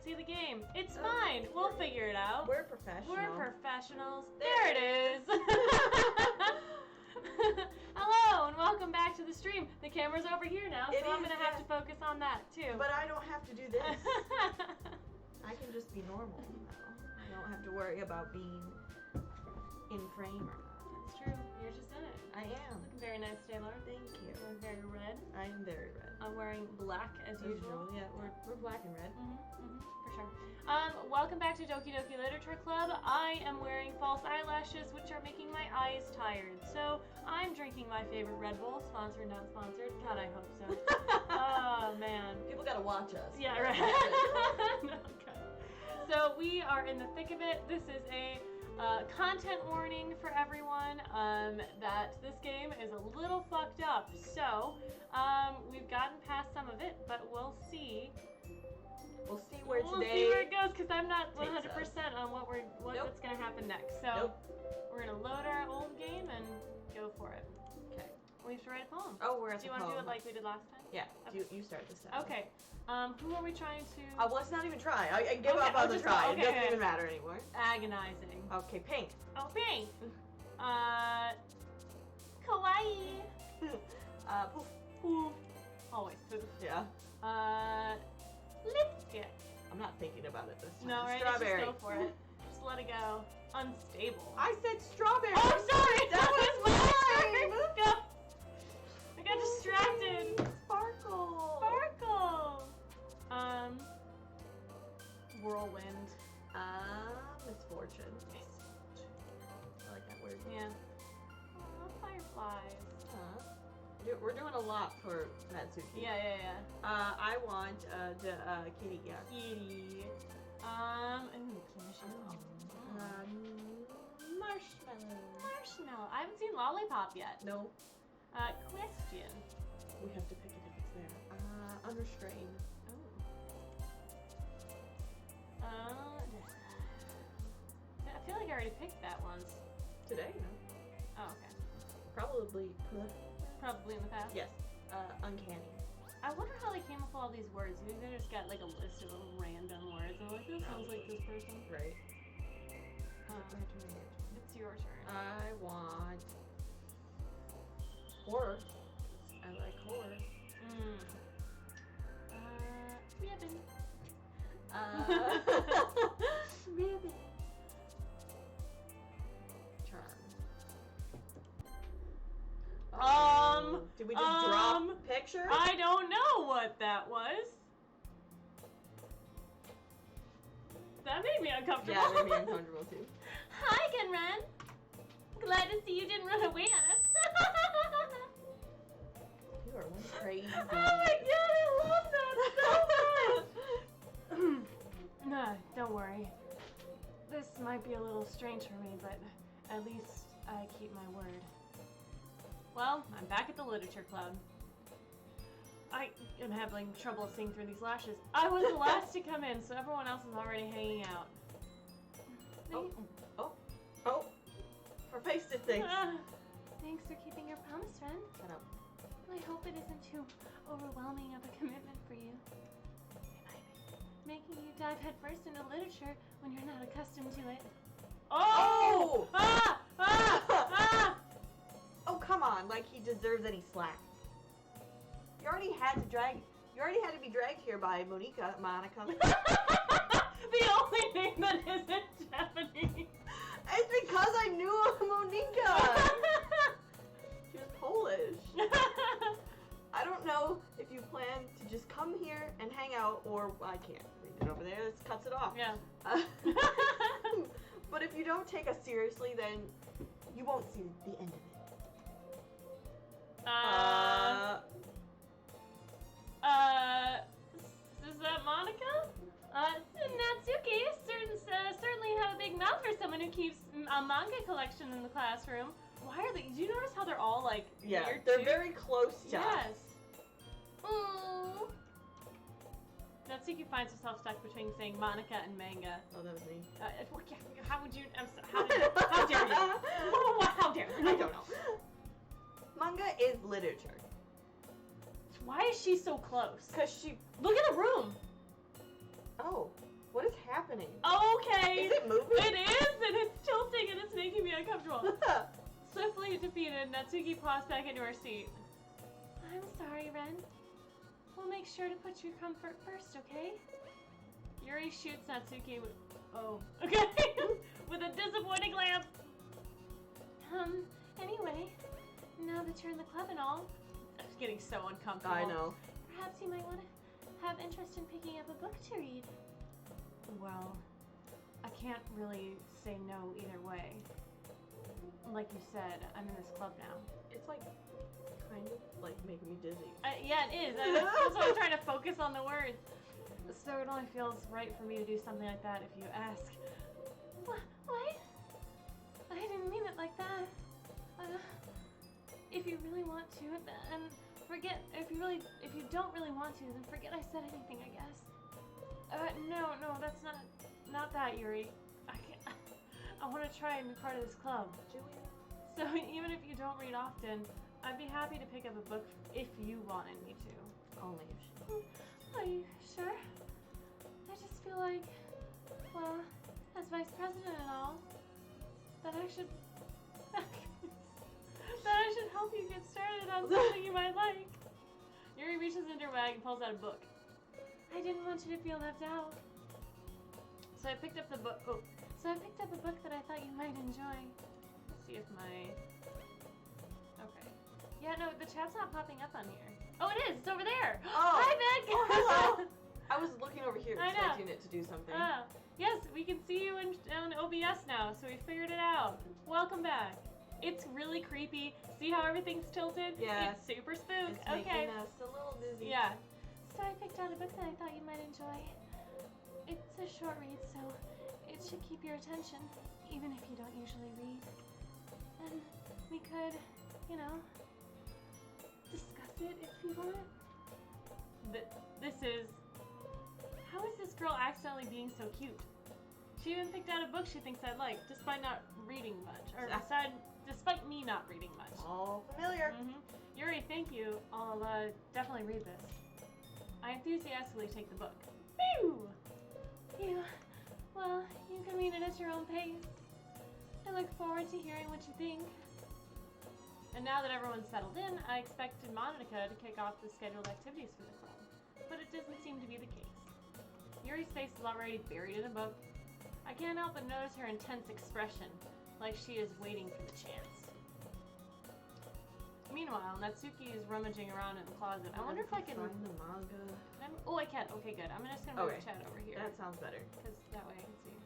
see the game. It's fine. We'll figure it out. We're professionals. We're professionals. There it is. Hello and welcome back to the stream. The camera's over here now, so I'm going to have to focus on that too. But I don't have to do this. I can just be normal now. I don't have to worry about being in frame or not. That's true. You're just in it. I am. Looking very nice today, Laura. Thank you. You're very red. I am very red. I'm wearing black as usual. Yeah, we're black and red. For sure. Welcome back to Doki Doki Literature Club. I am wearing false eyelashes, which are making my eyes tired. So I'm drinking my favorite Red Bull, sponsored, not sponsored. God, I hope so. Oh man. People gotta watch us. Yeah, right. No, God. So we are in the thick of it. This is a content warning for everyone that this game is a little fucked up. So we've gotten past some of it, but we'll see. We'll see where We'll see where it goes, because I'm not 100% on what's going to happen next. So we're going to load our old game and go for it. Okay. We have to write a poem. Oh, we're at Do you want to do it like we did last time? Yeah. Okay. You start this time. Okay. Who are we trying to... Well, let's not even try. I give up on the try. Okay, It doesn't even matter anymore. Agonizing. Okay, pink. Oh, pink. Kawaii. Poof. Poof. Always poof. Yeah. Lipstick. I'm not thinking about it this time. No, right? Strawberry. Just go for it. Just let it go. Unstable. I said strawberry. Oh, sorry. That was Go. I got distracted. Sparkle. Sparkle. Whirlwind. Misfortune. I like that word. Yeah. Oh, fireflies. We're doing a lot for Natsuki. Yeah. I want the kitty. Yeah. Kitty. Marshmallow. Marshmallow. I haven't seen Lollipop yet. No. Question. We have to pick it if it's there. Unrestrained. I feel like I already picked that once. Today? No. Oh, okay. Probably in the past? Yes. Uncanny. I wonder how they came up with all these words. Maybe they just got like a list of random words. I'm like, this sounds like this person. Right. It's your turn. I want horror. I like horror. Ribbon. Ribbon. Charm. Did we just drop picture? I don't know what that was. That made me uncomfortable. Yeah, it made me uncomfortable too. Hi, Kenren. Glad to see you didn't run away on us. You are one crazy. Oh my god, I love that so much. No, don't worry. This might be a little strange for me, but at least I keep my word. Well, I'm back at the literature club. I am having trouble seeing through these lashes. I was the last to come in, so everyone else is already hanging out. Oh. Her face did things. Thanks for keeping your promise, friend. Shut up. I hope it isn't too overwhelming of a commitment for you. Making you dive headfirst into literature when you're not accustomed to it. Oh! Oh, come on, like he deserves any slack. You already had to be dragged here by Monica. The only name that isn't Japanese. It's because I knew Monica. She was Polish. I don't know if you plan to just come here and hang out, or I can't read it over there. This cuts it off. Yeah. But if you don't take us seriously, then you won't see the end of it. Is that Monica? Natsuki certainly have a big mouth for someone who keeps a manga collection in the classroom. Why are they? Do you notice how they're all like? Yeah, weird they're too? very close to us. Yes. Ooh. Natsuki finds herself stuck between saying Monica and manga. Oh, that was me. How would you? How dare you? How dare you? I don't know. Manga is literature. Why is she so close? Because she... Look at the room! Oh. What is happening? Okay. Is it moving? It is, and it's tilting, and it's making me uncomfortable. Swiftly defeated, Natsuki paused back into her seat. I'm sorry, Ren. We'll make sure to put your comfort first, okay? Yuri shoots Natsuki with... Oh, okay. With a disappointing glance. Anyway, now that you're in the club and all, I'm getting so uncomfortable. I know. Perhaps you might want to have interest in picking up a book to read. Well, I can't really say no either way. Like you said, I'm in this club now. It's like kind of like making me dizzy. Yeah, it is. That's why I'm trying to focus on the words. So it only feels right for me to do something like that if you ask. What? I didn't mean it like that. If you really want to, then forget. If you don't really want to, then forget I said anything, I guess. No, that's not that, Yuri. I want to try and be part of this club. Julia. So even if you don't read often, I'd be happy to pick up a book if you wanted me to. Only if she. Are you sure? I just feel like, well, as vice president and all, that I should help you get started on something you might like. Yuri reaches into her bag and pulls out a book. I didn't want you to feel left out. So I picked up a book that I thought you might enjoy. Let's see if my... Okay. Yeah, no, the chat's not popping up on here. Oh, it is! It's over there! Oh! Hi, Vic! Oh, hello! I was looking over here I know. expecting it to do something. Yes, we can see you on OBS now, so we figured it out. Welcome back. It's really creepy. See how everything's tilted? Yeah. It's super spook. It's Okay. making us a little dizzy. Yeah. So I picked out a book that I thought you might enjoy. It's a short read, so it should keep your attention, even if you don't usually read. And we could, discuss it if you want. How is this girl accidentally being so cute? She even picked out a book she thinks I'd like, despite not reading much. Or despite me not reading much. All familiar. Yuri, thank you. I'll definitely read this. I enthusiastically take the book. Woo! You can read it at your own pace. I look forward to hearing what you think. And now that everyone's settled in, I expected Monica to kick off the scheduled activities for the club. But it doesn't seem to be the case. Yuri's face is already buried in a book. I can't help but notice her intense expression, like she is waiting for the chance. Meanwhile, Natsuki is rummaging around in the closet. I wonder if I can... find the manga. Oh, I can. Okay, good. I'm just gonna move the chat over here. That sounds better. Because that way I can see.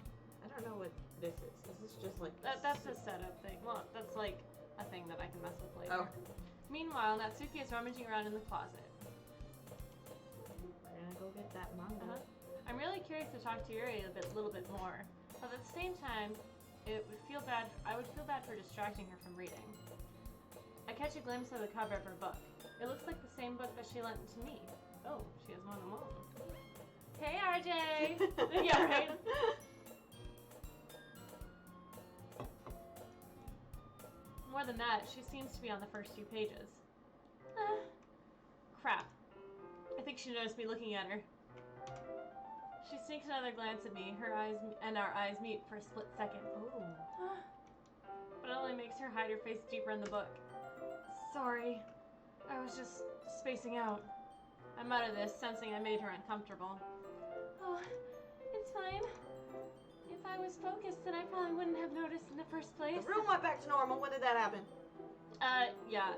I don't know what this is. This is just like... That's a setup thing. Well, that's like a thing that I can mess with later. Oh. Meanwhile, Natsuki is rummaging around in the closet. We're gonna go get that manga. I'm really curious to talk to Yuri a little bit more, but at the same time, I would feel bad for distracting her from reading. I catch a glimpse of the cover of her book. It looks like the same book that she lent to me. Oh, she has more than one. Hey, RJ! Yeah, right? More than that, she seems to be on the first few pages. Crap. I think she noticed me looking at her. She sneaks another glance at me. Our eyes meet for a split second. Oh. But it only makes her hide her face deeper in the book. Sorry. I was just spacing out. I mutter this, sensing I made her uncomfortable. Oh, it's fine. If I was focused, then I probably wouldn't have noticed in the first place. The room went back to normal. When did that happen? Yeah.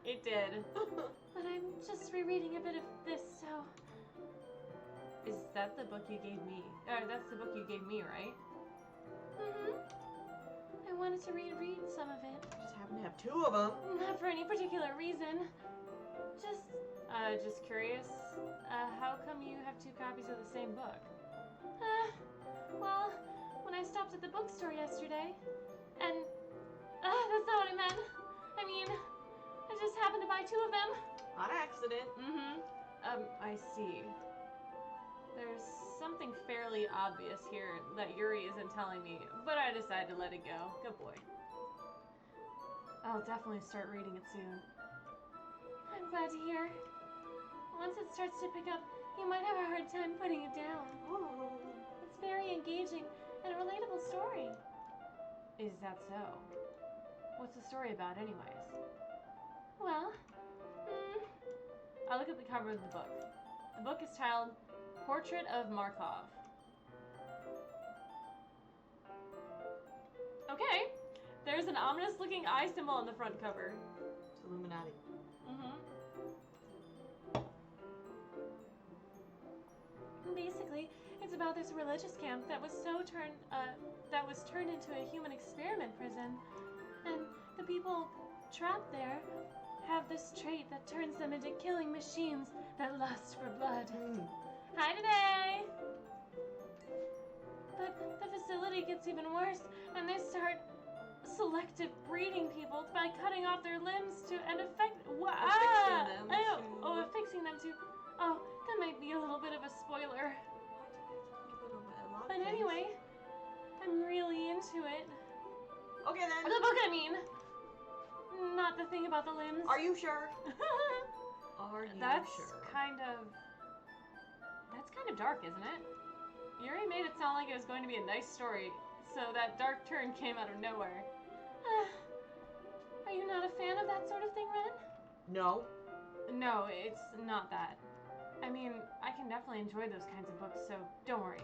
It did. But I'm just rereading a bit of this, so... Is that the book you gave me? That's the book you gave me, right? I wanted to read some of it. I just happen to have two of them. Not for any particular reason. Just curious. How come you have two copies of the same book? Well, when I stopped at the bookstore yesterday, and... that's not what I meant. I mean, I just happened to buy two of them. On accident. I see. There's something fairly obvious here that Yuri isn't telling me, but I decided to let it go. Good boy. I'll definitely start reading it soon. I'm glad to hear. Once it starts to pick up, you might have a hard time putting it down. Oh. It's very engaging and a relatable story. Is that so? What's the story about, anyways? Well, I look at the cover of the book. The book is titled Portrait of Markov. Okay, there's an ominous-looking eye symbol on the front cover. It's Illuminati. Basically, it's about this religious camp that was turned into a human experiment prison, and the people trapped there have this trait that turns them into killing machines that lust for blood. Hi today! But the facility gets even worse, and they start selective breeding people by cutting off their limbs affixing them to. Oh, that might be a little bit of a spoiler. But anyway, I'm really into it. Okay then. The book, I mean. Not the thing about the limbs. Are you sure? Are you That's sure? That's kind of dark, isn't it? Yuri made it sound like it was going to be a nice story, so that dark turn came out of nowhere. Are you not a fan of that sort of thing, Ren? No. No, it's not that. I mean, I can definitely enjoy those kinds of books, so don't worry.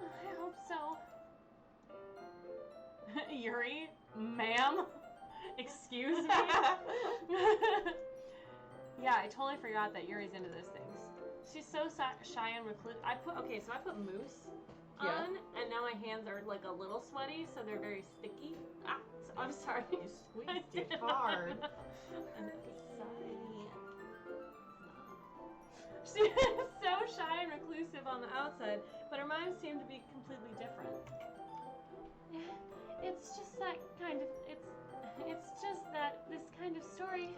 I hope so. Yuri? Ma'am? Excuse me? Yeah, I totally forgot that Yuri's into those things. She's so shy and recluse. I put mousse on, and now my hands are like a little sweaty, so they're very sticky. Ah, so I'm sorry. You squeezed it hard. I'm sorry. She is so shy and reclusive on the outside, but her mind seemed to be completely different. It's just that kind of, it's just that this kind of story,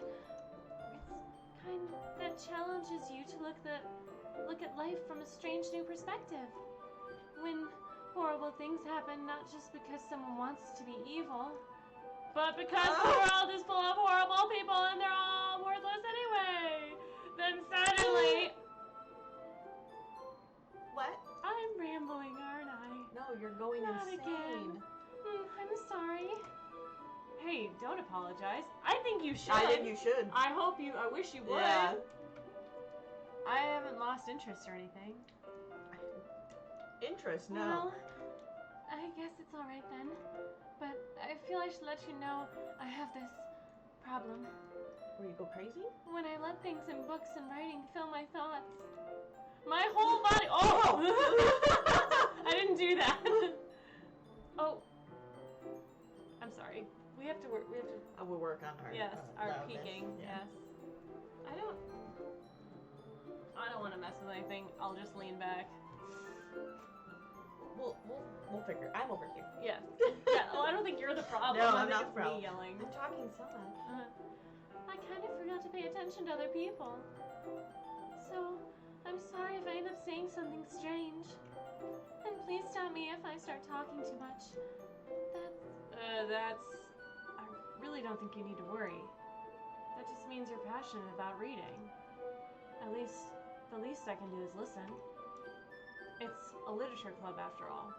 it's kind that challenges you to look at life from a strange new perspective. When horrible things happen, not just because someone wants to be evil, but because the world is full of horrible people and they're all worthless anyway. Then suddenly... What? I'm rambling, aren't I? No, you're going Not insane. again. I'm sorry. Hey, don't apologize. I think you should. I think you should. I wish you would. Yeah. I haven't lost interest or anything. Interest? No. Well, I guess it's alright then. But I feel I should let you know I have this problem. Where you go crazy? When I let things in books and writing fill my thoughts, my whole body. Oh! I didn't do that. Oh. I'm sorry. We have to work. We'll work on our. Yes, our loudness. peaking. Yeah. Yes. I don't want to mess with anything. I'll just lean back. We'll figure. I'm over here. Yeah. Yeah. Oh, I don't think you're the problem. No, I I'm think not it's the problem. me yelling. I'm talking so much. I kind of forgot to pay attention to other people. So, I'm sorry if I end up saying something strange. And please stop me if I start talking too much. I really don't think you need to worry. That just means you're passionate about reading. At least, the least I can do is listen. It's a literature club after all.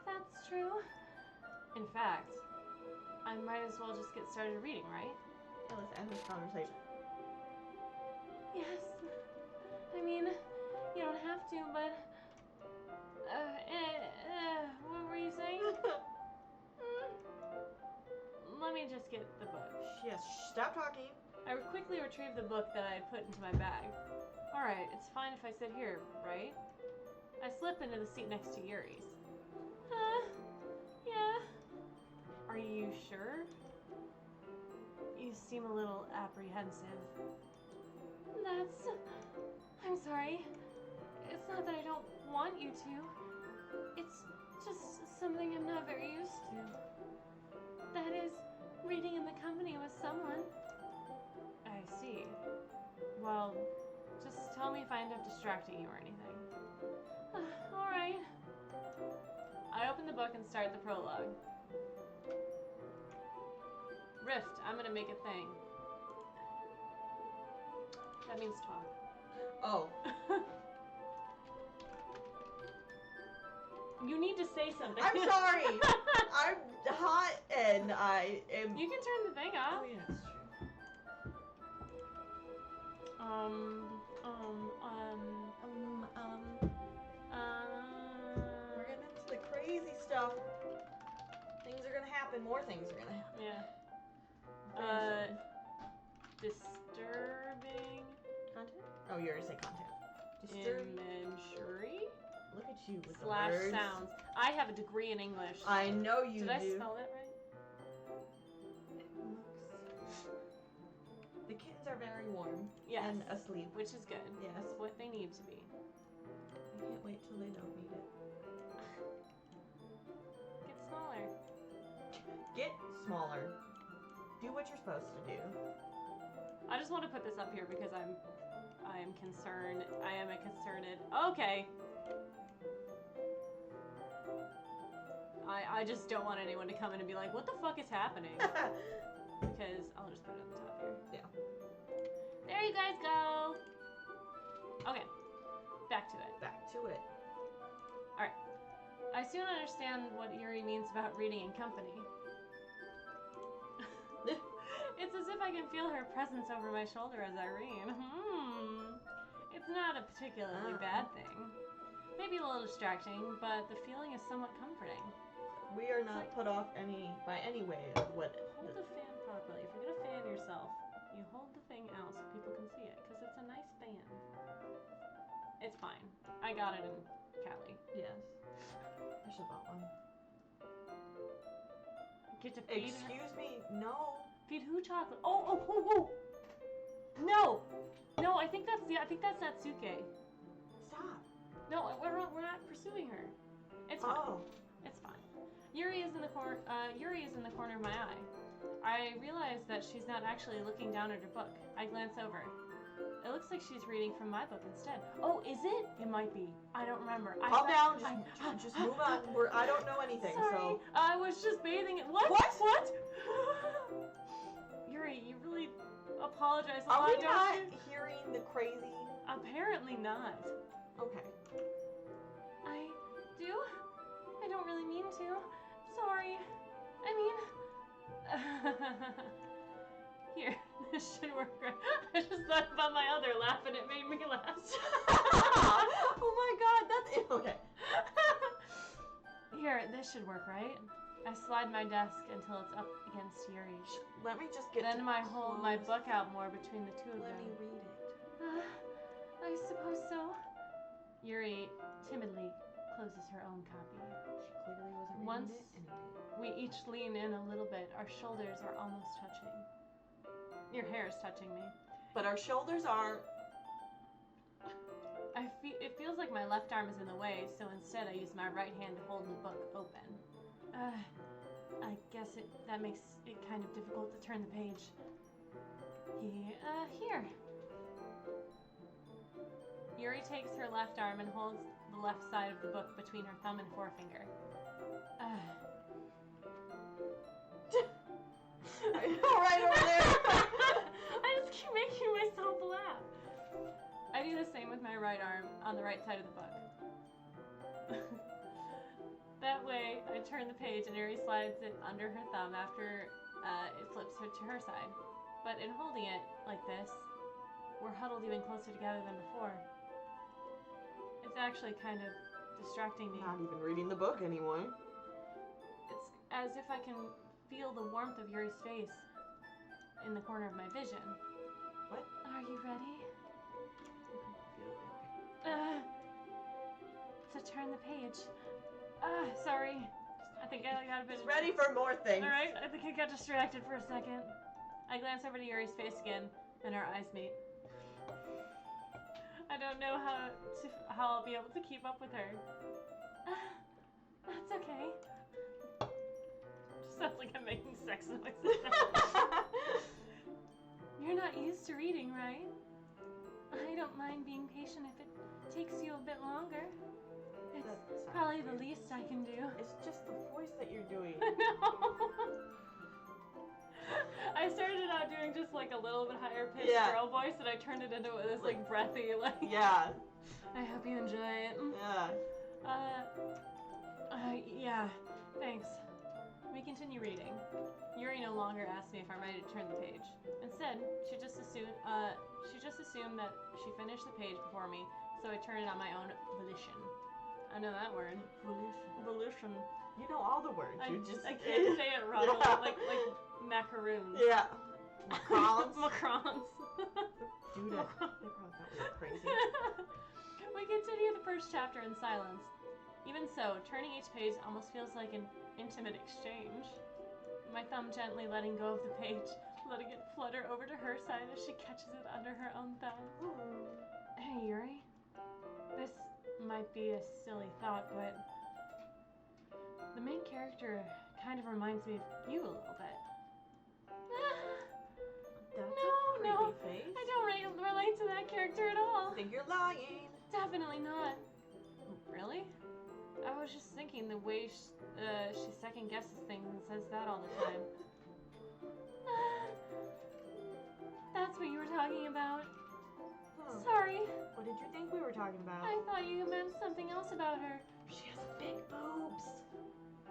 That's true. In fact, I might as well just get started reading, right? Yeah, let's end this conversation. Yes. I mean, you don't have to, but... what were you saying? Let me just get the book. Yes, stop talking. I quickly retrieved the book that I had put into my bag. Alright, it's fine if I sit here, right? I slip into the seat next to Yuri's. Yeah. Are you sure? You seem a little apprehensive. I'm sorry. It's not that I don't want you to. It's just something I'm not very used to. That is, reading in the company with someone. I see. Well, just tell me if I end up distracting you or anything. Alright. I open the book and start the prologue. Rift, I'm gonna make a thing. That means talk. Oh. You need to say something. I'm sorry. I'm hot and I am. You can turn the thing off. Oh yeah, that's true. We're getting into the crazy stuff. Things are gonna happen. More things are gonna happen. Yeah. Very soon. Disturbing Content? Oh, you already say content. Disturbing. imagery Look at you with the slash words. sounds. I have a degree in English. I know you Did do. I spell that right? It looks. The kittens are very warm. Yes. And asleep. Which is good. Yes. That's what they need to be. I can't wait till they don't need it. Get smaller. Get smaller. Do what you're supposed to do. I just want to put this up here because I am concerned. I am a concerned. Okay. I just don't want anyone to come in and be like, what the fuck is happening? Because I'll just put it on the top here. Yeah. There you guys go. Okay. Back to it. Back to it. Alright. I soon understand what Yuri means about reading in company. It's as if I can feel her presence over my shoulder as I read. It's not a particularly bad thing. Maybe a little distracting, but the feeling is somewhat comforting. We are not put off by any way of what. Hold the fan properly. If you're gonna fan yourself, you hold the thing out so people can see it, because it's a nice fan. It's fine. I got it in Cali. Yes. I should have bought one. Get to feed. Excuse me, no. Feed who chocolate? Oh! No! No, I think that's Natsuke. Stop. No, we're not pursuing her. It's fine. Oh. It's fine. Yuri is in the corner of my eye. I realize that she's not actually looking down at her book. I glance over. It looks like she's reading from my book instead. Oh, is it? It might be. I don't remember. Calm down. Just move on. I don't know anything. Sorry. So. I was just bathing it. What? What? Yuri, you really apologize a Are lot, we don't not you? hearing the crazy? Apparently not. Okay. I do? I don't really mean to. Sorry. I mean... Here, this should work right. I just thought about my other laugh and it made me laugh. Oh my god, that's it. Okay. Here, this should work, right? I slide my desk until it's up against Yuri's. Let me just get. Then I hold my book out more between the two of Let them. me read it. I suppose so. Yuri timidly closes her own copy. She clearly wasn't Once reading it. we each lean in a little bit, our shoulders are almost touching. Your hair is touching me. But our shoulders aren't. It feels like my left arm is in the way, so instead I use my right hand to hold the book open. I guess that makes it kind of difficult to turn the page. Here. Yuri takes her left arm and holds the left side of the book between her thumb and forefinger. Right over there. I just keep making myself laugh. I do the same with my right arm on the right side of the book. That way, I turn the page and Yuri slides it under her thumb after it flips her to her side. But in holding it like this, we're huddled even closer together than before. It's actually kind of distracting me. Not even reading the book anymore. It's as if I can feel the warmth of Yuri's face in the corner of my vision. What? Are you ready? To turn the page. Sorry. I think I got a bit... Ready for more things. Alright, I think I got distracted for a second. I glance over to Yuri's face again, and our eyes meet. I don't know how I'll be able to keep up with her. That's okay. Just sounds like I'm making sex noises. You're not used to reading, right? I don't mind being patient if it takes you a bit longer. It's probably the least I can do. It's just the voice that you're doing. No. I started out doing just just like a little bit higher pitched Yeah. girl voice, and I turned it into this like breathy, like. Yeah. I hope you enjoy it. Yeah. Yeah, thanks. We continue reading. Yuri no longer asked me if I'm ready to turn the page. Instead, she just assumed that she finished the page before me, so I turned it on my own volition. I know that word. Volition. You know all the words. I just can't say it wrong. Yeah. Like macaroons. Yeah. Macrons. Macrons. Dude, they probably thought we were crazy. We continue the first chapter in silence. Even so, turning each page almost feels like an intimate exchange. My thumb gently letting go of the page, letting it flutter over to her side as she catches it under her own thumb. Hey, Yuri. This might be a silly thought, but the main character kind of reminds me of you a little bit. That's No, a creepy face. I don't relate to that character at all. I think you're lying. Definitely not. Really? I was just thinking the way she second guesses things and says that all the time. That's what you were talking about. Huh. Sorry. What did you think we were talking about? I thought you meant something else about her. She has big boobs.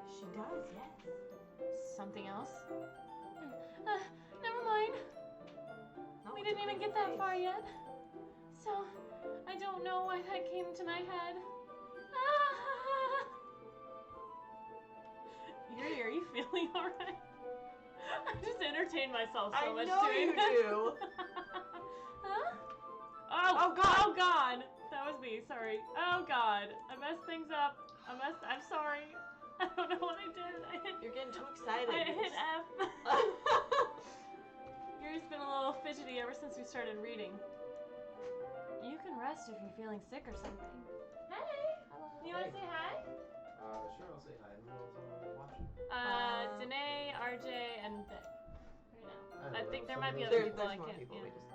She does, yes. Something else? Never mind. No, We it's a didn't even creepy get that face. far yet. So, I don't know why that came to my head. Yuri, are you feeling alright? I just entertained myself so much know doing you this. do. Huh? Oh God! Oh God! That was me. Sorry. Oh God! I messed things up. I'm sorry. I don't know what I did. You're getting too excited. I hit F. Yuri's been a little fidgety ever since we started reading. You can rest if you're feeling sick or something. Hey! Hello. You want to say hi? Sure, I'll say hi. Who else are watching? Danae, RJ, and Vic. Right now. I think there might be There's other people I more can't. people. Yeah. We just...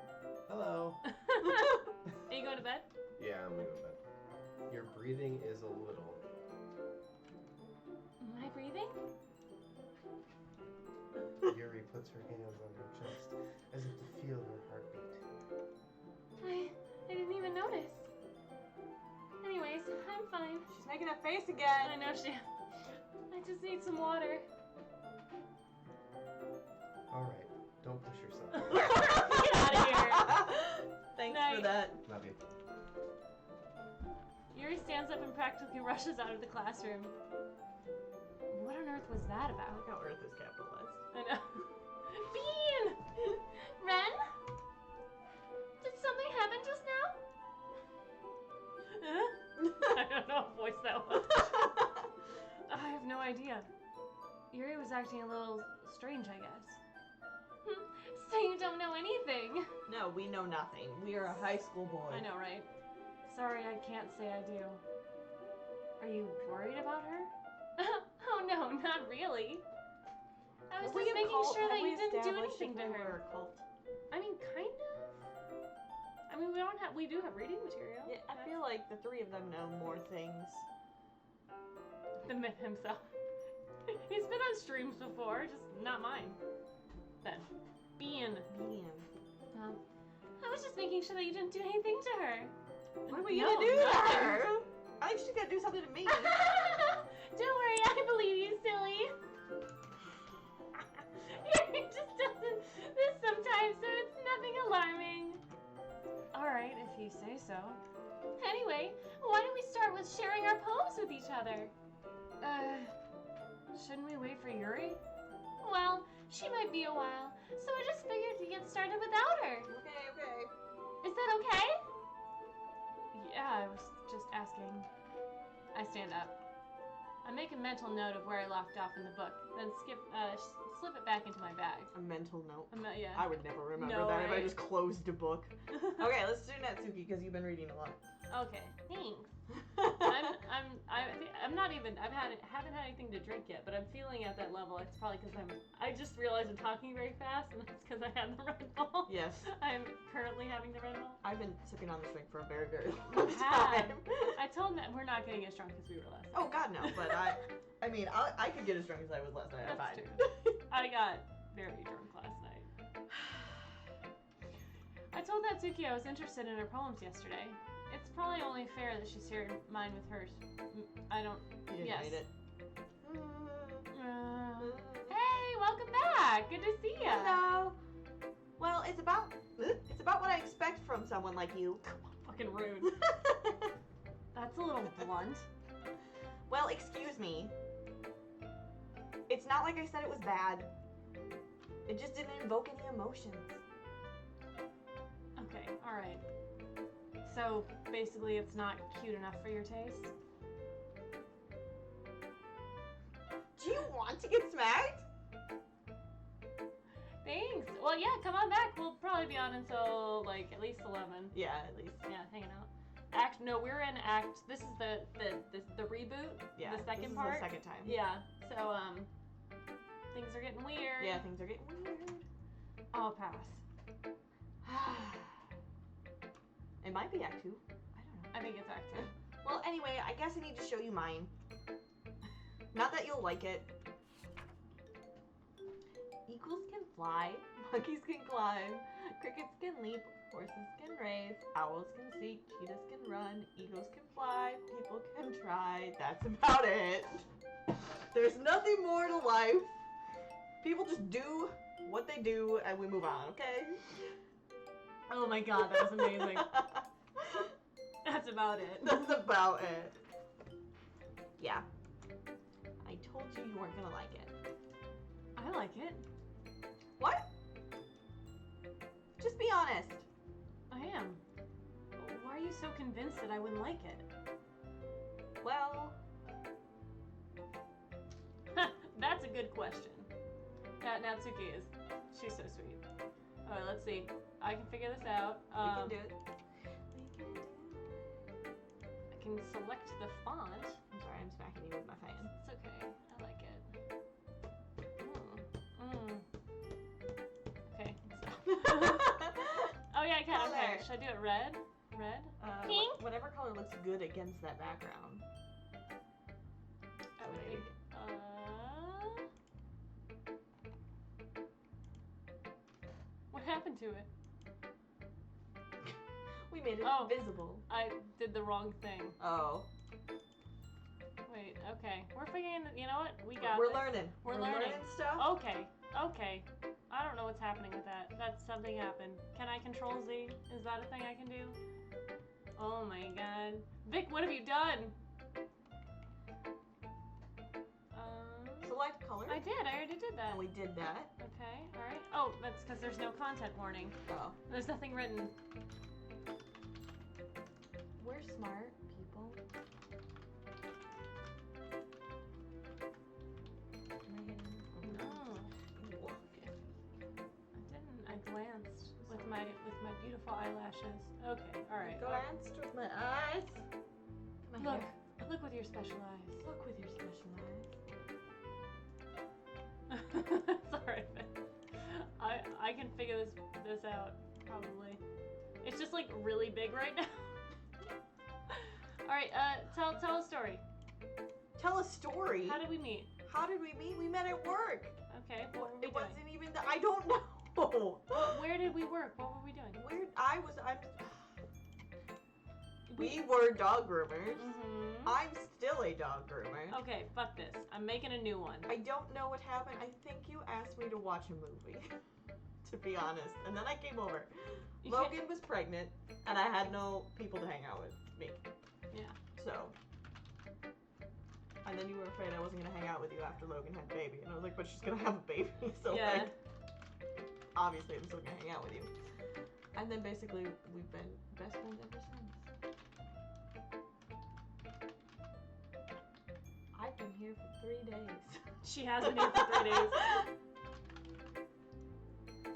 Hello. Are you going to bed? Yeah, I'm gonna go to bed. Your breathing is a little. Am I breathing? Yuri puts her hands on her chest as if to feel her heartbeat. I didn't even notice. Anyways, I'm fine. She's making a face I again. know she. I just need some water. Alright, don't push yourself. Get out of here. Thanks Night. for that. Love you. Yuri stands up and practically rushes out of the classroom. What on earth was that I about? like how Earth is capitalized. I know. Bean! Ren? Did something happen just now? Huh? I don't know what voice that was. I have no idea. Yuri was acting a little strange, I guess. So you don't know anything? No, we know nothing. We are a high school boy. I know, right? Sorry, I can't say I do. Are you worried about her? Oh no, not really. I was just making sure that you didn't do anything to her. I mean, kind of. I mean, we do have reading material. Yeah, I feel like the three of them know more things. The myth himself. He's been on streams before, just not mine. Then. Bean. I was just making sure that you didn't do anything to her. What are we No, gonna do to nothing. her? I think she's gonna do something to me. Don't worry, I believe you, silly. He just doesn't this sometimes, so it's nothing alarming. Alright, if you say so. Anyway, why don't we start with sharing our poems with each other? Shouldn't we wait for Yuri? Well, she might be a while, so I just figured to get started without her. Okay. Is that okay? Yeah, I was just asking. I stand up. I make a mental note of where I left off in the book, then slip it back into my bag. A mental note. Yeah. I would never remember No that if I way. just closed a book. Okay, let's do Natsuki because you've been reading a lot. Okay, thanks. I'm not even. Haven't had anything to drink yet, but I'm feeling at that level. It's probably because I just realized I'm talking very fast, and that's because I had the Red Bull. Yes. I'm currently having the Red Bull. I've been sipping on this drink for a very, very You long have. time. I told him that we're not getting as drunk as we were last time. Oh God, no! But I mean, I could get as drunk as I was last night. I'm That's fine. true. I got very drunk last night. I told Natsuki I was interested in her poems yesterday. It's probably only fair that she shared mine with hers. I don't... You didn't yes. read it. Hey, welcome back. Good to see ya. Hello. Well, it's about what I expect from someone like you. Fucking rude. That's a little blunt. Well, excuse me. It's not like I said it was bad. It just didn't invoke any emotions. Okay, alright. So, basically it's not cute enough for your taste? Do you want to get smacked? Thanks. Well, yeah, come on back. We'll probably be on until, like, at least 11. Yeah, at least. Yeah, hanging out. No, we're in this is the reboot. Yeah, the second this is part. the second time. Yeah, so, things are getting weird. Yeah, things are getting weird. I'll pass. It might be Act 2. I don't know. I think it's Act 2. Well, anyway, I guess I need to show you mine. Not that you'll like it. Eagles can fly, monkeys can climb, crickets can leap, horses can race, owls can seek, cheetahs can run, eagles can fly, people can try. That's about it. There's nothing more to life. People just do what they do and we move on, okay? Oh my god, that was amazing. That's about it. That's about it. Yeah. I told you you weren't gonna like it. I like it. What? Just be honest. I am. Why are you so convinced that I wouldn't like it? Well, That's a good question. Natsuki is. She's so sweet. Alright, let's see. I can figure this out. we can do it. I can select the font. I'm sorry, I'm smacking you with my fan. It's okay. I like it. Okay. So. Oh yeah, I can. Color. Okay. Should I do it red? Red? Pink? Whatever color looks good against that background. That would be. What happened to it? We made it visible. I did the wrong thing. Oh. Wait, okay. We're figuring, you know what? We got We're this. learning. We're learning stuff. Okay. I don't know what's happening with that. Something happened. Can I control Z? Is that a thing I can do? Oh my god. Vic, what have you done? Select color. I did. I already did that. And we did that. Okay, alright. Oh, that's because there's no content warning. Oh. There's nothing written. We're smart people. No. I glanced with my beautiful eyelashes. Okay, alright. Glanced with my eyes. Look with your special eyes. Look with your special eyes. Sorry, I can figure this out probably. It's just like really big right now. All right, tell a story. Tell a story. How did we meet? How did we meet? We met at work. Okay, what were we It doing? wasn't even that. I don't know. Where did we work? What were we doing? We were dog groomers. Mm-hmm. I'm still a dog groomer. Okay, fuck this. I'm making a new one. I don't know what happened. I think you asked me to watch a movie, to be honest. And then I came over. Logan was pregnant, and I had no people to hang out with me. Yeah. So. And then you were afraid I wasn't going to hang out with you after Logan had a baby. And I was like, but she's going to have a baby. So, Yeah. like, obviously I'm still going to hang out with you. And then basically we've been best friends ever since. I've been here for 3 days. She has been here for 3 days.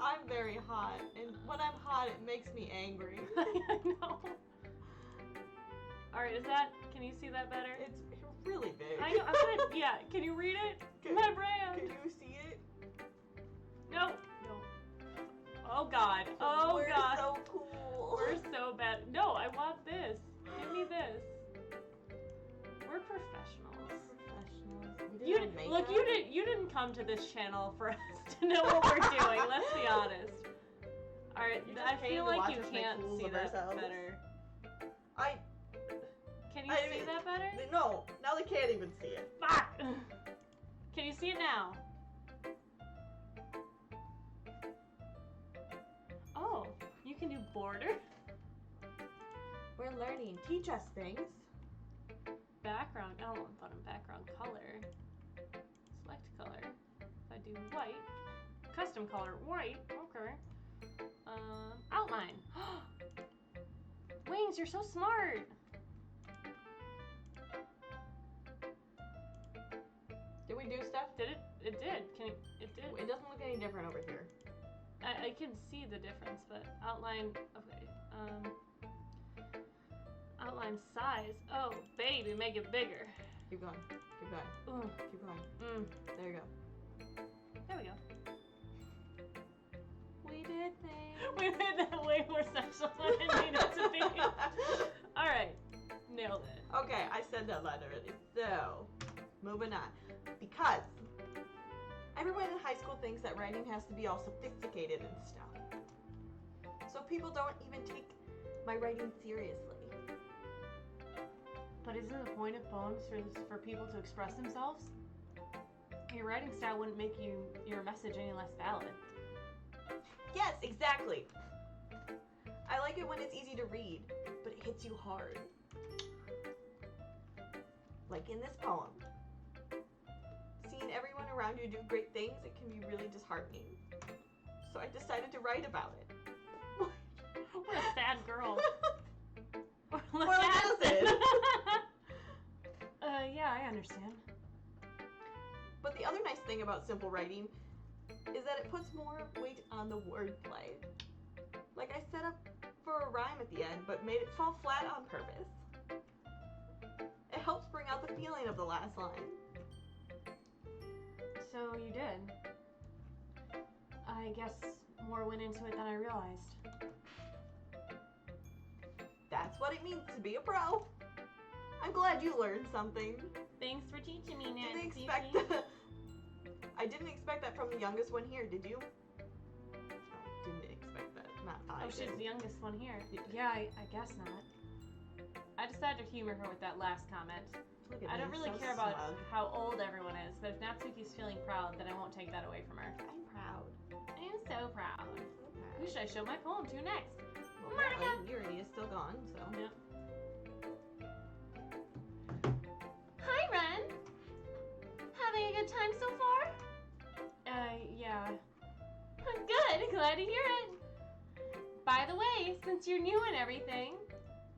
I'm very hot, and when I'm hot, it makes me angry. I know. All right, can you see that better? It's really big. I know. I'm gonna. Yeah. Can you read it? My brand. Can you see it? No. Oh God. Oh We're God. so cool. We're so bad. No, I want this. Give me this. We're professionals. You didn't come to this channel for us to know what we're doing. Let's be honest. Alright, You just I came feel to like watch you us make can't fools see of that ourselves. better. Can you I see mean, that better? No, now they can't even see it. Fuck! Can you see it now? Oh, you can do border? We're learning. Teach us things. Background, I don't want to put in background color. Select color. If I do white, custom color, white, okay. Outline. Wings, you're so smart! Did we do stuff? Did it? It did. It did. It doesn't look any different over here. I can see the difference, but outline, okay, outline size. Oh, baby, make it bigger. Keep going. Keep going. Ooh, Keep going. There you go. there we go. We did things. We made that way more sexual than it needed to be. Alright, nailed it. Okay, I said that line already. So, moving on. Because everyone in high school thinks that writing has to be all sophisticated and stuff. So people don't even take my writing seriously. But isn't the point of poems for people to express themselves? Your writing style wouldn't make your message any less valid. Yes, exactly. I like it when it's easy to read, but it hits you hard. Like in this poem. Seeing everyone around you do great things, it can be really disheartening. So I decided to write about it. We're a sad girl. Or like Addison. Yeah, I understand. But the other nice thing about simple writing is that it puts more weight on the wordplay. Like I set up for a rhyme at the end, but made it fall flat on purpose. It helps bring out the feeling of the last line. So you did. I guess more went into it than I realized. That's what it means to be a pro. I'm glad you learned something. Thanks for teaching me, Nancy. I didn't expect that from the youngest one here, did you? Oh, didn't expect that. Not I Oh, she's did. the youngest one here. Yeah. Yeah, I guess not. I decided to humor her with that last comment. Look at I me, don't really so care about smug. how old everyone is, but if Natsuki's feeling proud, then I won't take that away from her. I'm proud. I am so proud. Who should I show my poem to next? Well, Monica. apparently Yuri is still gone, so. Yep. Hi, Ren. Having a good time so far? Yeah. Good. Glad to hear it. By the way, since you're new and everything,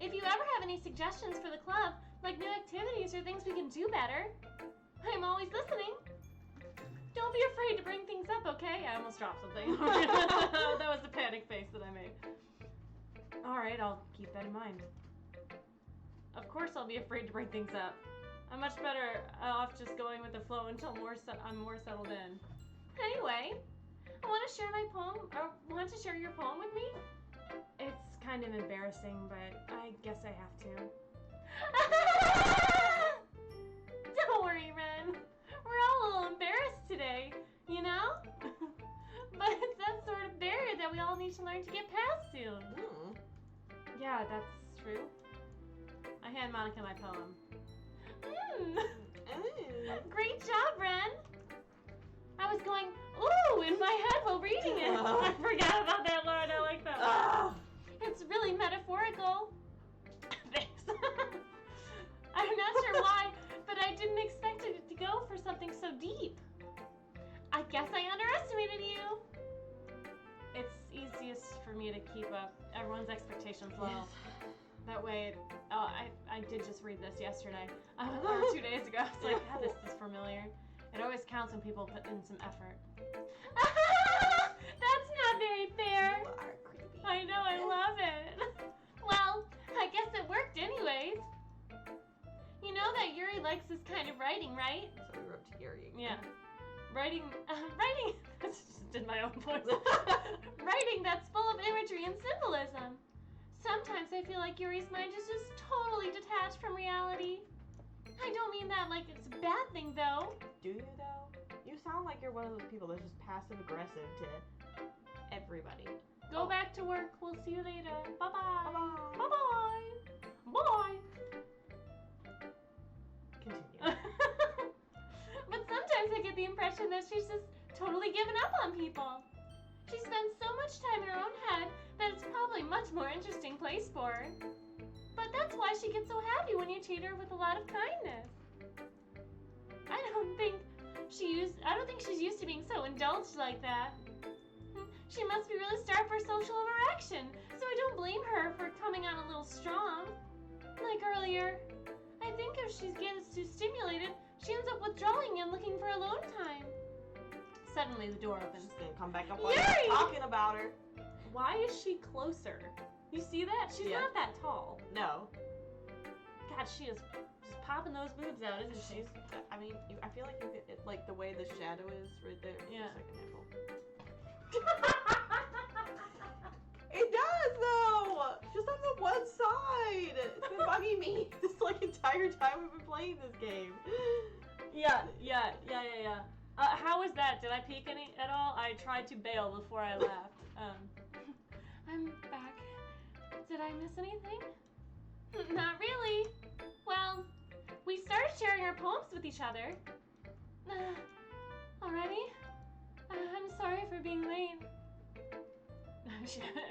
if you ever have any suggestions for the club, like new activities or things we can do better, I'm always listening. Don't be afraid to bring things up, okay? I almost dropped something. That was the panic face that I made. Alright, I'll keep that in mind. Of course I'll be afraid to bring things up. I'm much better off just going with the flow until I'm more settled in. Anyway, I want to share my poem, or want to share your poem with me? It's kind of embarrassing, but I guess I have to. Don't worry, Ren. We're all a little embarrassed today, you know? But it's that sort of barrier that we all need to learn to get past soon. Yeah, that's true. I hand Monica my poem. Great job, Ren. I was going, ooh, in my head while reading it. I forgot about that, Lord. I like that. It's really metaphorical. Thanks. I'm not sure why, but I didn't expect it to go for something so deep. I guess I underestimated you. It's easiest for me to keep up everyone's expectations low. Yes. That way, I did just read this yesterday, or 2 days ago. I was like, God, this is familiar. It always counts when people put in some effort. That's not very fair. You are creepy. I know, I love it. Well, I guess it worked anyways. You know that Yuri likes this kind of writing, right? So we wrote to Yuri. Yeah. Writing, I just did my own voice. Writing that's full of imagery and symbolism. Sometimes I feel like Yuri's mind is just totally detached from reality. I don't mean that like it's a bad thing, though. Do you, though? You sound like you're one of those people that's just passive-aggressive to everybody. Go back to work. We'll see you later. Bye-bye. Bye-bye. Bye-bye. Bye. Continue. But sometimes I get the impression that she's just totally given up on people. She spends so much time in her own head that it's probably a much more interesting place for her. But that's why she gets so happy when you treat her with a lot of kindness. I don't think she's used to being so indulged like that. She must be really starved for social interaction, so I don't blame her for coming on a little strong. Like earlier, I think if she gets too stimulated, she ends up withdrawing and looking for alone time. Suddenly, the door opens. She's gonna come back up while you're talking about her. Why is she closer? You see that? She's not that tall. No. God, she is just popping those boobs out, isn't she? I mean, I feel like you could, like the way the shadow is right there. Yeah. It's like a nipple. It does though. Just on the one side. It's been bugging me this like entire time we've been playing this game. Yeah. How was that? Did I peek any at all? I tried to bail before I left. I'm back. Did I miss anything? Not really. Well, we started sharing our poems with each other. Already? I'm sorry for being late.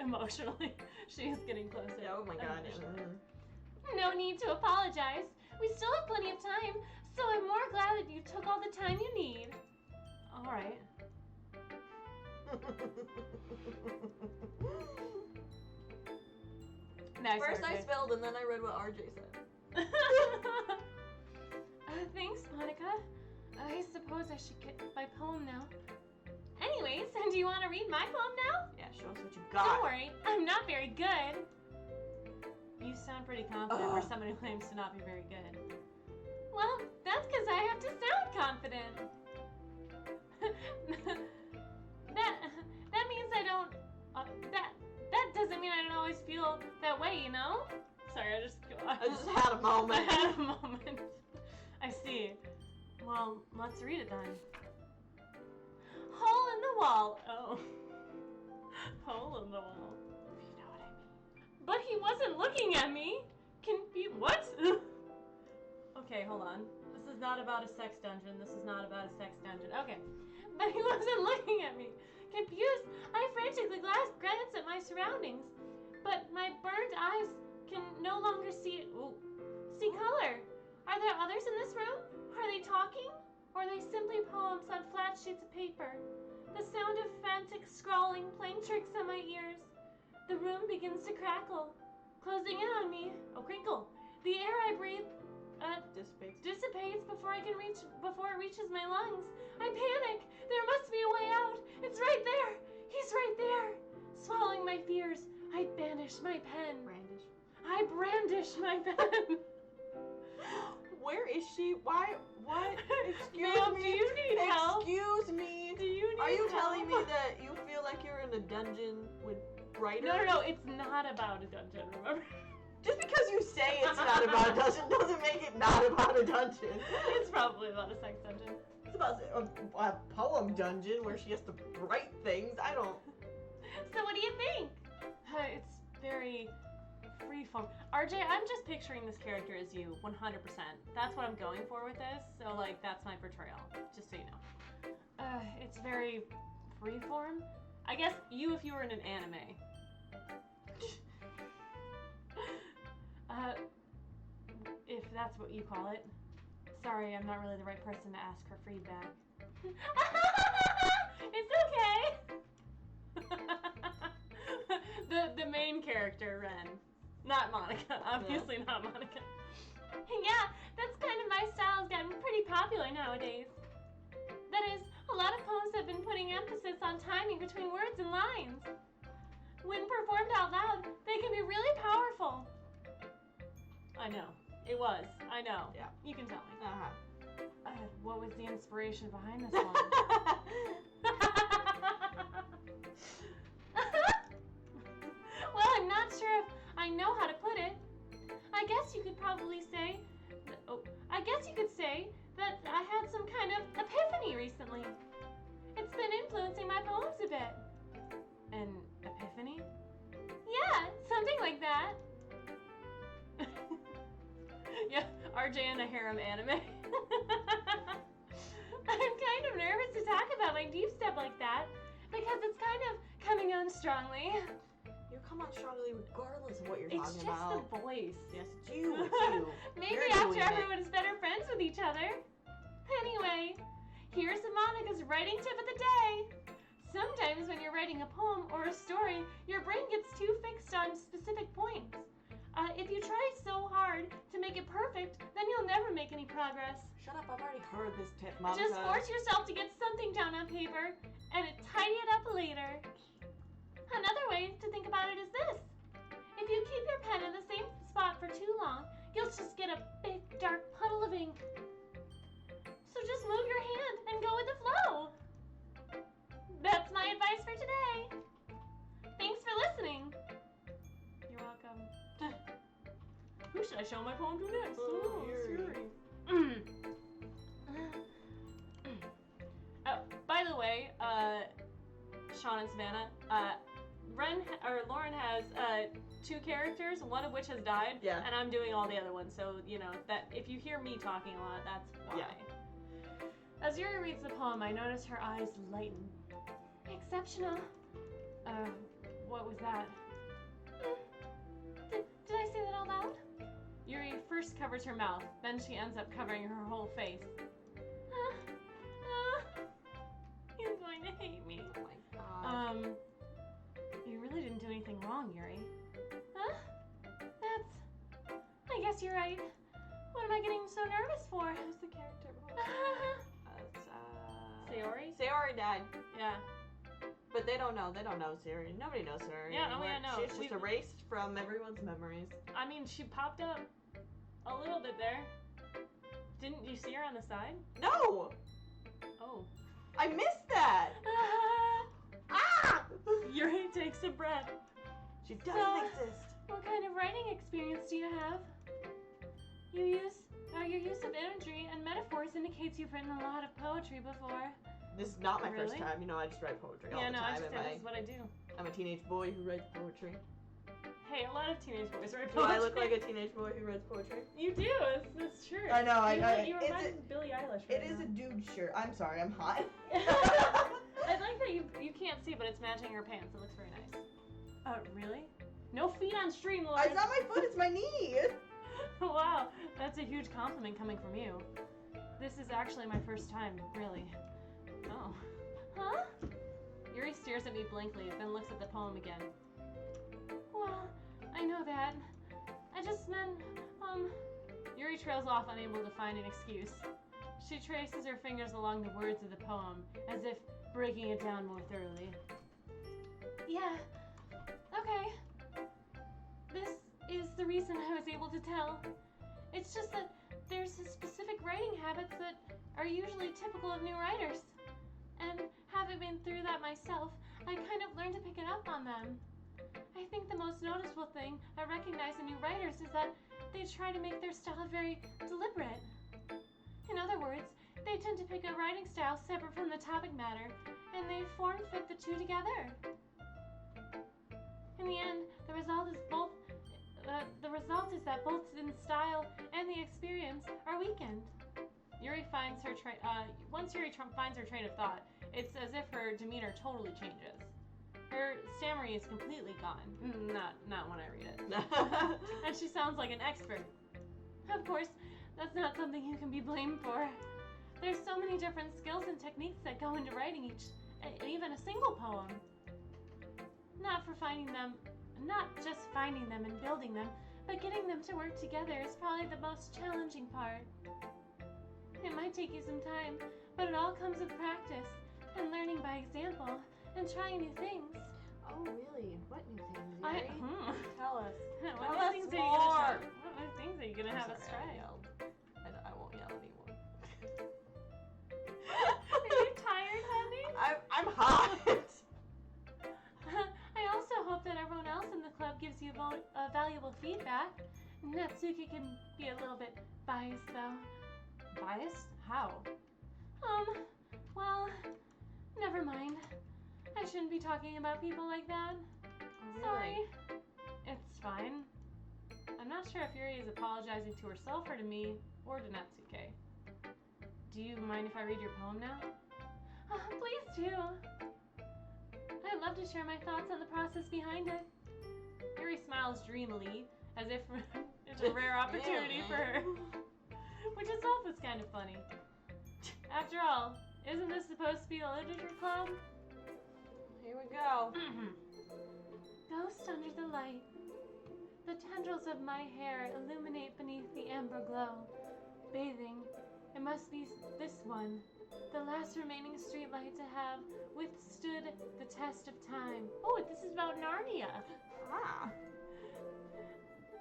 Emotionally, she's getting closer. Yeah, oh my god. No need to apologize. We still have plenty of time, so I'm more glad that you took all the time you need. All right. Nice, First RJ. I spelled and then I read what RJ said. Thanks, Monica. I suppose I should get my poem now. Anyways, do you want to read my poem now? Yeah, show us what you got. Don't worry, I'm not very good. You sound pretty confident for someone who claims to not be very good. Well, that's because I have to sound confident. that means I don't. That doesn't mean I don't always feel that way, you know? Sorry, I just had a moment. I had a moment. I see. Well, let's read it then. Hole in the wall. Oh. Hole in the wall. You know what I mean. But he wasn't looking at me. What? Okay, hold on. This is not about a sex dungeon. This is not about a sex dungeon. Okay. But he wasn't looking at me. Confused, I frantically glanced at my surroundings. But my burned eyes can no longer see color. Are there others in this room? Are they talking? Or are they simply poems on flat sheets of paper? The sound of frantic scrawling playing tricks on my ears. The room begins to crackle, closing in on me. Oh, crinkle. The air I breathe dissipates before it reaches my lungs. I panic. There must be a way out. It's right there. He's right there. Swallowing my fears, I banish my pen. I brandish my pen. Where is she? Why? What? Excuse Ma'am, me. do you need help? Excuse me. Do you need Are you help? telling me that you feel like you're in a dungeon with writers? No, it's not about a dungeon, remember? Just because you say it's not about a dungeon doesn't make it not about a dungeon. It's probably about a sex dungeon. It's about a poem dungeon where she has to write things. I don't... So what do you think? It's very freeform. RJ, I'm just picturing this character as you, 100%. That's what I'm going for with this, so like that's my portrayal, just so you know. It's very freeform. I guess you if you were in an anime. If that's what you call it. Sorry, I'm not really the right person to ask for feedback. It's okay. The main character, Ren. Not Monica. Obviously not Monica. Yeah, that's kind of my style has gotten pretty popular nowadays. That is, a lot of poems have been putting emphasis on timing between words and lines. When performed out loud, they can be really powerful. I know. It was. I know. Yeah. You can tell me. What was the inspiration behind this one? Well, I'm not sure if I know how to put it. I guess you could probably say... that I had some kind of epiphany recently. It's been influencing my poems a bit. An epiphany? Yeah, something like that. Yeah, RJ in a harem anime. I'm kind of nervous to talk about my deep step like that because it's kind of coming on strongly. You come on strongly regardless of what you're It's talking just about. the voice. Yes, it's you. It's you. Maybe You're after doing it. everyone's better friends with each other. Anyway, here's Monica's writing tip of the day. Sometimes when you're writing a poem or a story, your brain gets too fixed on specific points. If you try so hard to make it perfect, then you'll never make any progress. Shut up, I've already heard this tip, Monica. Just force yourself to get something down on paper and tidy it up later. Another way to think about it is this. If you keep your pen in the same spot for too long, you'll just get a big dark puddle of ink. So just move your hand and go with the flow. That's my advice for today. Thanks for listening. You're welcome. Who should I show my poem to next? Oh, Yuri. Oh, by the way, Sean and Savannah, Lauren has 2 characters, one of which has died, Yeah. and I'm doing all the other ones. So that if you hear me talking a lot, that's why. Yeah. As Yuri reads the poem, I notice her eyes lighten. Exceptional. What was that? Did I say that out loud? Yuri first covers her mouth, then she ends up covering her whole face. He's going to hate me. Oh my god. You really didn't do anything wrong, Yuri. Huh? I guess you're right. What am I getting so nervous for? Who's the character? Sayori? Sayori died. Yeah. But they don't know. They don't know Sayori. Nobody knows Sayori. Yeah, anymore. no. She's just erased from everyone's memories. I mean, she popped up a little bit there. Didn't you see her on the side? No! Oh. I missed that! Ah! Yuri takes a breath. She doesn't So- exist. What kind of writing experience do you have? Your use of imagery and metaphors indicates you've written a lot of poetry before. This is not my first Really? time. You know, I just write poetry all Yeah, the no, I time. just said this is what I do. I'm a teenage boy who writes poetry. Hey, a lot of teenage boys write Do poetry. I look like a teenage boy who writes poetry? You do. It's true. I know, You it's remind me of Billie Eilish. It Right is now. a dude shirt. I'm sorry, I'm hot. I like that you can't see, but it's matching your pants. It looks very nice. Really? No feet on stream, Lord. It's not my foot, it's my knee. Wow, that's a huge compliment coming from you. This is actually my first time, really. Oh. Huh? Yuri stares at me blankly, then looks at the poem again. Well, I know that. I just meant, Yuri trails off, unable to find an excuse. She traces her fingers along the words of the poem, as if breaking it down more thoroughly. Yeah, okay. This is the reason I was able to tell. It's just that there's specific writing habits that are usually typical of new writers. And having been through that myself, I kind of learned to pick it up on them. I think the most noticeable thing I recognize in new writers is that they try to make their style very deliberate. In other words, they tend to pick a writing style separate from the topic matter, and they form-fit the two together. In the end, the result is that both in style and the experience are weakened. Yuri finds her once Yuri finds her train of thought, it's as if her demeanor totally changes. Her stammering is completely gone. Not when I read it. And she sounds like an expert. Of course, that's not something you can be blamed for. There's so many different skills and techniques that go into writing even a single poem. Not just finding them and building them, but getting them to work together is probably the most challenging part. It might take you some time, but it all comes with practice and learning by example and trying new things. Oh, really? What new things, Yuri? Tell us. What Tell us new things more. What new things are you gonna have us try? I yelled. I won't yell anymore. Are you tired, honey? I'm hot. I also hope that everyone else in the club gives you valuable feedback. Natsuki can be a little bit biased, though. Biased? How? Well, never mind. I shouldn't be talking about people like that. Sorry. It's fine. I'm not sure if Yuri is apologizing to herself or to me or to Natsuke. Do you mind if I read your poem now? Please do. I'd love to share my thoughts on the process behind it. Yuri smiles dreamily, as if it's a rare opportunity for her, which itself is kind of funny. After all, isn't this supposed to be a literature club? Here we go. Ghost under the light. The tendrils of my hair illuminate beneath the amber glow. Bathing, it must be this one, the last remaining streetlight to have withstood the test of time. Oh, this is about Narnia. Ah.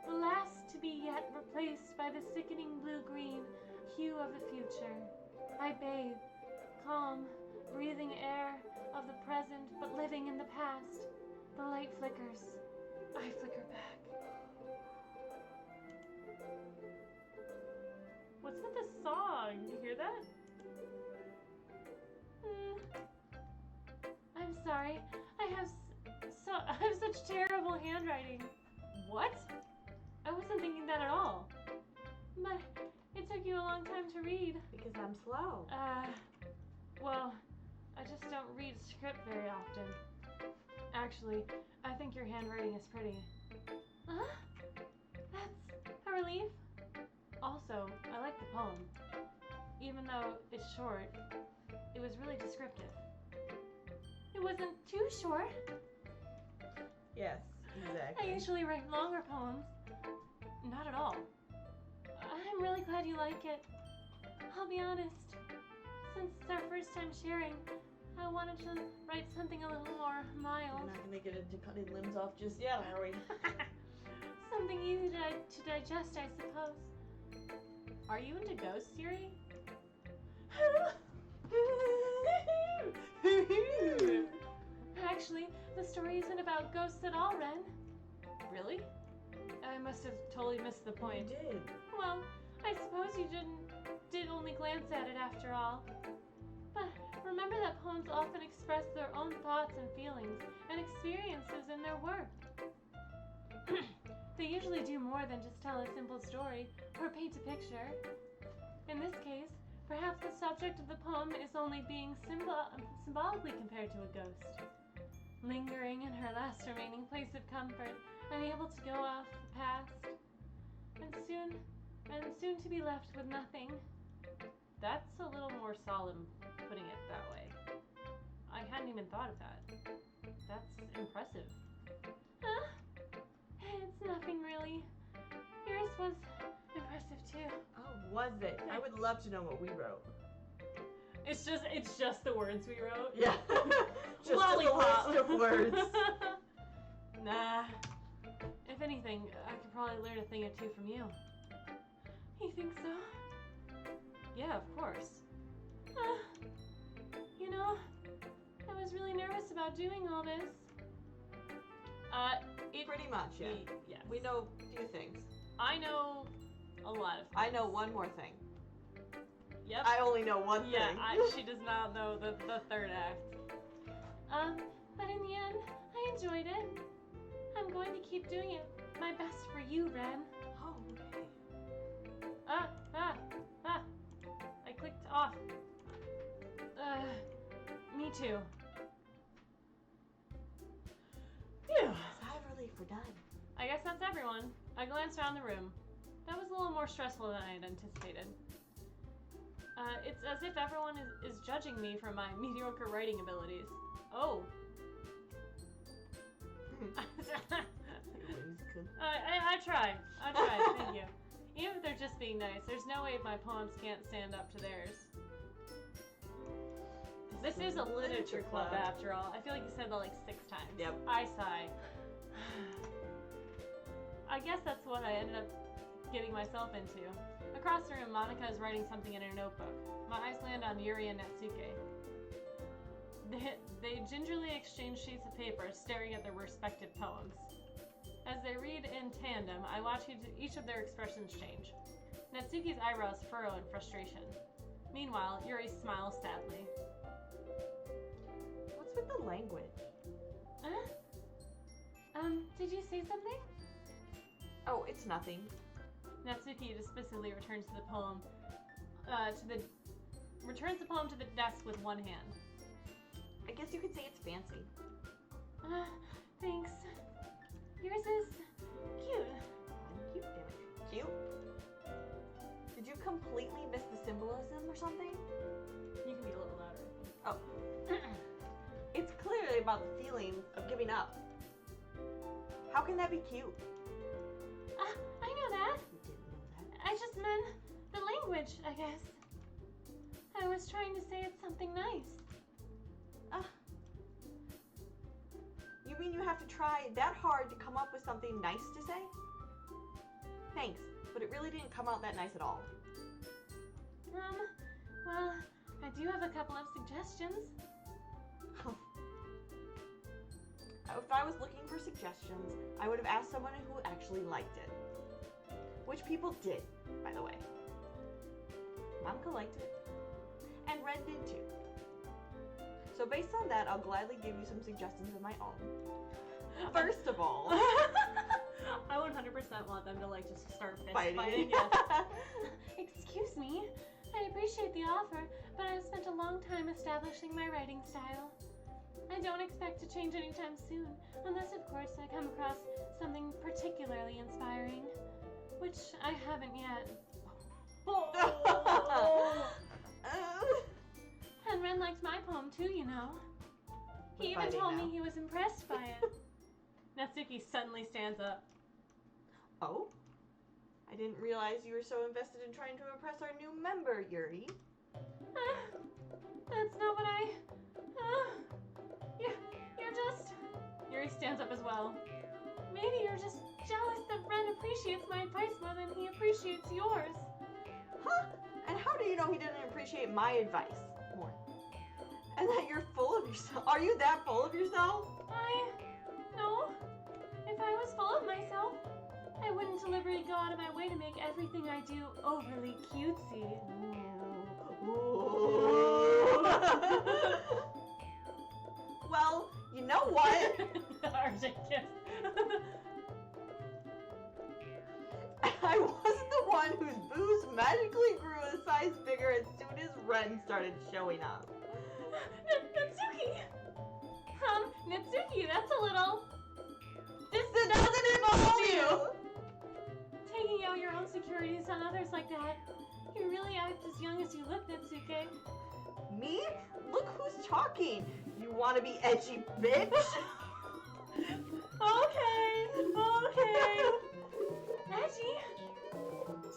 The last to be yet replaced by the sickening blue-green hue of the future. I bathe, calm, breathing air of the present, but living in the past. The light flickers. I flicker back. What's with the song? You hear that? I'm sorry. I have such terrible handwriting. What? I wasn't thinking that at all. But it took you a long time to read. Because I'm slow. Well, I just don't read script very often. Actually, I think your handwriting is pretty. Huh? That's a relief. Also, I like the poem. Even though it's short, it was really descriptive. It wasn't too short. Yes, I exactly. usually write longer poems. Not at all. I'm really glad you like it. I'll be honest. Since it's our first time sharing, I wanted to write something a little more mild. We're not going to get into cutting limbs off just yet, are we? Something easy to digest, I suppose. Are you into ghosts, Yuri? Actually, the story isn't about ghosts at all, Ren. Really? I must have totally missed the point. You did. Well, I suppose you did only glance at it after all. But remember that poems often express their own thoughts and feelings and experiences in their work. They usually do more than just tell a simple story or paint a picture. In this case, perhaps the subject of the poem is only being symbolically compared to a ghost, lingering in her last remaining place of comfort, unable to go off the past, and soon to be left with nothing. That's a little more solemn, putting it that way. I hadn't even thought of that. That's impressive. It's nothing really. Yours was impressive too. Oh, was it? I would love to know what we wrote. It's just the words we wrote. Yeah. Just Lollipop. a list of words. Nah. If anything, I could probably learn a thing or two from you. You think so? Yeah, of course. You know, I was really nervous about doing all this. Pretty much, yeah. Yes. We know a few things. I know a lot of things. I know one more thing. Yep. I only know one Yeah, thing. she does not know the third act. But in the end, I enjoyed it. I'm going to keep doing it my best for you, Ren. Oh, okay. I clicked off. Me too. Phew. Sigh of relief, we're done. I guess that's everyone. I glanced around the room. That was a little more stressful than I had anticipated. It's as if everyone is judging me for my mediocre writing abilities. Oh. I tried. Thank you. Even if they're just being nice, there's no way my poems can't stand up to theirs. This is a literature club after all. I feel like you said that like 6 times. Yep. I sigh. I guess that's what I ended up getting myself into. Across the room, Monica is writing something in her notebook. My eyes land on Yuri and Natsuke. They gingerly exchange sheets of paper, staring at their respective poems. As they read in tandem, I watch each of their expressions change. Natsuki's eyebrows furrow in frustration. Meanwhile, Yuri smiles sadly. What's with the language? Did you say something? Oh, it's nothing. Natsuki dismissively returns the poem to the desk with one hand. I guess you could say it's fancy. Thanks. Yours is cute. Cute, damn it. Cute? Did you completely miss the symbolism or something? You can be a little louder. Oh. It's clearly about the feeling of giving up. How can that be cute? I know that. You didn't know that. I just meant the language, I guess. I was trying to say it's something nice. You mean you have to try that hard to come up with something nice to say? Thanks, but it really didn't come out that nice at all. Well, I do have a couple of suggestions. If I was looking for suggestions, I would have asked someone who actually liked it. Which people did, by the way. Monica liked it. And Ren did too. So based on that, I'll gladly give you some suggestions of my own. First of all... I 100% want them to just start fist Fighting. Yes. Excuse me. I appreciate the offer, but I've spent a long time establishing my writing style. I don't expect to change anytime soon, unless of course I come across something particularly inspiring, which I haven't yet. And Ren liked my poem too, you know. He We're even fighting told now. me he was impressed by it. Natsuki suddenly stands up. Oh? I didn't realize you were so invested in trying to impress our new member, Yuri. That's not what I... You're just... Yuri stands up as well. Maybe you're just jealous that Ren appreciates my advice more than he appreciates yours. Huh? And how do you know he didn't appreciate my advice more? And that you're full of yourself? Are you that full of yourself? No. If I was full of myself, I wouldn't deliberately go out of my way to make everything I do overly cutesy. Well, you know what? Arjun kiss. I wasn't the one whose booze magically grew a size bigger as soon as Ren started showing up. Natsuki! Natsuki, that's a little... This doesn't involve you! Taking out your own securities on others like that. You really act as young as you look, Natsuki. Me? Look who's talking! You wanna be edgy, bitch? Okay. Edgy?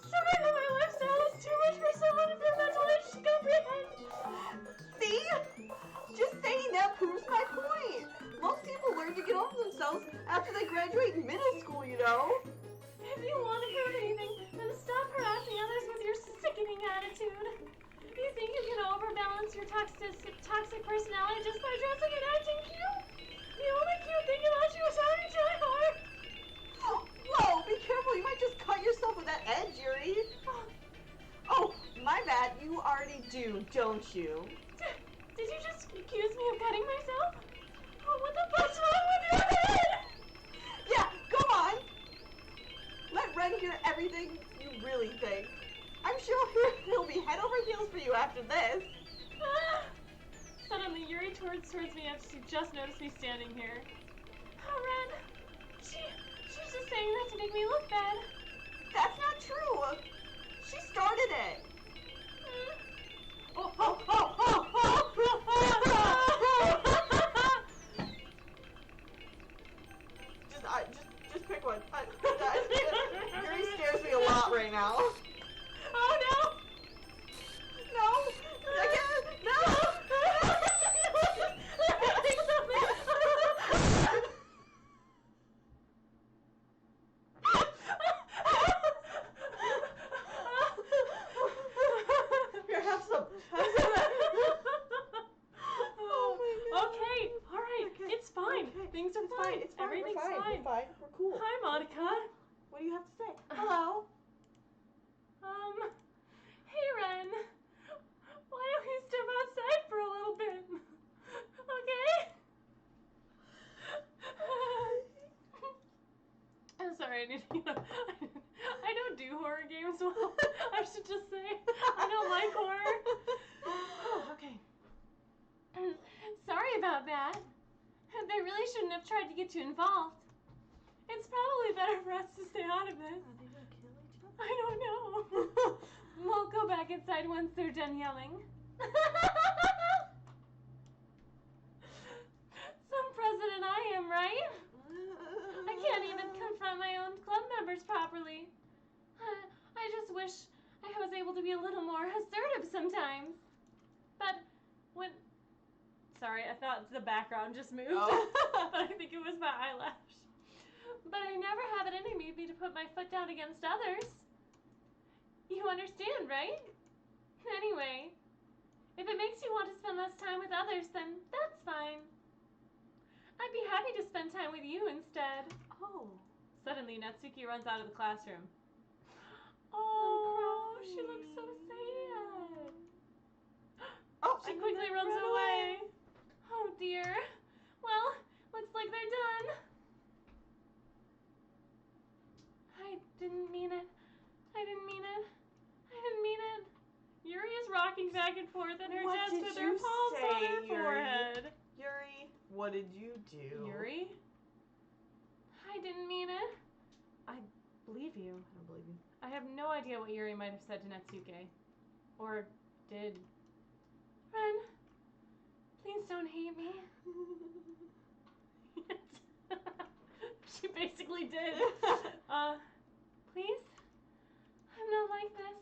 Sorry that my lifestyle is too much for someone of your mental age to comprehend. See? Just saying that proves my point. Most people learn to get over themselves after they graduate middle school, you know? If you want to prove anything, then stop harassing others with your sickening attitude. You think you can overbalance your toxic personality just by dressing and acting cute? The only cute thing about you is how you try hard. Whoa, be careful, you might just cut yourself with that edge, Yuri. Oh, my bad, you already do, don't you? Did you just accuse me of cutting myself? Oh, what the fuck's wrong with your head? Yeah, go on. Let Ren hear everything you really think. I'm sure he'll be head over heels for you after this. Suddenly, Yuri turns towards me as she just noticed me standing here. Oh, Ren, she's just saying that to make me look bad. That's not true. She started it. Just pick one. Yuri scares me a lot right now. Oh no! No! Again! No! Here, have some. Oh my god. Okay, alright, Okay, it's fine. okay. Things are It's fine. It's fine. Everything's We're fine. We're fine. We're cool. Hi, Monica. What do you have to say? Hello. Hey, Ren. Why don't we step outside for a little bit? Okay? sorry. I don't do horror games well. I should just say I don't like horror. Oh, okay. Sorry about that. They really shouldn't have tried to get you involved. It's probably better for us to stay out of this. Are they gonna kill each other? I don't know. We'll go back inside once they're done yelling. Some president I am, right? I can't even confront my own club members properly. I just wish I was able to be a little more assertive sometimes. But when... Sorry, I thought the background just moved. Oh. But I think it was my eyelash. But I never have it in me to put my foot down against others. You understand, right? Anyway, if it makes you want to spend less time with others, then that's fine. I'd be happy to spend time with you instead. Oh. Suddenly, Natsuki runs out of the classroom. Oh, she looks so sad. Oh, She quickly runs away. Oh dear. Well, looks like they're done. I didn't mean it. I didn't mean it. I didn't mean it. Yuri is rocking back and forth at her What desk did with her you palms on say, her Yuri? forehead. Yuri, what did you do? Yuri? I didn't mean it. I believe you. I don't believe you. I have no idea what Yuri might have said to Natsuke. Or did. Ren, please don't hate me. She basically did. Please? I'm not like this.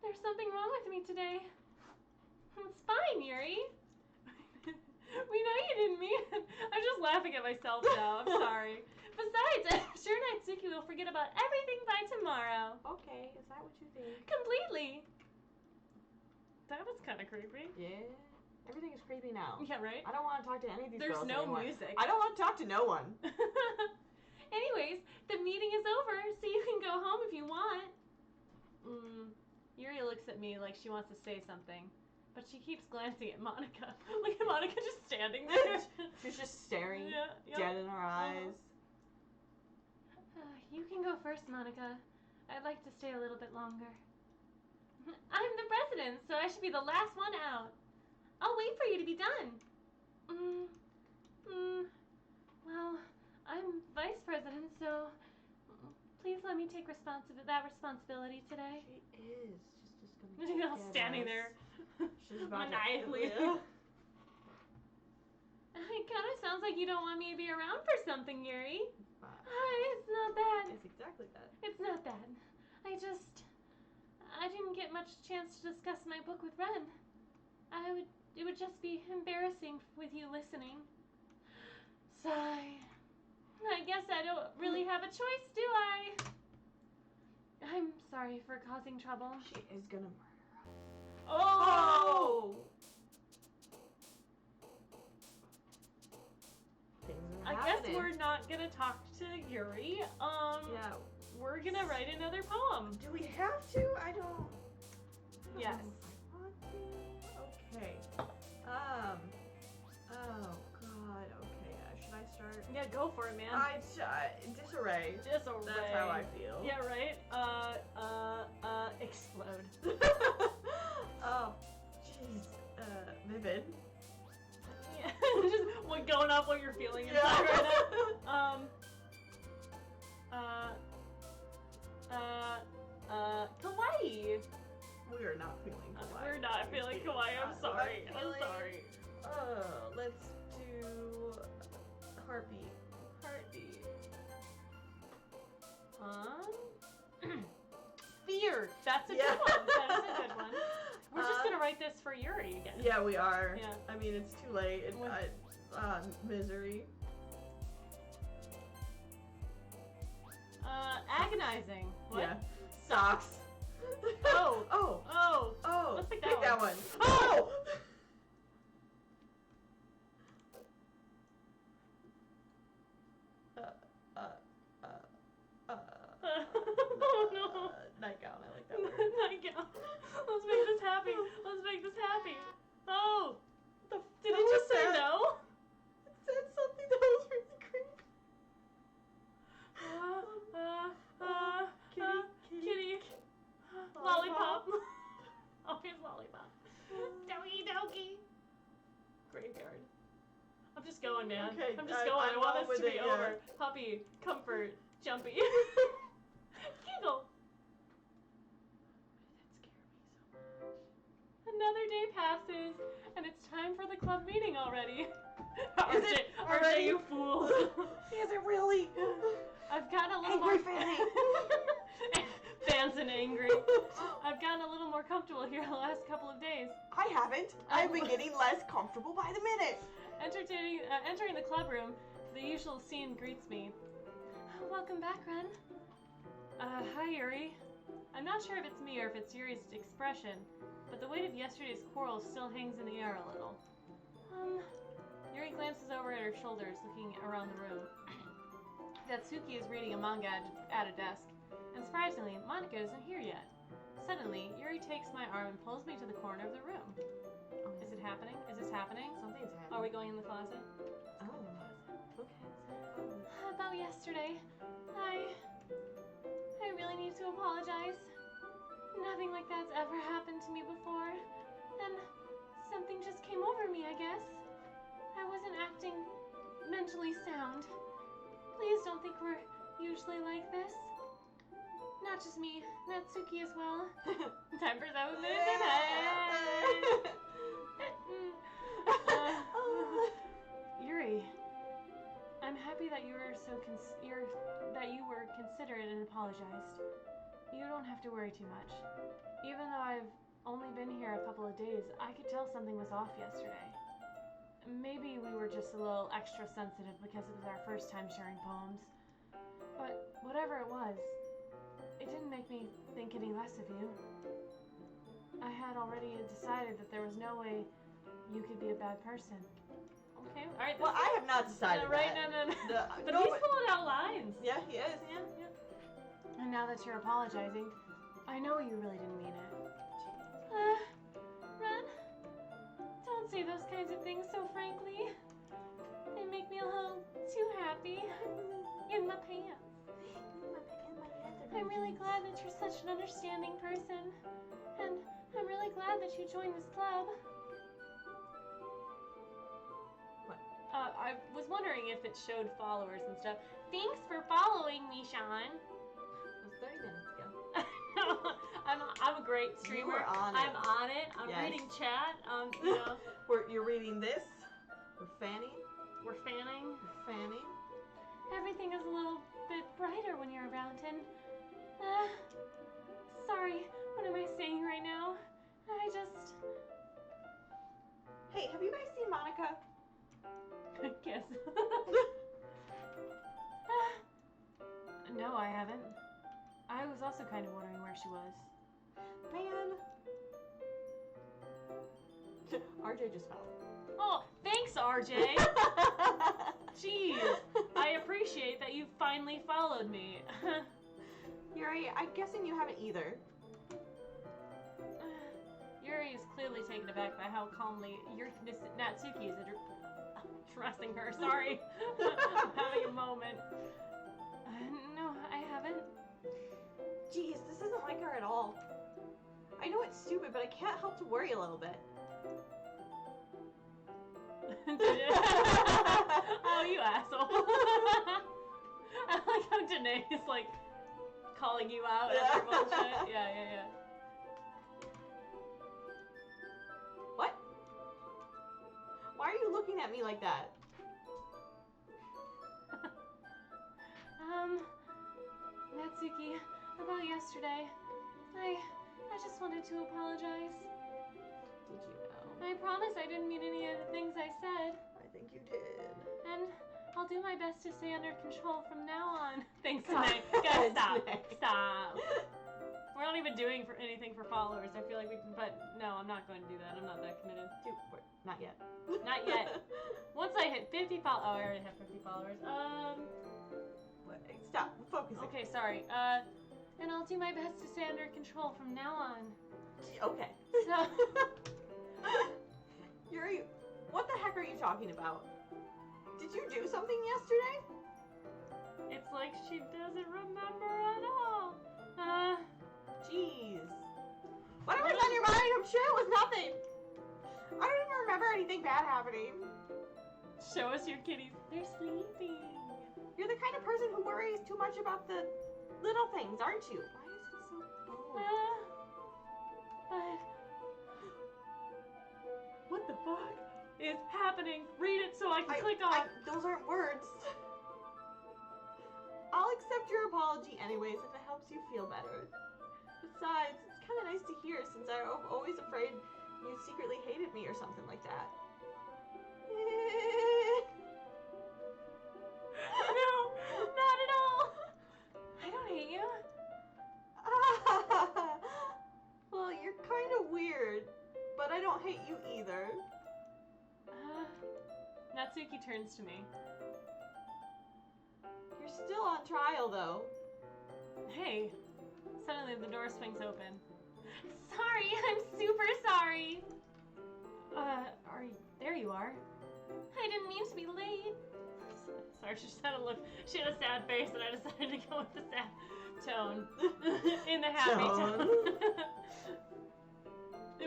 There's something wrong with me today. It's fine, Yuri. We know you didn't mean it. I'm just laughing at myself now. I'm sorry. Besides, I'm sure Natsuki will forget about everything by tomorrow. Okay, is that what you think? Completely. That was kind of creepy. Yeah. Everything is creepy now. Yeah, right? I don't want to talk to any of these There's girls no anymore. music. I don't want to talk to no one. Anyways, the meeting is over, so you can go home if you want. Yuri looks at me like she wants to say something, but she keeps glancing at Monica. Look at Monica just standing there. She's just staring Yeah, dead in her eyes. You can go first, Monica. I'd like to stay a little bit longer. I'm the president, so I should be the last one out. I'll wait for you to be done. Well, I'm vice president, so please let me take that responsibility today. She is. She's just gonna She's all standing there. She's about maniacally. to... It kind of sounds like you don't want me to be around for something, Yuri. It's not that. It's exactly that. It's not that. I didn't get much chance to discuss my book with Ren. It would just be embarrassing with you listening. Sigh. I guess I don't really have a choice, do I? I'm sorry for causing trouble. She is gonna murder us. Oh! Things are I happening. guess we're not gonna talk to Yuri. Yeah. We're gonna write another poem. Do we have to? I don't. Yes. I want to. Okay. Oh God. Okay. Should I start? Yeah, go for it, man. Disarray. Disarray. That's how I feel. Yeah, right? Explode. Oh, jeez. Vivid. Yeah. Just what going off what you're feeling inside right now. Kawaii. We are not feeling kawaii. We're not feeling kawaii. I'm sorry. I'm sorry. Let's do heartbeat. Fear. That's a good one. That is a good one. We're just gonna write this for Yuri again. Yeah, we are. Yeah. I mean, it's too late. Misery. Agonizing. What? Yeah. Socks. Oh. Oh. Oh. Let's pick that that one. one. Oh! Oh no. Nightgown. I like that word. Nightgown. Let's make this happy. Let's make this happy. Oh. Did hell it just was say that? no? It said something that was really creepy. going, man. Okay, I'm just going. I I'm want going this to with be it, yeah. over. Puppy, comfort, jumpy. Giggle. Another day passes, and it's time for the club meeting already. Is it RJ, you fool. Is it really? I've gotten a little Angry more... Fanny. Fans and angry. I've gotten a little more comfortable here the last couple of days. I haven't. I've been getting less comfortable by the minute. Entering the club room, the usual scene greets me. Welcome back, Ren. Hi, Yuri. I'm not sure if it's me or if it's Yuri's expression, but the weight of yesterday's quarrel still hangs in the air a little. Yuri glances over at her shoulders, looking around the room. Natsuki is reading a manga at a desk, and surprisingly, Monica isn't here yet. Suddenly, Yuri takes my arm and pulls me to the corner of the room. Is it happening? Is this happening? Something's happening. Are we going in the closet? Oh. Okay. About yesterday, I really need to apologize. Nothing like that's ever happened to me before, and something just came over me, I guess. I wasn't acting mentally sound. Please don't think we're usually like this. Not just me, Natsuki as well. Time for 7 minutes of Yuri, I'm happy that you were considerate and apologized. You don't have to worry too much. Even though I've only been here a couple of days, I could tell something was off yesterday. Maybe we were just a little extra sensitive because it was our first time sharing poems. But whatever it was, it didn't make me think any less of you. I had already decided that there was no way you could be a bad person. Okay, alright. Well, I have not decided right, that. no. But no, he's pulling out lines. Yeah, he is. Yeah. And now that you're apologizing, I know you really didn't mean it. Ren, don't say those kinds of things so frankly. They make me a little too happy in my pants. I'm really glad that you're such an understanding person, and I'm really glad that you joined this club. What? I was wondering if it showed followers and stuff. Thanks for following me, Sean. It was 30 minutes ago. I'm a great streamer. You were on it. I'm on it. I'm Yes. reading chat. You know. You're reading this. We're fanning. We're fanning. We're fanning. Everything is a little bit brighter when you're around, and sorry, what am I saying right now? I just... Hey, have you guys seen Monica? Kiss. No, I haven't. I was also kind of wondering where she was. Man. RJ just fell. Oh, thanks, RJ. Jeez, I appreciate that you finally followed me. Yuri, I'm guessing you haven't either. Yuri is clearly taken aback by how calmly Natsuki is addressing her. Sorry. I'm having a moment. No, I haven't. Jeez, this isn't like her at all. I know it's stupid, but I can't help to worry a little bit. Oh, you asshole. I like how Danae is like calling you out at your bullshit. Yeah. What? Why are you looking at me like that? Natsuki, about yesterday, I just wanted to apologize. Did you know? I promise I didn't mean any of the things I said. I think you did. And I'll do my best to stay under control from now on. Thanks, God. Danae. Guys, stop. Danae. Stop. We're not even doing anything for followers. I feel like but no, I'm not going to do that. I'm not that committed. Dude, not yet. Not yet. Once I hit 50 followers, oh, I already have 50 followers. Stop. Focus. Okay, sorry. And I'll do my best to stay under control from now on. Okay. So. Yuri, what the heck are you talking about? Did you do something yesterday? It's like she doesn't remember at all. Jeez. Whatever's on your mind, I'm sure it was nothing. I don't even remember anything bad happening. Show us your kitties. They're sleeping. You're the kind of person who worries too much about the little things, aren't you? Why is it so bold? But what the fuck is happening? Read it so I can click on. Those aren't words. I'll accept your apology anyways if it helps you feel better. Besides, it's kind of nice to hear since I'm always afraid you secretly hated me or something like that. No, not at all. I don't hate you. Well, you're kind of weird, but I don't hate you either. Natsuki turns to me. You're still on trial, though. Hey. Suddenly the door swings open. Sorry, I'm super sorry. There you are. I didn't mean to be late. Sorry, she just had a look. She had a sad face, and I decided to go with the sad tone in the happy tone.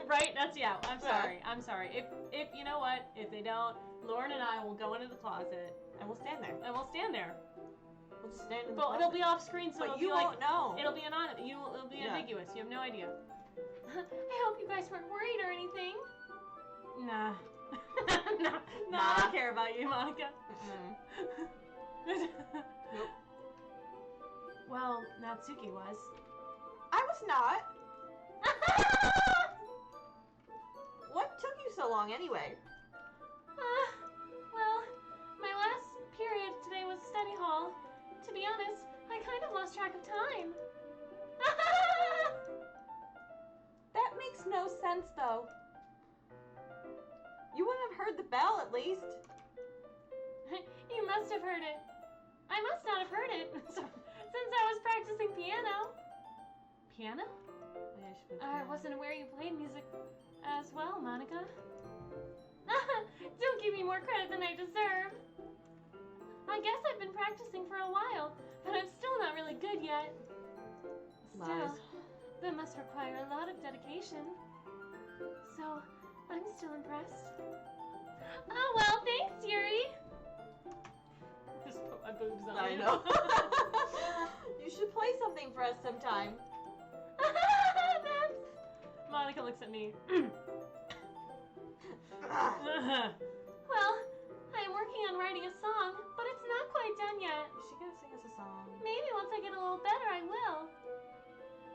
Right? That's I'm sorry. I'm sorry. If you know what? If they don't, Lauren and I will go into the closet And we'll stand there. and we'll stand there. We'll just stand in the But closet. it'll be off screen, so But it'll you be like won't know. it'll be it'll be ambiguous. You have no idea. I hope you guys weren't worried or anything. Nah. No, I don't care about you, Monica. Nope. Well, Natsuki was. I was not. What took you so long anyway? Well, my last period today was study hall. To be honest, I kind of lost track of time. That makes no sense, though. You wouldn't have heard the bell, at least. You must have heard it. I must not have heard it, since I was practicing piano. Piano? I wasn't aware you played music as well, Monica. Don't give me more credit than I deserve. I guess I've been practicing for a while, but I'm still not really good yet. Still, that must require a lot of dedication. So, I'm still impressed. Oh well, thanks, Yuri. Just put my boobs on. I know. You should play something for us sometime. That's... Monica looks at me. Well, I'm working on writing a song, but it's not quite done yet. Is she gonna sing us a song? Maybe once I get a little better, I will.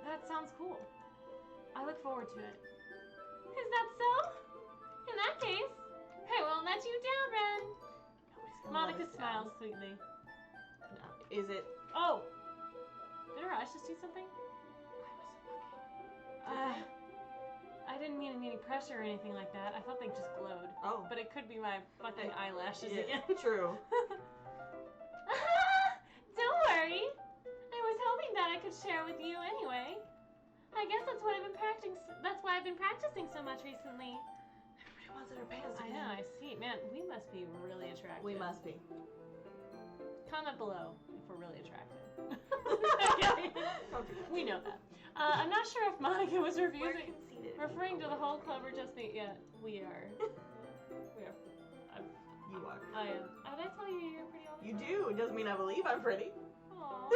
That sounds cool. I look forward to it. Is that so? In that case, I won't let you down, Ren. Monica smiles sweetly. No. Is it? Oh! Did her eyes just do something? I didn't mean any pressure or anything like that. I thought they just glowed. Oh. But it could be my fucking eyelashes again. True. Don't worry. I was hoping that I could share with you anyway. I guess that's what I've been practicing. That's why I've been practicing so much recently. Everybody wants their pants I know. I see. Man, we must be really attractive. We must be. Comment below if we're really attractive. Don't do that. We know that. I'm not sure if Monica was We're referring conceited. to the whole club or just me. Yeah, we are. We are. You are. I am. Did I tell you you're pretty all the You time? do. It doesn't mean I believe I'm pretty. Aw,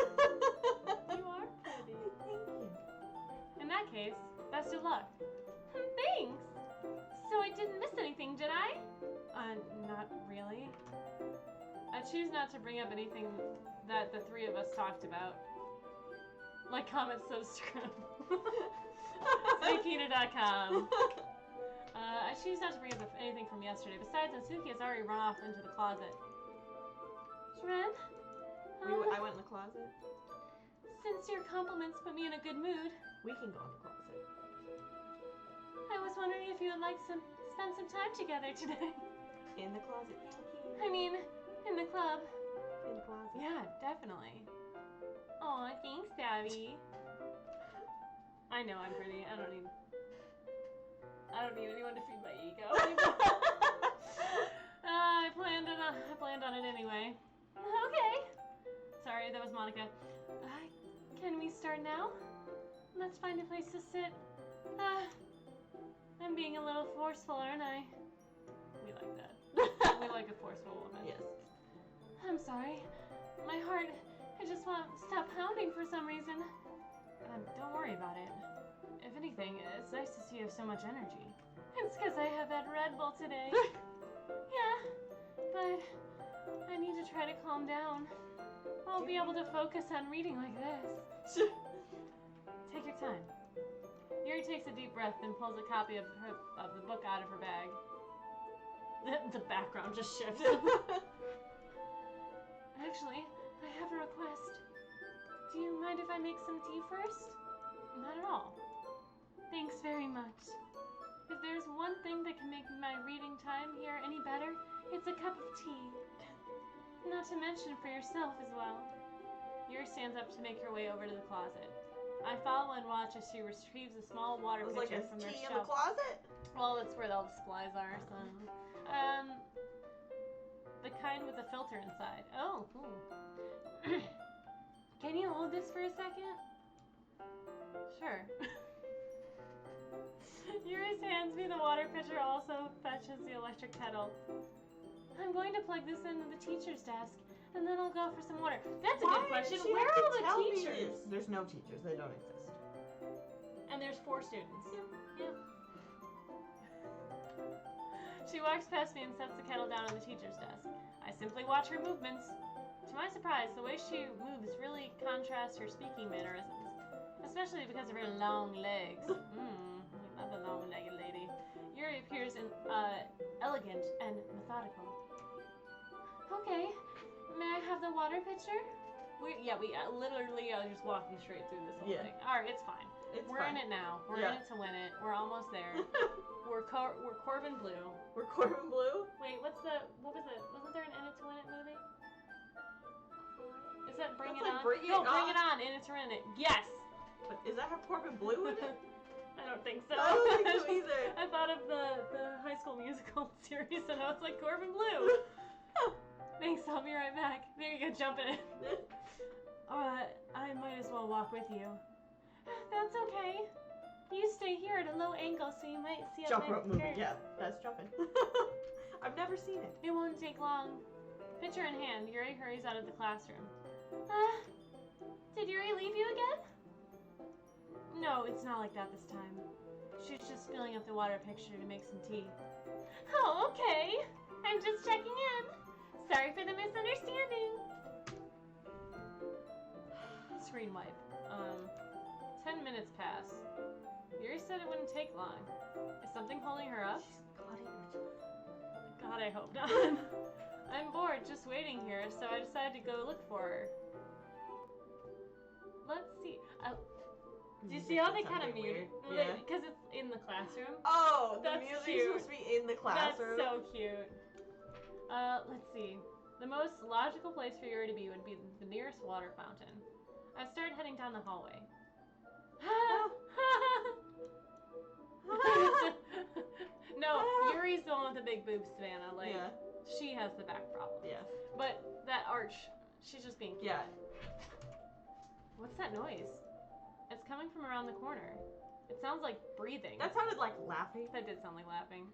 you are pretty. Thank you. In that case, best of luck. Thanks. So I didn't miss anything, did I? Not really. I choose not to bring up anything that the three of us talked about. Like, comment, subscribe. Nikita.com. I choose not to bring up anything from yesterday. Besides, Natsuki has already run off into the closet. Ren? I went in the closet. Since your compliments put me in a good mood, We can go in the closet. I was wondering if you would like spend some time together today. In the closet. I mean, in the club. In the closet. Yeah, definitely. Aw, thanks, Daddy. I know I'm pretty. I don't need anyone to feed my ego. I planned on it anyway. Okay. Sorry, that was Monica. Can we start now? Let's find a place to sit. I'm being a little forceful, aren't I? We like that. We like a forceful just won't stop pounding for some reason. Don't worry about it. If anything, it's nice to see you have so much energy. It's because I have had Red Bull today. Yeah, but I need to try to calm down. I'll be able to focus on reading like this. Take your time. Yuri takes a deep breath and pulls a copy of the book out of her bag. The background just shifts. Actually, I have a request. Do you mind if I make some tea first? Not at all. Thanks very much. If there's one thing that can make my reading time here any better, it's a cup of tea. Not to mention for yourself as well. Yuri stands up to make her way over to the closet. I follow and watch as she retrieves a small water pitcher from their tea in shelf. the closet? Well, that's where all the supplies are. So, the kind with the filter inside. Oh, cool. Can you hold this for a second? Sure. Yuri hands me the water pitcher, also fetches the electric kettle. I'm going to plug this into the teacher's desk, and then I'll go for some water. That's a good question. Where are all the teachers? There's no teachers. They don't exist. And there's 4 students. Yeah. She walks past me and sets the kettle down on the teacher's desk. I simply watch her movements. To my surprise, the way she moves really contrasts her speaking mannerisms, especially because of her long legs. Love a long-legged lady. Yuri appears elegant and methodical. Okay, may I have the water pitcher? We literally are just walking straight through this whole thing. All right, it's fine. We're in it now. We're in it to win it. We're almost there. We're Corbin Blue. We're Corbin Blue? Wait, what was it? Wasn't there an In It to Win It movie? Is that Bring It On? Bring It On. In It to Win It. Yes! But is that have Corbin Blue in it? I don't think so. I don't think so either. I thought of the High School Musical series and I was like, Corbin Blue. Thanks, I'll be right back. There you go, jump in. I might as well walk with you. That's okay. You stay here at a low angle so you might see Jump rope movie, yeah, that's jumping. I've never seen it. It won't take long. Pitcher in hand, Yuri hurries out of the classroom. Did Yuri leave you again? No, it's not like that this time. She's just filling up the water pitcher to make some tea. Oh, okay. I'm just checking in. Sorry for the misunderstanding. Screen wipe. 10 minutes pass. Yuri said it wouldn't take long. Is something holding her up? God, I hope not. I'm bored just waiting here, so I decided to go look for her. Let's see. Do you see how they kind of muted? Yeah. Because it's in the classroom. Oh, the That's music's cute. supposed to be in the classroom. That's so cute. Let's see. The most logical place for Yuri to be would be the nearest water fountain. I started heading down the hallway. No, Yuri's the one with the big boobs, Savannah. Like, she has the back problem. Yeah. But that arch, she's just being cute. Yeah. What's that noise? It's coming from around the corner. It sounds like breathing. That sounded like laughing. That did sound like laughing.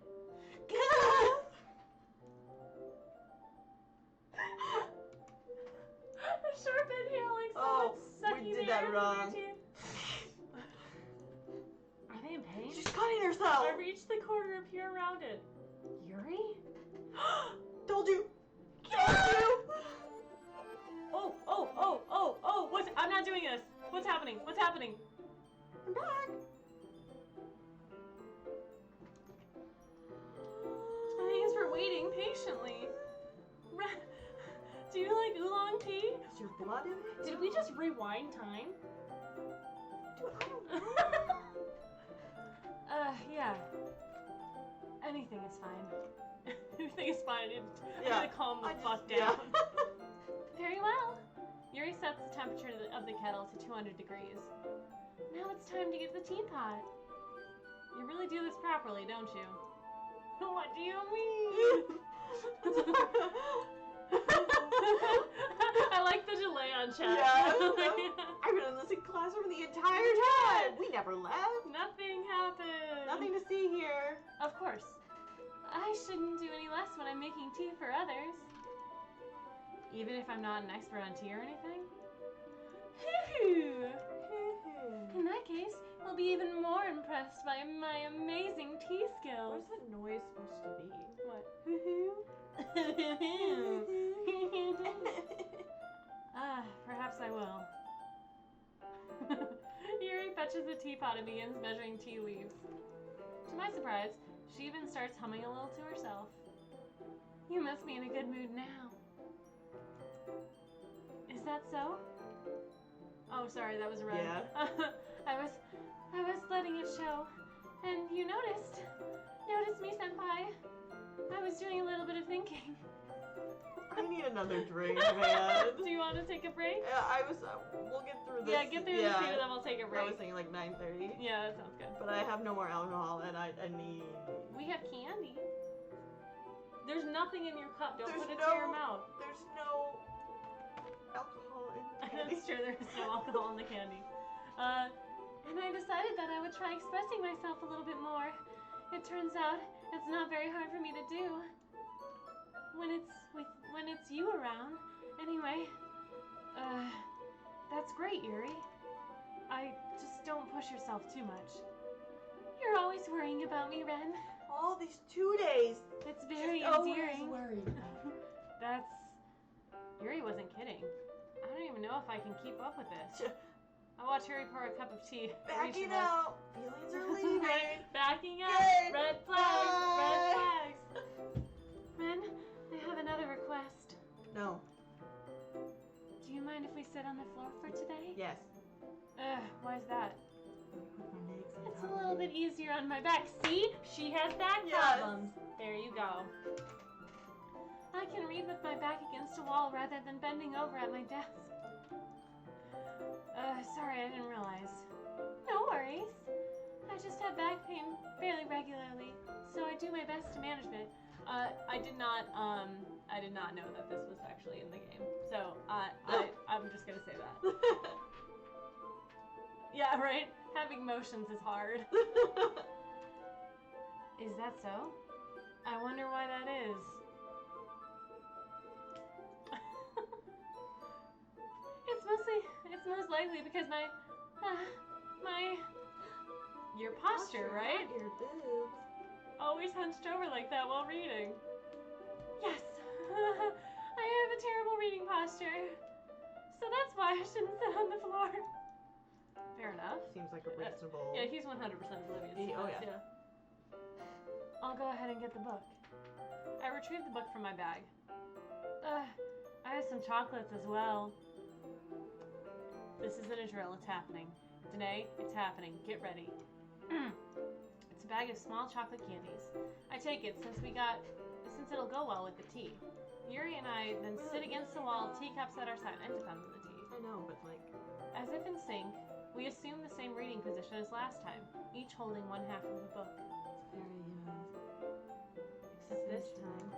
A sharp inhale, like someone's sucking we did the that air wrong. from their teeth. Are they in pain? She's cutting herself. I reached the corner and peer around it. Yuri? Told you. Oh, I'm not doing this. What's happening? What's happening? I'm back. Thanks for waiting patiently. Do you like oolong tea? Is your blood in it? Did we just rewind time? Dude, I don't know. Yeah. Anything is fine. Anything is fine. I need to calm the fuck down. Yeah. Very well. Yuri sets the temperature of the kettle to 200 degrees. Now it's time to get the teapot. You really do this properly, don't you? What do you mean? I like the delay on chat. Yeah. I've been in this classroom the entire time. We never left. Nothing happened. Nothing to see here. Of course. I shouldn't do any less when I'm making tea for others. Even if I'm not an expert on tea or anything? In that case, I'll be even more impressed by my amazing tea skills. What's that noise supposed to be? What? Perhaps I will. Yuri fetches a teapot and begins measuring tea leaves. To my surprise, she even starts humming a little to herself. You must be in a good mood now. Is that so? Oh, sorry, that was red. Yeah. I was letting it show. And you noticed me, senpai. I was doing a little bit of thinking. I need another drink, man. Do you want to take a break? Yeah, we'll get through this. Yeah, get through this and then we'll take a break. I was thinking like 9:30. Yeah, that sounds good. But I have no more alcohol and I need... We have candy. There's nothing in your cup. Don't put it to your mouth. There's no alcohol in the candy. That's true, there's no alcohol in the candy. And I decided that I would try expressing myself a little bit more. It turns out it's not very hard for me to do when it's you around. Anyway, that's great, Yuri. I just don't push yourself too much. You're always worrying about me, Ren. All these 2 days. It's very just endearing. Always worried. That's... Yuri wasn't kidding. I don't even know if I can keep up with this. I'll watch Yuri pour a cup of tea. Backing out. Feelings are leaving. Backing out. Good. Red flags. Red flags. Ren, I have another request. No. Do you mind if we sit on the floor for today? Yes. Why is that? Put my legs on It's top a of little it. bit easier on my back. See? She has back Yes. problems. There you go. I can read with my back against a wall rather than bending over at my desk. Sorry, I didn't realize. No worries. I just have back pain fairly regularly, so I do my best to manage it. I did not know that this was actually in the game. So, I'm just gonna say that. Yeah, right? Having motions is hard. Is that so? I wonder why that is. It's most likely because your posture, right? Not your boobs. Always hunched over like that while reading. Yes, I have a terrible reading posture. So that's why I shouldn't sit on the floor. Fair enough. Seems like a reasonable... Yeah, he's 100% oblivious. Oh, yeah. I'll go ahead and get the book. I retrieved the book from my bag. I have some chocolates as well. This isn't a drill, it's happening. Danae, it's happening. Get ready. It's a bag of small chocolate candies. I take it since it'll go well with the tea. Yuri and I then sit against the wall, teacups at our side. It depends on the tea. I know, but like... As if in sync, we assume the same reading position as last time, each holding one half of the book. It's very, Except this time,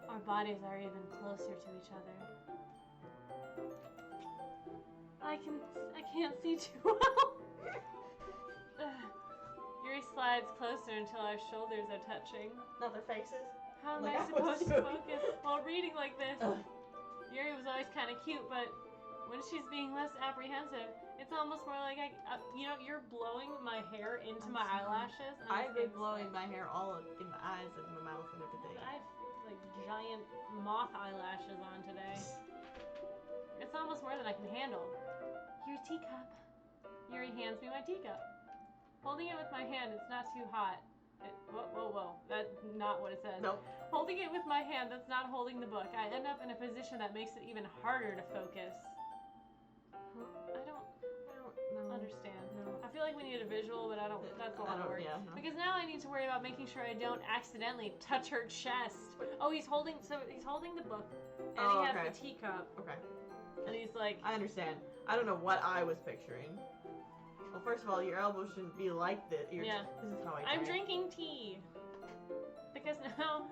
our bodies are even closer to each other. I can't see too well. Yuri slides closer until our shoulders are touching. Not their faces? How am Like I I was supposed to doing. focus while reading like this? Yuri was always kind of cute, but when she's being less apprehensive, it's almost more like you're blowing my hair into my eyelashes. And I've been it's blowing like, my hair all in the eyes and my mouth and everything. I have like giant moth eyelashes on today. It's almost more than I can handle. Your teacup. Yuri hands me my teacup. Holding it with my hand, it's not too hot. Whoa. That's not what it says. Nope. Holding it with my hand, that's not holding the book. I end up in a position that makes it even harder to focus. I don't understand. No. I feel like we need a visual, but that's a lot of work. Yeah, no. Because now I need to worry about making sure I don't accidentally touch her chest. Oh, he's holding the book, and he has the teacup, Okay. and he's like, I understand. I don't know what I was picturing. Well, first of all, your elbow shouldn't be like this. Yeah. This is how I I'm drink. drinking tea. Because now,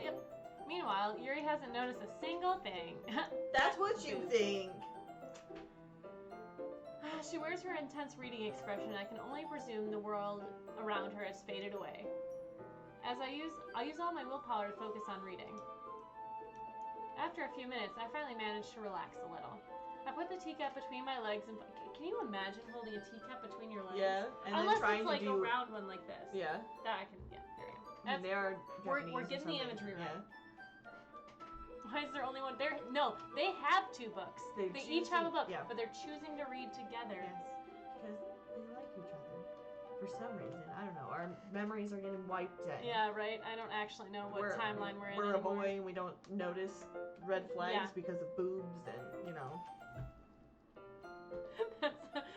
yep. Meanwhile, Yuri hasn't noticed a single thing. That's what you think. She wears her intense reading expression, and I can only presume the world around her has faded away. As I'll use all my willpower to focus on reading. After a few minutes, I finally managed to relax a little. I put the teacup between my legs and can you imagine holding a teacup between your legs? Yeah, and Unless then trying it's like to do. a round one like this. Yeah. That I can. Yeah. There you go. That's, They are we're Japanese or getting the something. imagery right. Yeah. Why is there only one? No, they have 2 books. They each have a book, yeah. but they're choosing to read together. Yes. Because they like each other. For some reason. I don't know. Our memories are getting wiped out. Yeah, right? I don't actually know what timeline we're in We're anymore. a boy and we don't notice red flags because of boobs and, you know.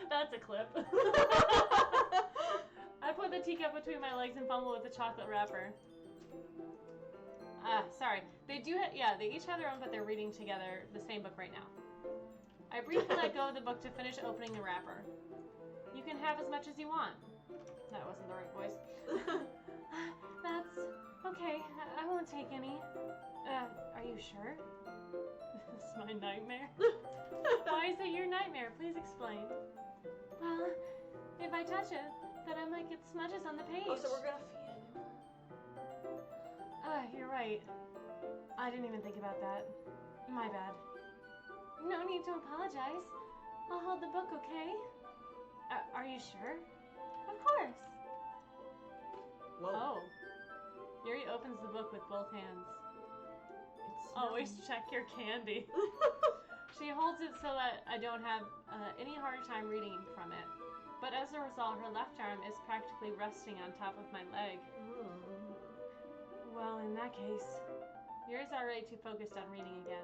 That's a clip. I put the teacup between my legs and fumble with the chocolate wrapper. Sorry. They do they each have their own, but they're reading together the same book right now. I briefly let go of the book to finish opening the wrapper. You can have as much as you want. That wasn't the right voice. That's okay. I won't take any. Are you sure? This is my nightmare. Why is it your nightmare? Please explain. Well, if I touch it, then I might get smudges on the page. Oh, so we're gonna feed him. You're right. I didn't even think about that. My bad. No need to apologize. I'll hold the book, okay? Are you sure? Of course. Whoa. Oh. Yuri opens the book with both hands. Always check your candy. She holds it so that I don't have any hard time reading from it. But as a result, her left arm is practically resting on top of my leg. Well, in that case, Yuri's already too focused on reading again.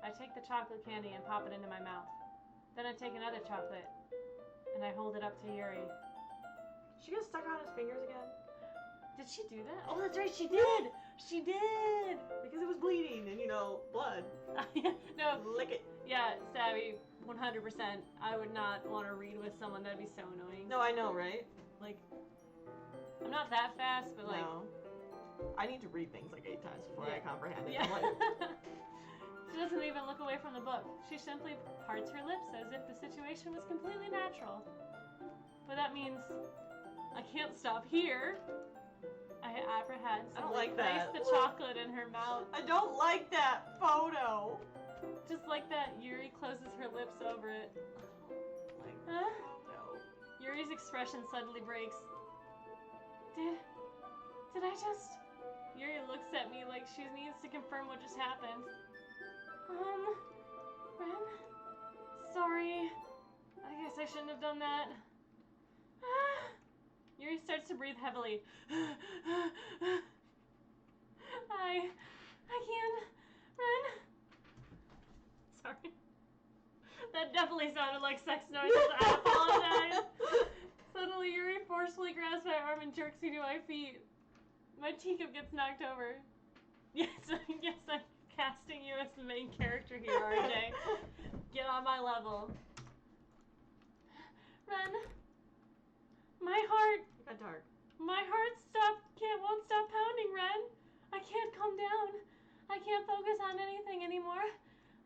I take the chocolate candy and pop it into my mouth. Then I take another chocolate, and I hold it up to Yuri. She got stuck on his fingers again? Did she do that? Oh, that's right, she did! She did! Because it was bleeding and, you know, blood. No. Lick it. Yeah, Savvy, 100%. I would not want to read with someone. That'd be so annoying. No, I know, right? Like, I'm not that fast, but like... No. I need to read things like 8 times before I comprehend it. Yeah. I'm like... She doesn't even look away from the book. She simply parts her lips as if the situation was completely natural. But that means I can't stop here. I apprehensively place the chocolate in her mouth. I don't like that photo. Just like that, Yuri closes her lips over it. Like Huh? photo. Yuri's expression suddenly breaks. Did I just... Yuri looks at me like she needs to confirm what just happened. Ren? Sorry. I guess I shouldn't have done that. Yuri starts to breathe heavily. I can't. Ren? Sorry. That definitely sounded like sex noises. I apologize. Suddenly, Yuri forcefully grabs my arm and jerks me to my feet. My teacup gets knocked over. Yes, I'm casting you as the main character here, RJ. Get on my level. Ren, my heart. It got dark. My heart won't stop pounding, Ren. I can't calm down. I can't focus on anything anymore.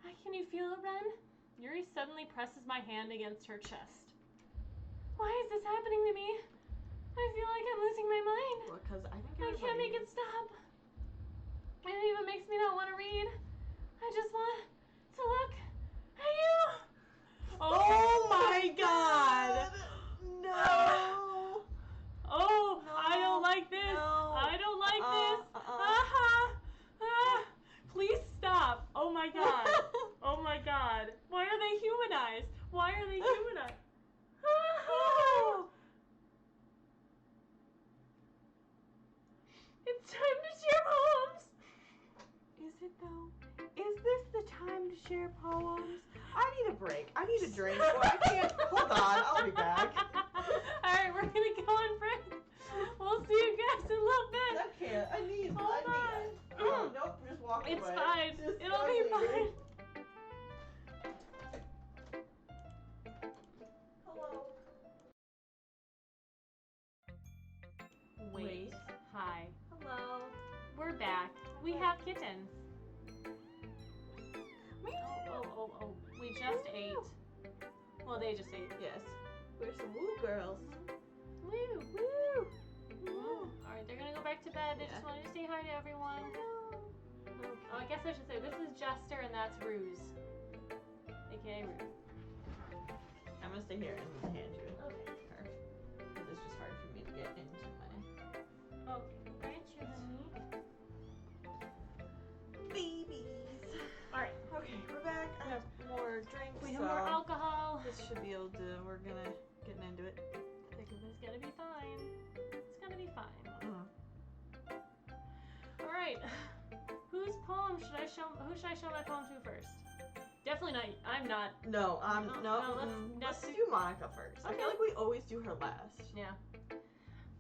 Can you feel it, Ren? Yuri suddenly presses my hand against her chest. Why is this happening to me? I feel like I'm losing my mind. Well, because I think I can't make it stop. It even makes me not want to read. I just want to look at you. Oh my god! No! Oh, No. I don't like this. No. I don't like this. Please stop. Oh my god. Oh my god. Why are they humanized? Why are they humanized? It's time to share poems. Is it though? Is this the time to share poems? I need a break. I need a drink. Or I can't. Hold on. I'll be back. Alright, we're gonna go on break. We'll see you guys in a little bit. I can't. I need. Hold Nope. Just walk away. It's fine. Just It'll be fine. Hello. Wait. Hi. Hello. We're back. We have kittens. Oh. We just ate. Well, they just ate. Yes. We're some woo girls. Woo. Woo. Alright, they're gonna go back to bed. They just wanted to say hi to everyone. Okay. Oh, I guess I should say this is Jester and that's Ruse. They aka rude. I'm gonna stay here and hand you Okay. her. Because it's just hard for me to get into my Okay, right, you honey. babies. Alright. Okay, we're back. I have more drinks. We have more alcohol. This should be able to. We're gonna get into it. It's gonna be fine. It's gonna be fine. Alright. Whose poem should I show? Who should I show my poem to first? Definitely not. I'm not. No, let's do Monica first. I Okay. feel like we always do her last. Yeah.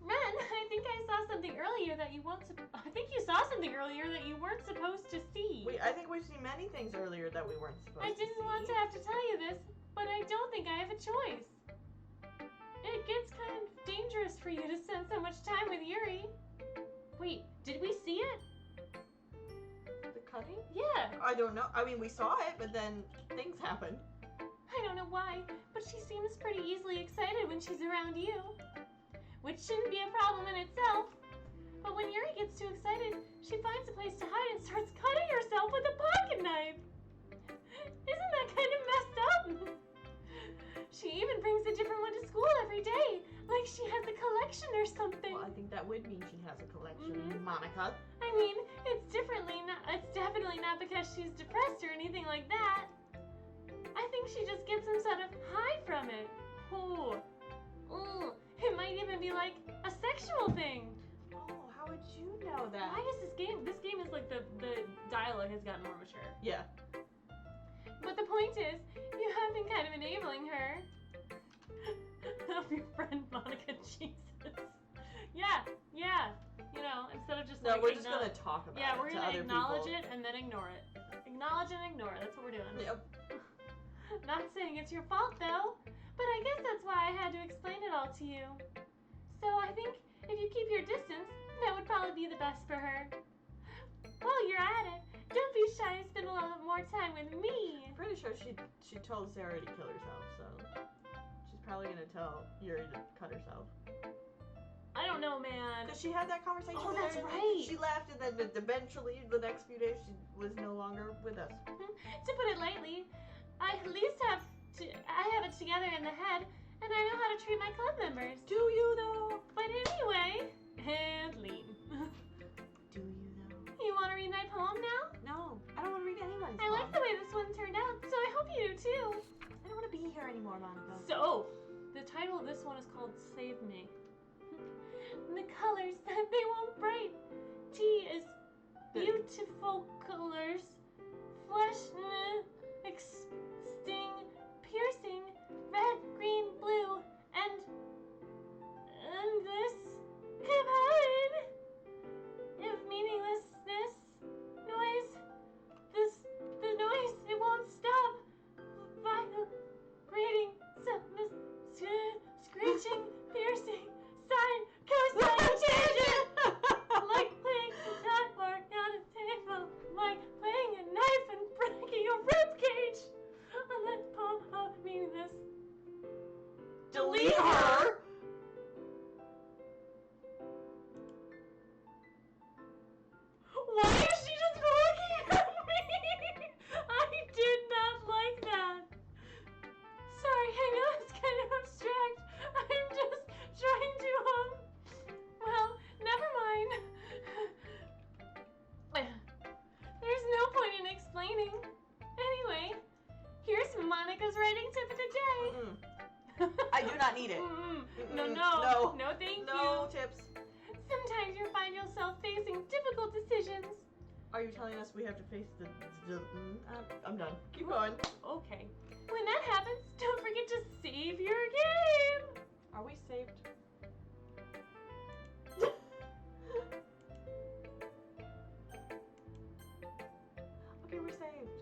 Ren, I think I saw something earlier that you weren't. I think you saw something earlier that you weren't supposed to see. I think we've seen many things earlier that we weren't supposed I to didn't see. want to have to tell you this, but I don't think I have a choice. It gets kind of dangerous for you to spend so much time with Yuri. Wait, did we see it? The cutting? Yeah. I don't know. I mean, we saw it, but then things happened. I don't know why, but she seems pretty easily excited when she's around you. Which shouldn't be a problem in itself. But when Yuri gets too excited, she finds a place to hide and starts cutting herself with a pocket knife. Isn't that kind of messed up? She even brings a different one to school every day, like she has a collection or something. Well, I think that would mean she has a collection, Monica. I mean, it's definitely not because she's depressed or anything like that. I think she just gets some sort of high from it. Ooh. It might even be like a sexual thing. Oh, how would you know that? Why is this game is like the dialogue has gotten more mature. Yeah. But the point is, you have been kind of enabling her. Of your friend Monica, Jesus. Yeah. You know, instead of just No, like we're just gonna talk about yeah, it we're to gonna other acknowledge people. it and then ignore it. Acknowledge and ignore. That's what we're doing. Yep. Not saying it's your fault though, but I guess that's why I had to explain it all to you. So I think if you keep your distance, that would probably be the best for her. While you're at it, don't be shy to spend a little more time with me. I'm pretty sure she told Sarah to kill herself, so she's probably gonna tell Yuri to cut herself. I don't know, man. Because she had that conversation Oh, with that's her, and right. She left, and then eventually, the next few days, she was no longer with us. To put it lightly, I at least have it together in the head, and I know how to treat my club members. Do you, though? But anyway, and lean. Do you, though? You want to read my poem now? No, I don't want to read anybody's I like the way this one turned out, so I hope you do too. I don't want to be here anymore, Monica. So, the title of this one is called Save Me. The colors, they won't bright. T is beautiful colors. Flesh, sting, piercing, red, green, blue, and this combine. If meaninglessness, noise, the noise, it won't stop. Vibrating, screeching, piercing, sign, coastline, tangent. Like playing guitar or on a table, like playing a knife and breaking a rib cage. On that poem of meaningless. Delete her! Why is she just looking at me? I did not like that. Sorry, hang on, it's kind of abstract. I'm just trying to, well, never mind. There's no point in explaining. Anyway, here's Monica's writing tip of the day. I do not need it. No, thank No you. tips. Sometimes you find yourself facing difficult decisions. Are you telling us we have to face the I'm done. Keep going. Okay. When that happens, don't forget to save your game. Are we saved? Okay, we're saved.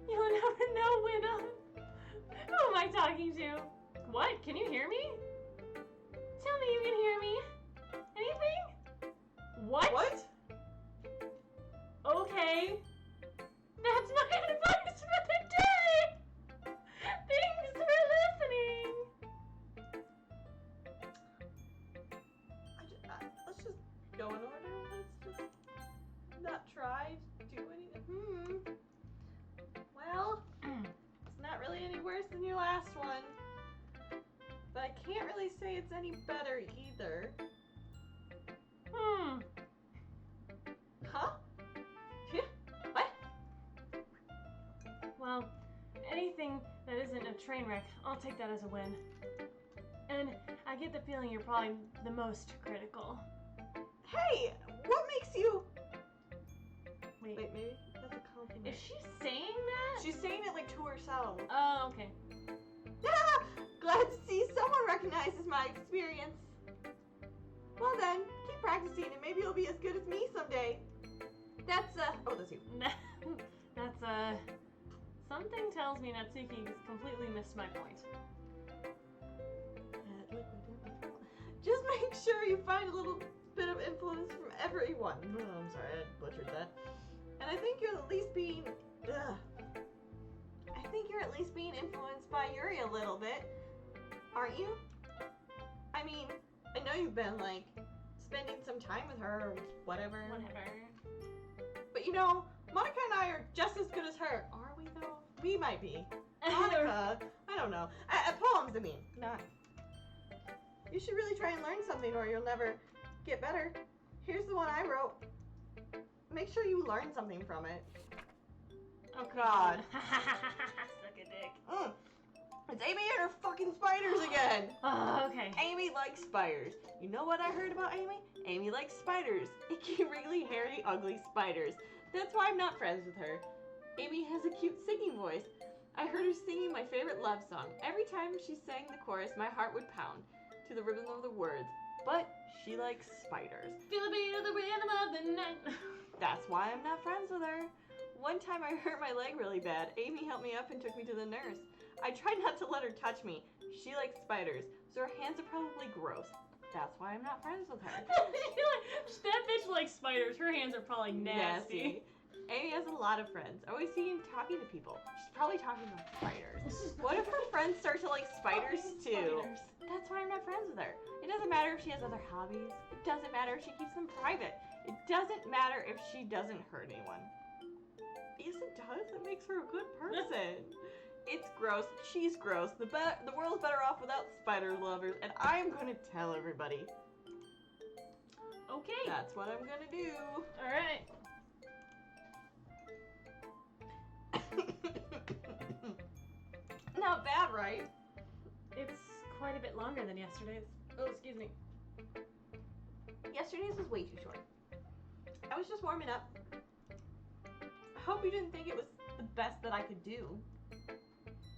You'll never know when who am I talking to? What? Can you hear me? Tell me you can hear me. Anything? What? What? Okay. That's my advice for the day. Thanks for listening. Let's just go in order. Let's just not try to do anything. say it's any better either. Huh? Yeah? What? Well, anything that isn't a train wreck, I'll take that as a win. And I get the feeling you're probably the most critical. Hey, what makes you... Wait, Wait, maybe that's a compliment. is she saying that? She's saying it like to herself. Oh, okay. Glad to see someone recognizes my experience. Well then, keep practicing and maybe you'll be as good as me someday. That's, oh, that's you. That's, something tells me Natsuki's completely missed my point. Just make sure you find a little bit of influence from everyone. Oh, I'm sorry, I butchered that. And I think you're at least being, influenced by Yuri a little bit. Aren't you? I mean, I know you've been, like, spending some time with her or whatever. But you know, Monica and I are just as good as her. Are we, though? We might be. Monica, I don't know. Poems, I mean, not. You should really try and learn something or you'll never get better. Here's the one I wrote. Make sure you learn something from it. Oh, God. Suck a dick. It's Amy and her fucking spiders again. Oh, okay. Amy likes spiders. You know what I heard about Amy? Amy likes spiders. Icky, wriggly, hairy, ugly spiders. That's why I'm not friends with her. Amy has a cute singing voice. I heard her singing my favorite love song. Every time she sang the chorus, my heart would pound to the rhythm of the words. But she likes spiders. Feel the beat of the rhythm of the night. That's why I'm not friends with her. One time I hurt my leg really bad. Amy helped me up and took me to the nurse. I tried not to let her touch me. She likes spiders, so her hands are probably gross. That's why I'm not friends with her. That bitch likes spiders. Her hands are probably nasty. Amy has a lot of friends. Always seeing talking to people. She's probably talking about spiders. What if her friends start to like spiders too? That's why I'm not friends with her. It doesn't matter if she has other hobbies. It doesn't matter if she keeps them private. It doesn't matter if she doesn't hurt anyone. Yes, it does. It makes her a good person. It's gross. She's gross. The world's better off without spider lovers, and I'm gonna tell everybody. Okay. That's what I'm gonna do. All right. Not bad, right? It's quite a bit longer than yesterday's. Oh, excuse me. Yesterday's was way too short. I was just warming up. I hope you didn't think it was the best that I could do.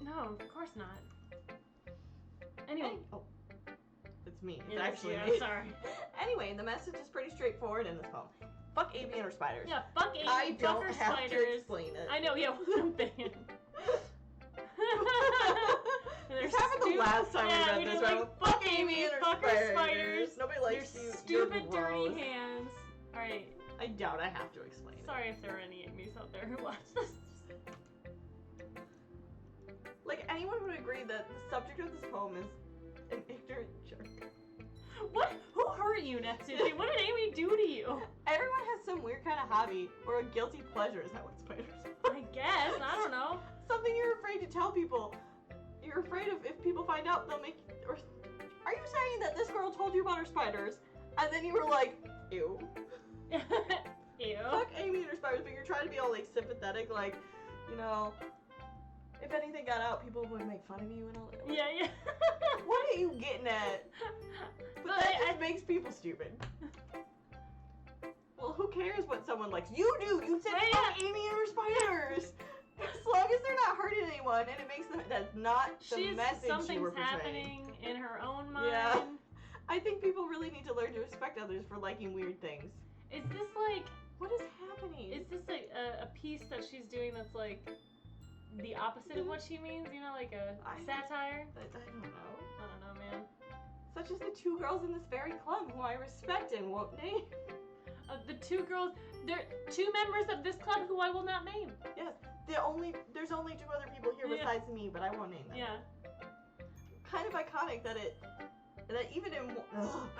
No, of course not. Anyway. Oh. It's me. It's Yeah, actually yeah, me. sorry. Anyway, the message is pretty straightforward in this poem. Fuck Amy and her spiders. Yeah, fuck Amy, I fuck don't her have spiders. to explain it. I know, yeah, what I'm thinking. This happened the last time we read this, right? Like, fuck Amy and her spiders. Nobody likes you. Stupid, You're dirty gross. hands. Alright. I doubt I have to explain it. Sorry if there are any Amy's out there who watch this. Like, anyone would agree that the subject of this poem is an ignorant jerk. What? Who hurt you, Natsuki? What did Amy do to you? Everyone has some weird kind of hobby or a guilty pleasure. Is that what spiders are? I guess. I don't know. Something you're afraid to tell people. You're afraid of if people find out, they'll make. Or are you saying that this girl told you about her spiders, and then you were like, ew? Ew. Fuck Amy and her spiders, but you're trying to be all like sympathetic, like, you know, if anything got out, people would make fun of you and all that. Yeah, yeah. What are you getting at? But that just makes people stupid. Well, who cares what someone likes? You do! You said fuck Amy and her spiders! As long as they're not hurting anyone and it makes them, that's not the message you were portraying. Something's happening in her own mind. Yeah. I think people really need to learn to respect others for liking weird things. Is this like, what is happening? is this like a piece that she's doing that's like the opposite of what she means? You know, like a satire? I don't know. I don't know, man. Such as the two girls in this very club who I respect and won't name. The two girls, they're two members of this club who I will not name. Yes. There's only two other people here besides me, but I won't name them. Yeah. Kind of iconic that even in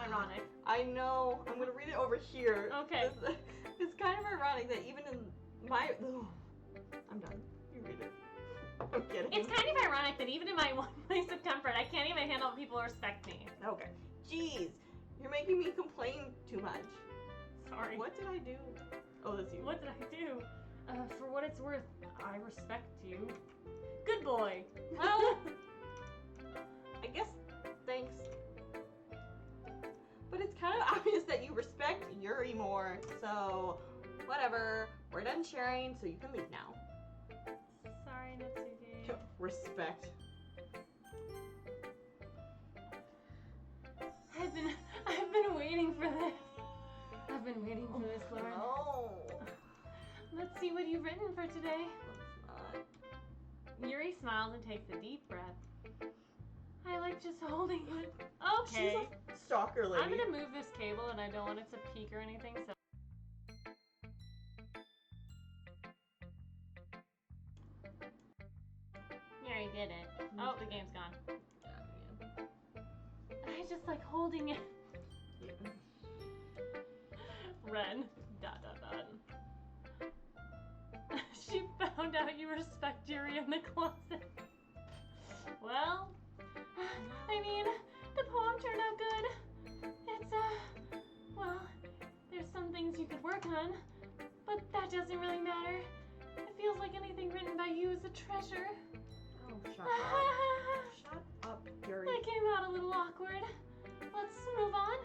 Ironic. I know. I'm gonna read it over here. Okay. It's kind of ironic that even in my I'm done. You read it. I'm kidding. It's kind of ironic that even in my one place of comfort, I can't even handle when people respect me. Okay. Jeez, you're making me complain too much. Sorry. What did I do? Oh, that's you. What did I do? For what it's worth, I respect you. Good boy. Well, I guess, thanks. But it's kind of obvious that you respect Yuri more, so whatever. We're done sharing, so you can leave now. sorry, Natsuki. Respect. I've been waiting for this. I've been waiting for this, Lauren. No. Let's see what you've written for today. Let's not. Yuri smiles and takes a deep breath. I like just holding it. Okay. She's a stalker lady. I'm gonna move this cable and I don't want it to peak or anything, so. Yuri did it. Oh, the game's gone. I just like holding it. Yeah. Ren. ... She found out you respect Yuri in the closet. Well, I mean, the poem turned out good. It's, well, there's some things you could work on, but that doesn't really matter. It feels like anything written by you is a treasure. Oh, shut up. Shut up, Yuri. That came out a little awkward. Let's move on.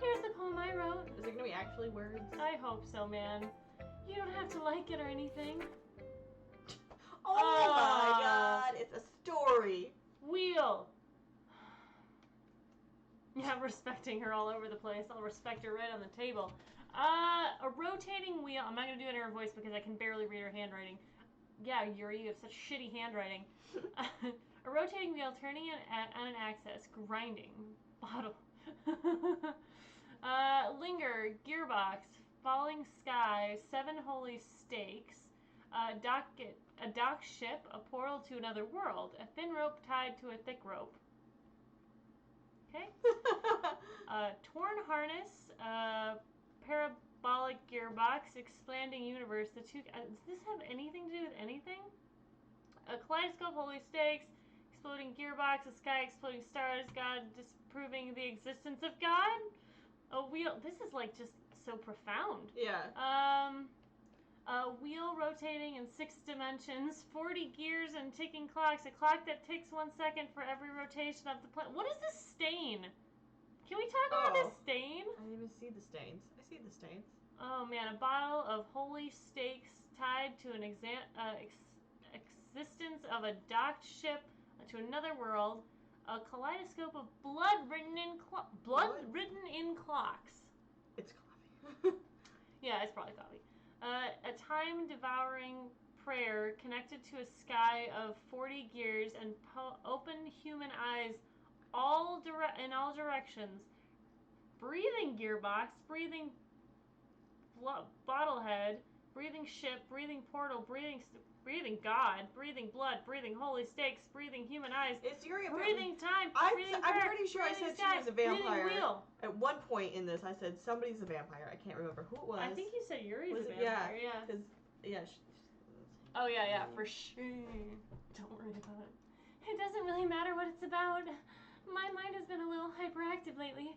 Here's the poem I wrote. Is it gonna be actually words? I hope so, man. You don't have to like it or anything. Oh my god, it's a story. Wheel. Yeah, I'm respecting her all over the place. I'll respect her right on the table. A rotating wheel. I'm not going to do it in her voice because I can barely read her handwriting. Yeah, Yuri, you have such shitty handwriting. A rotating wheel turning on an axis. Grinding. Bottle. Linger. Gearbox. Falling sky. 7 holy stakes. A dock ship. A portal to another world. A thin rope tied to a thick rope. Okay. Torn harness, parabolic gearbox, expanding universe. The two. Does this have anything to do with anything? A kaleidoscope, holy stakes, exploding gearbox, a sky, exploding stars, God disproving the existence of God. A wheel. This is like just so profound. Yeah. A wheel rotating in 6 dimensions, 40 gears and ticking clocks, a clock that ticks 1 second for every rotation of the planet. What is this stain? Can we talk about this stain? I didn't even see the stains. I see the stains. Oh man, a bottle of holy stakes tied to an existence of a docked ship to another world, a kaleidoscope of blood written in clocks. It's coffee. Yeah, it's probably coffee. A time-devouring prayer connected to a sky of 40 gears and open human eyes in all directions. Breathing gearbox, breathing bottlehead, breathing ship, breathing portal, breathing God, breathing blood, breathing holy stakes, breathing human eyes, Is Yuri a breathing time, breathing I'm prayer, pretty sure I breathing said sky, she was a vampire. breathing wheel. At one point in this, I said somebody's a vampire. I can't remember who it was. I think you said Yuri's Was a it? vampire, yeah. Because, yeah. Oh, yeah, for sure. Don't worry about it. It doesn't really matter what it's about. My mind has been a little hyperactive lately,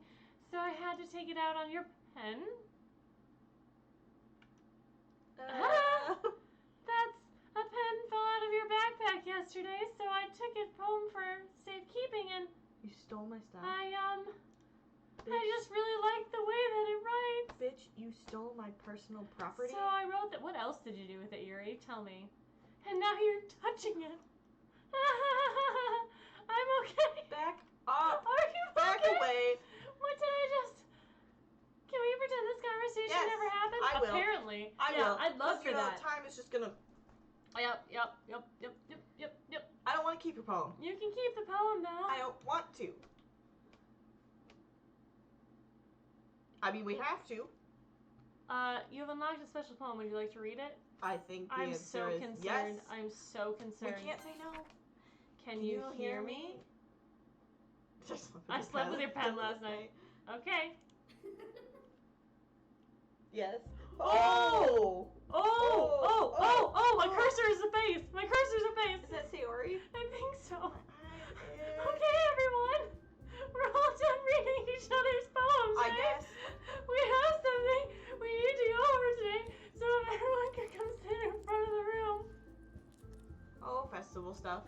so I had to take it out on your pen. That's a pen fell out of your backpack yesterday, so I took it home for safekeeping, and You stole my stuff. I Bitch. just really like the way that it writes. Bitch, you stole my personal property. So I wrote that. What else did you do with it, Yuri? Tell me. And now you're touching it. I'm okay. Back up. Are you Back okay? away. What did I just... Can we pretend this conversation Yes, never happened? I will. Apparently. I will. I'd love for that. Time is just gonna. Yep. I don't want to keep your poem. You can keep the poem, though. I don't want to. I mean, we have to. You have unlocked a special poem. Would you like to read it? I think the I'm answer so is concerned. yes. I'm so We concerned. can't say no. Can you hear me? I Just slept with your pen last night. Okay. Yes. Oh! Oh! My cursor is a face. My cursor's a face. Is that Sayori? I think so. Okay, everyone. We're all done reading each other's poems, I right? guess. We have something we need to go over today, so if everyone can come sit in front of the room. Oh, festival stuff.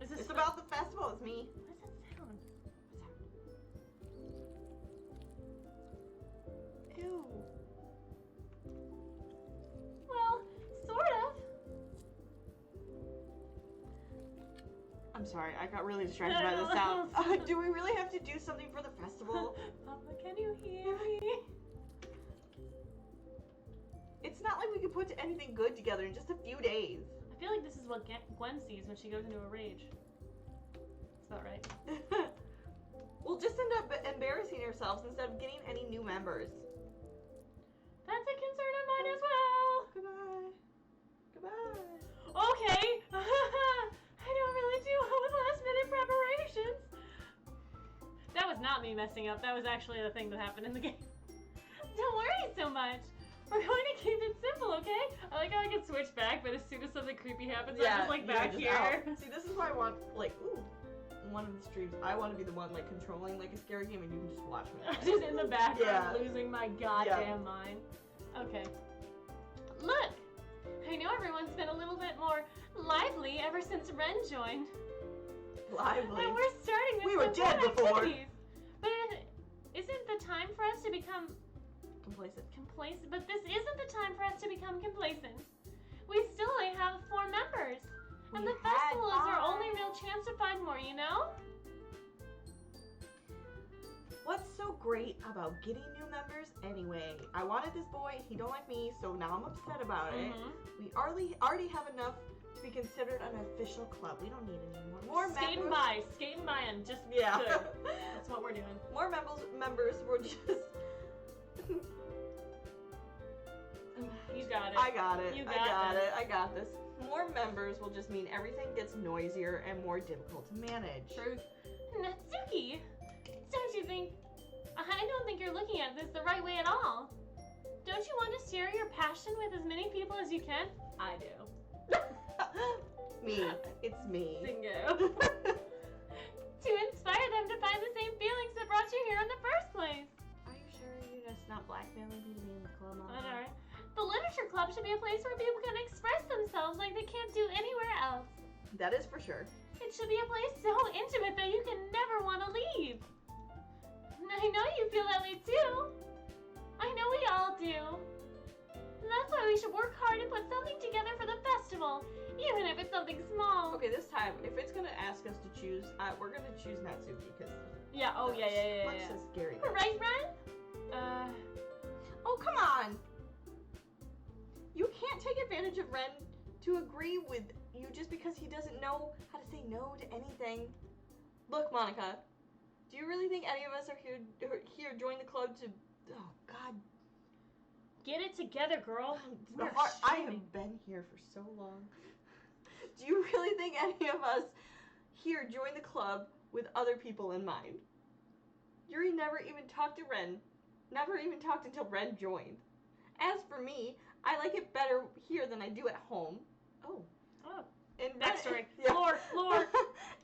Is this It's about the festival. It's me. What does that sound? Ew. Well, sort of. I'm sorry, I got really distracted by the sound. Do we really have to do something for the festival? Papa, can you hear me? It's not like we can put anything good together in just a few days. I feel like this is what Gwen sees when she goes into a rage. That's about right. We'll just end up embarrassing ourselves instead of getting any new members. That's a concern of mine as well. Goodbye. Goodbye. Okay. I don't really do well with last minute preparations. That was not me messing up. That was actually the thing that happened in the game. Don't worry so much. We're going to keep it simple, okay? I like how I can switch back, but as soon as something creepy happens, I'm just like you're back just here. out. See, this is why I want, like, one of the streams, I want to be the one, like, controlling, like, a scary game, and you can just watch me. Just in the background, Yeah. losing my goddamn mind. Okay. Look! I know everyone's been a little bit more lively ever since Ren joined. Lively. And we're starting with We were some dead fun before. activities. But isn't the time for us to become Complacent. complacent? But this isn't the time for us to become complacent. We still only have 4 members. And We the had festival is our 5. only real chance to find more, you know? What's so great about getting new members anyway? I wanted this boy, he don't like me, so now I'm upset about it. We already have enough to be considered an official club. We don't need any more Skating by and just Yeah. good. That's what we're doing. More members will just You got it. I got it. You I got got this. it. I got this. More members will just mean everything gets noisier and more difficult to manage. Truth. Natsuki, don't you think? I don't think you're looking at this the right way at all. Don't you want to share your passion with as many people as you can? I do. Me. It's me. Bingo. To inspire them to find the same feelings that brought you here in the first place. Are you sure you're just not blackmailing me to be in the club? Alright. The literature club should be a place where people can express themselves like they can't do anywhere else. That is for sure. It should be a place so intimate that you can never want to leave. I know you feel that way too. I know we all do. That's why we should work hard and put something together for the festival, even if it's something small. Okay, this time, if it's gonna ask us to choose, we're gonna choose Natsuki because Yeah. Oh yeah. much so scary. Right, Ren? Oh, come on! You can't take advantage of Ren to agree with you just because he doesn't know how to say no to anything. Look, Monica, do you really think any of us are here join the club to... Oh, God. Get it together, girl. We're I streaming. have been here for so long. Do you really think any of us here join the club with other people in mind? Yuri never even talked to Ren. Never even talked until Ren joined. As for me, I like it better here than I do at home. Oh. And Backstory. Yeah. Lore.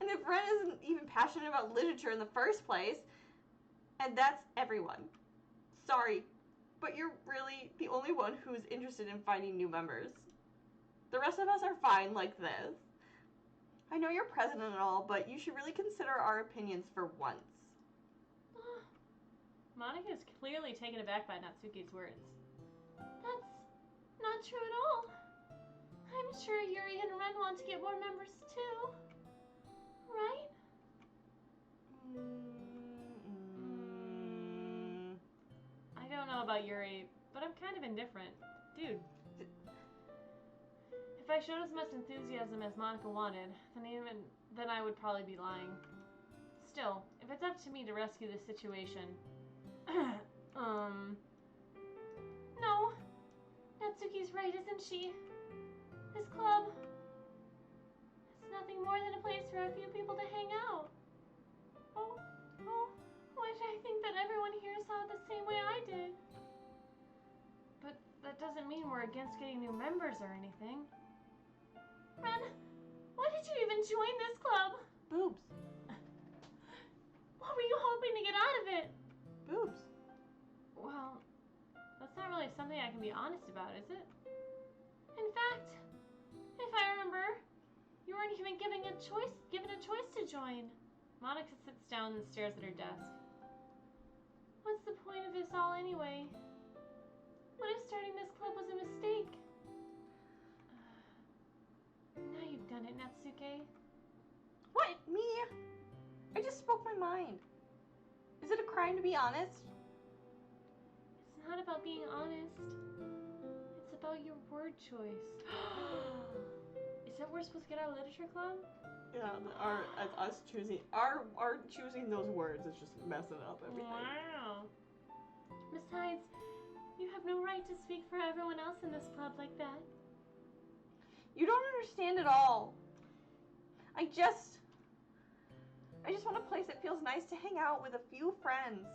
And if Ren isn't even passionate about literature in the first place, and that's everyone. Sorry, but you're really the only one who's interested in finding new members. The rest of us are fine like this. I know you're president and all, but you should really consider our opinions for once. Monica is clearly taken aback by Natsuki's words. That's not true at all. I'm sure Yuri and Ren want to get more members too. Right? I don't know about Yuri, but I'm kind of indifferent. Dude. If I showed as much enthusiasm as Monica wanted, then I would probably be lying. Still, if it's up to me to rescue this situation, no. Natsuki's right, isn't she? This club is nothing more than a place for a few people to hang out. Oh, why did I think that everyone here saw it the same way I did? But that doesn't mean we're against getting new members or anything. Ren, why did you even join this club? Boobs. What were you hoping to get out of it? Boobs. Well, that's not really something I can be honest about, is it? In fact, if I remember, you weren't even given a choice to join. Monica sits down and stares at her desk. What's the point of this all anyway? What if starting this club was a mistake? Now you've done it, Natsuke. What? Me? I just spoke my mind. Is it a crime to be honest? It's not about being honest. It's about your word choice. Is that where we're supposed to get our literature club? Yeah, us choosing choosing those words is just messing up everything. Wow. Besides, you have no right to speak for everyone else in this club like that. You don't understand at all. I just want a place that feels nice to hang out with a few friends.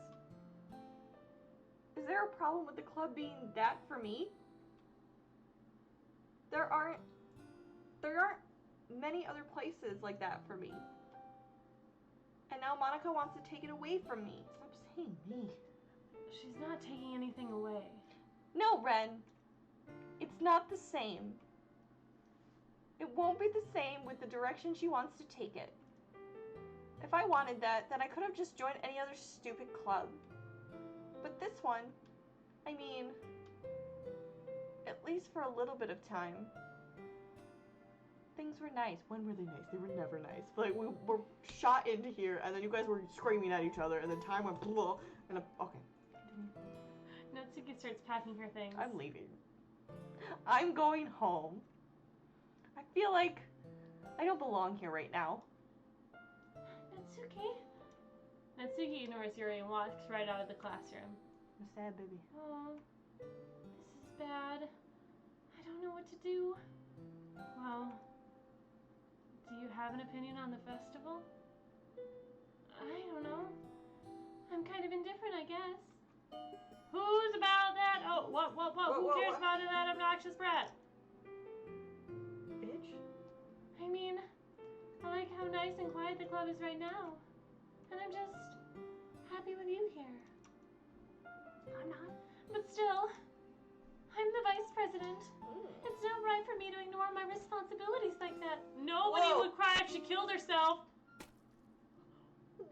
Is there a problem with the club being that for me? There aren't many other places like that for me. And now Monica wants to take it away from me. Stop saying me. She's not taking anything away. No, Ren. It's not the same. It won't be the same with the direction she wants to take it. If I wanted that, then I could have just joined any other stupid club. But this one, I mean, at least for a little bit of time, things were nice. When were they nice? They were never nice. Like, we were shot into here, and then you guys were screaming at each other, and then time went blah, and okay. Natsuki starts packing her things. I'm leaving. I'm going home. I feel like I don't belong here right now. Natsuki? Natsuki ignores Yuri and walks right out of the classroom. I'm sad, baby. Oh, this is bad. I don't know what to do. Well, do you have an opinion on the festival? I don't know. I'm kind of indifferent, I guess. Who's about that? Oh, what? Who cares about that obnoxious brat? Bitch. I mean, I like how nice and quiet the club is right now. And I'm just happy with you here. I'm not. But still, I'm the vice president. It's not right for me to ignore my responsibilities like that. Nobody would cry if she killed herself.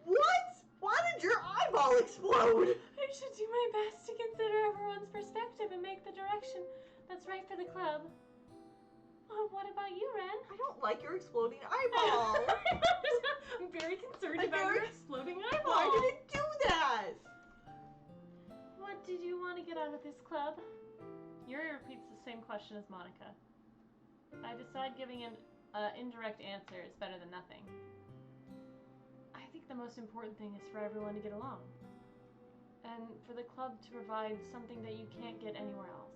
What? Why did your eyeball explode? I should do my best to consider everyone's perspective and make the direction that's right for the club. What about you, Ren? I don't like your exploding eyeball. I'm very concerned I'm about very- your exploding eyeball. Why did it do that? What did you want to get out of this club? Yuri repeats the same question as Monica. I decide giving an indirect answer is better than nothing. I think the most important thing is for everyone to get along. And for the club to provide something that you can't get anywhere else.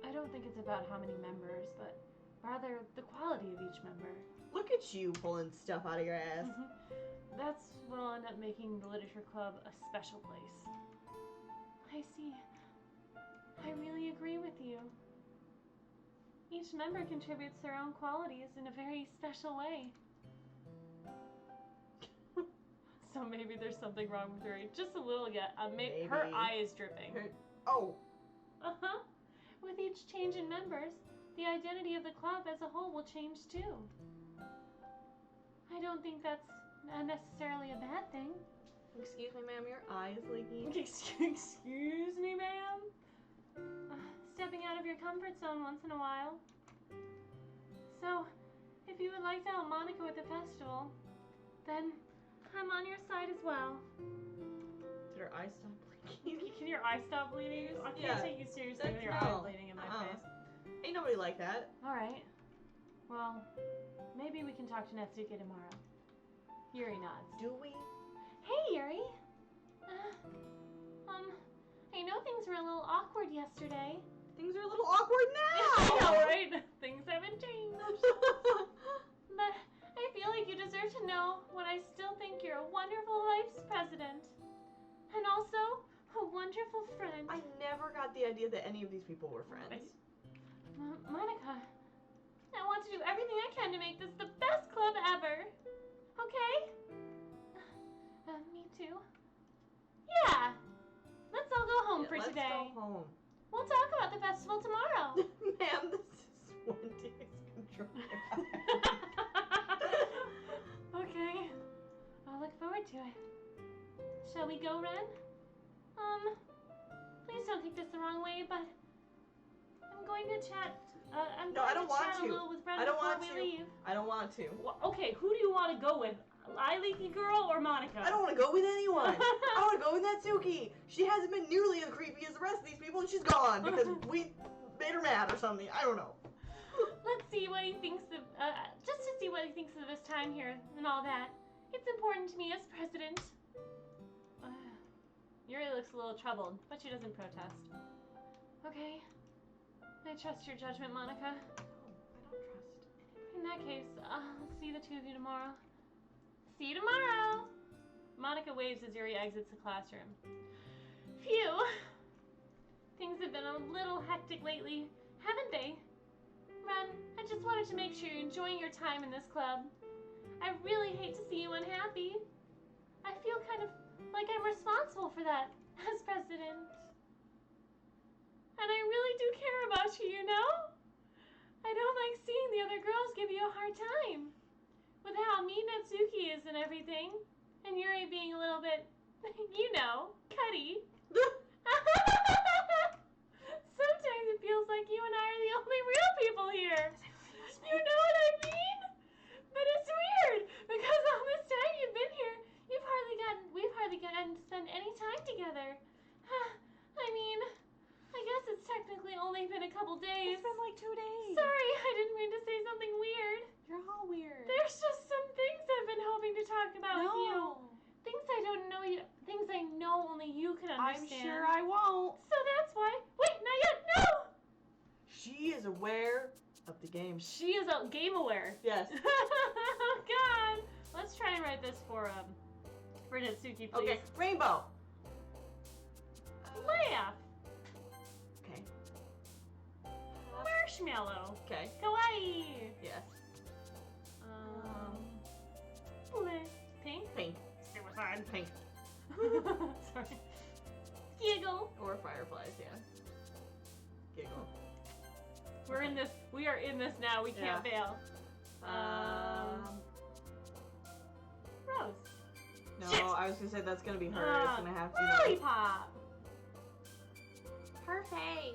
I don't think it's about how many members, but rather the quality of each member. Look at you pulling stuff out of your ass. That's what'll end up making the literature club a special place. I see. I really agree with you. Each member contributes their own qualities in a very special way. So maybe there's something wrong with her. Just a little, yeah. Maybe. Her eye is dripping. Oh. Uh-huh. With each change in members, the identity of the club as a whole will change too. I don't think that's necessarily a bad thing. Excuse me, ma'am, your eye is leaking. Excuse me, ma'am? Stepping out of your comfort zone once in a while. So, if you would like to help Monica with the festival, then I'm on your side as well. Did her eye stop bleeding? Can your eye stop bleeding? I can't take you seriously with your eye bleeding in my face. Ain't nobody like that. Alright. Well, maybe we can talk to Natsuki tomorrow. Yuri nods. Do we? Hey, Yuri! I know things were a little awkward yesterday. Things are a little awkward now! I know, right? Things haven't changed. But I feel like you deserve to know when I still think you're a wonderful vice president. And also, a wonderful friend. I never got the idea that any of these people were friends. Monica, I want to do everything I can to make this the best club ever. Okay? Me too. Yeah. Let's all go home for today. Let's go home. We'll talk about the festival tomorrow. Ma'am, this is Wendy's control. Okay. I'll look forward to it. Shall we go, Ren? Please don't take this the wrong way, but I'm going to chat. I'm No, going I don't to want chat to. a little with Ren I don't before want we to. leave. I don't want to. Okay, who do you want to go with? Leaky Girl or Monica? I don't want to go with anyone. I want to go with Natsuki. She hasn't been nearly as creepy as the rest of these people, and she's gone because we made her mad or something. I don't know. Let's see what he thinks of, just to see what he thinks of his time here and all that. It's important to me as president. Yuri looks a little troubled, but she doesn't protest. Okay. I trust your judgment, Monica. No, I don't trust. In that case, I'll see the two of you tomorrow. See you tomorrow! Monica waves as Yuri exits the classroom. Phew! Things have been a little hectic lately, haven't they? Ren, I just wanted to make sure you're enjoying your time in this club. I really hate to see you unhappy. I feel kind of like I'm responsible for that as president. And I really do care about you, you know? I don't like seeing the other girls give you a hard time. With how mean Natsuki is and everything. And Yuri being a little bit, you know, cutty. Sometimes it feels like you and I are the only real people here. You know what I mean? But it's weird because all this time you've been here, we've hardly gotten to spend any time together. I mean, I guess it's technically only been a couple days. It's been like 2 days. Sorry, I didn't mean to say something weird. You're all weird. There's just some things I've been hoping to talk about with you. No. Things I don't know you. Things I know only you can I'm understand. sure I won't. So that's why. Wait, not yet. No. She is aware of the game. She is game aware. Yes. Oh God. Let's try and write this for Natsuki, please. Okay, rainbow. Laugh. Okay. Marshmallow. Okay. Kawaii. Yes. Blue. Pink. Pink. Suicide. Pink. Sorry. Giggle. Or fireflies, yeah. Giggle. We are in this now. We can't fail. Rose. No, Shit. I was gonna say that's gonna be her. It's gonna have to be. Lollipop. Parfait.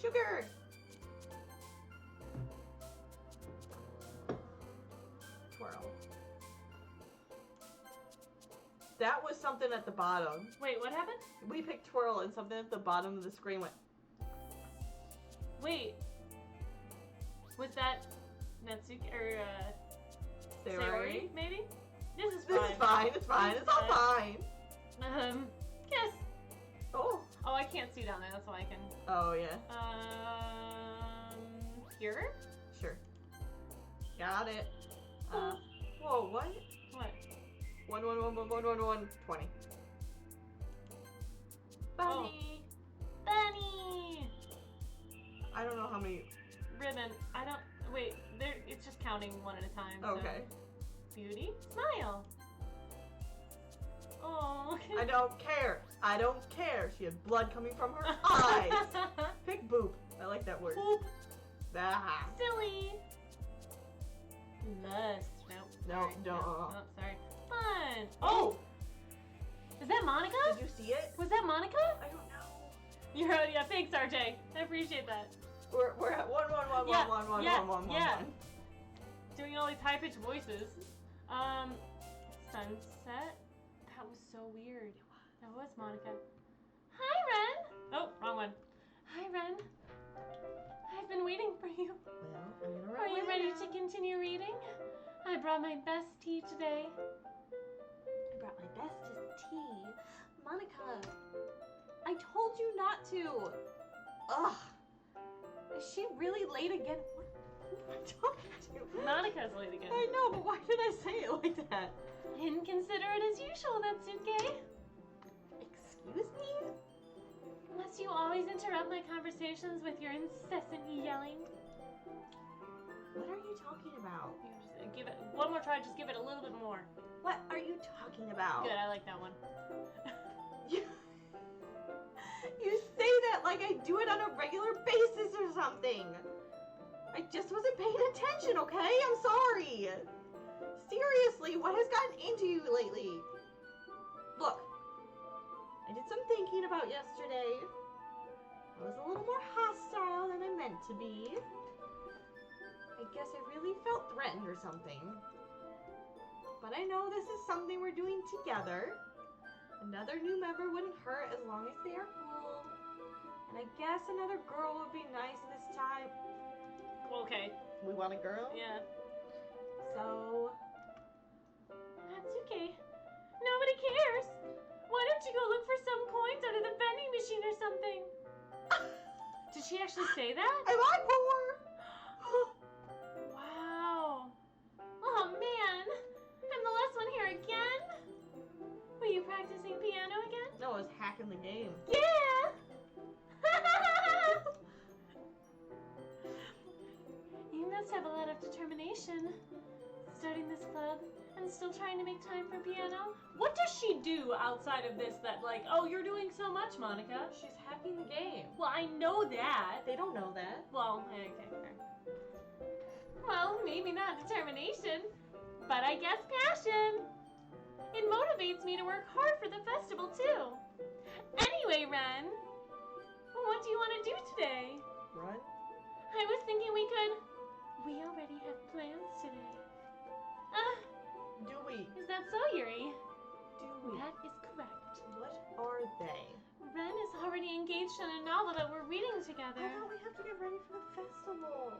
Sugar. Twirl. That was something at the bottom. Wait, what happened? We picked twirl and something at the bottom of the screen went. Wait. Was that Natsuki or Sayori? Sayori? Maybe. This is This fine. is fine. It's fine. It's all fine. Kiss. Oh. Oh, I can't see down there. That's why I can. Oh yeah. Here. Sure. Got it. Oh. Whoa. What? What? 1 1 1 1 1 1 1 20. Bunny. Bunny. I don't know how many. Ribbon. I don't. Wait. There. It's just counting one at a time. So. Okay. Beauty. Smile. Oh. I don't care. I don't care. She had blood coming from her eyes. Pick boop. I like that word. Boop. Ah. Silly. Lust. Nope. No, Sorry. don't. Oh, sorry. Fun. Oh. Is that Monica? Did you see it? Was that Monica? I don't know. Yeah. Thanks, RJ. I appreciate that. We're at 1 1 1 Yeah, 1 1 1 yeah, 1 1 1 yeah. 1. Doing all these high-pitched voices. Sunset. That was so weird. That was Monica. Hi, Ren. Oh, wrong one. Hi, Ren. I've been waiting for you. Well, I'm gonna Are run you away ready now. to continue reading? I brought my best tea today. I brought my bestest tea. Monica, I told you not to. Ugh. Is she really late again? Who am I talking to? Monica's late again. I know, but why did I say it like that? Inconsiderate as usual, Natsuki. Excuse me? Must you always interrupt my conversations with your incessant yelling. What are you talking about? You just give it one more try. Just give it a little bit more. What are you talking about? Good. I like that one. You say that like I do it on a regular basis or something. I just wasn't paying attention, okay? I'm sorry. Seriously, what has gotten into you lately? Look, I did some thinking about yesterday. I was a little more hostile than I meant to be. I guess I really felt threatened or something. But I know this is something we're doing together. Another new member wouldn't hurt as long as they are cool. And I guess another girl would be nice this time. Okay. We want a girl? Yeah. So... That's okay. Nobody cares. Why don't you go look for some coins under the vending machine or something? Did she actually say that? Am I poor? Wow. Oh man. I'm the last one here again? Were you practicing piano again? No, I was hacking the game. Yeah! You must have a lot of determination. Starting this club and still trying to make time for piano. What does she do outside of this that like, oh, you're doing so much, Monica? She's hacking the game. Well, I know that. They don't know that. Well, okay, fair. Well, maybe not determination, but I guess passion. It motivates me to work hard for the festival, too. Anyway, Ren, what do you want to do today? Run? I was thinking we already have plans today. Do we? Is that so, Yuri? Do we? That is correct. What are they? Ren is already engaged in a novel that we're reading together. I thought we have to get ready for the festival.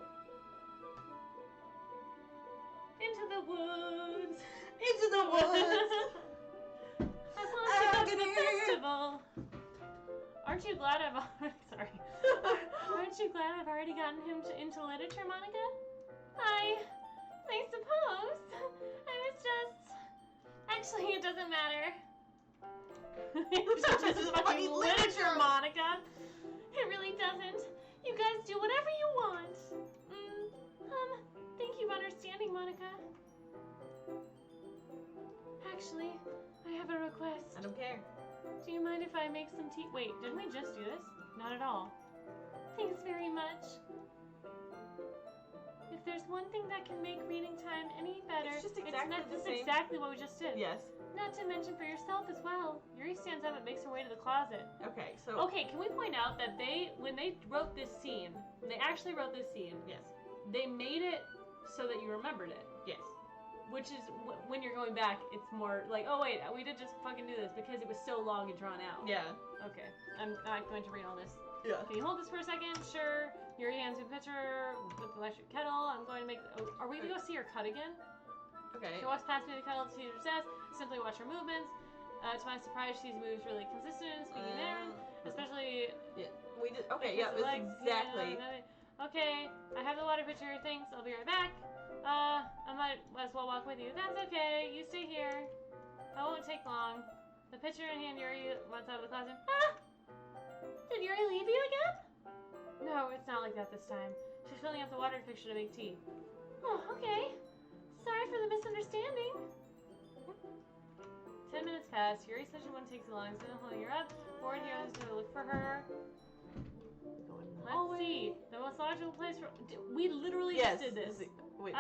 Into the woods. Into the woods. As long as we go to the festival. Aren't you glad I've already... Sorry. Aren't you glad I've already gotten him into literature, Monica? I suppose. I was just... Actually, it doesn't matter. It's just fucking literature, Monica. It really doesn't. You guys do whatever you want. Thank you for understanding, Monica. Actually, I have a request. I don't care. Do you mind if I make some tea? Wait, didn't we just do this? Not at all. Thanks very much. If there's one thing that can make reading time any better, It's just exactly the this same. is exactly what we just did. Yes. Not to mention for yourself as well. Yuri stands up and makes her way to the closet. Okay, so... Okay, can we point out that when they wrote this scene, when they actually wrote this scene, Yes. they made it so that you remembered it. Yes. Which is, when you're going back, it's more like, oh wait, we did just fucking do this because it was so long and drawn out. Yeah. Okay, I'm not going to read all this. Yeah. Can you hold this for a second? Sure. Yuri hands me the pitcher with the electric kettle. I'm going to make... are we going to go see her cut again? Okay. She walks past me the kettle to see her desk. Simply watch her movements. To my surprise, she's moves really consistent, speaking there. Especially... Yeah. We did... Okay, because yeah, the that's legs, exactly... Okay, I have the water pitcher. Thanks, I'll be right back. I might as well walk with you. That's okay, you stay here. I won't take long. The pitcher in hand, Yuri wants out of the closet. Ah! Did Yuri leave you again? No, it's not like that this time. She's filling up the water pitcher to make tea. Oh, okay. Sorry for the misunderstanding. 10 minutes pass. Yuri says she won't take so long. So holding her up. Board here is to look for her. Let's see. The most logical place for... We literally just did this. Wait.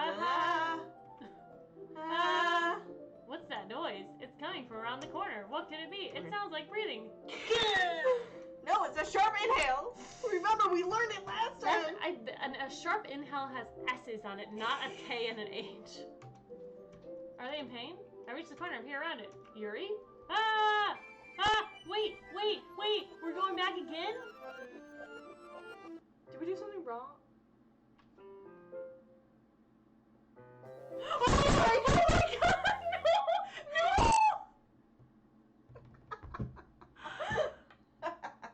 What's that noise? It's coming from around the corner. What could it be? It sounds like breathing. No, it's a sharp inhale. Remember, we learned it last time. A sharp inhale has S's on it, not a K and an H. Are they in pain? I reached the corner. I'm here around it. Yuri? Ah! Ah! Wait! We're going back again? Did we do something wrong? Oh my god! No!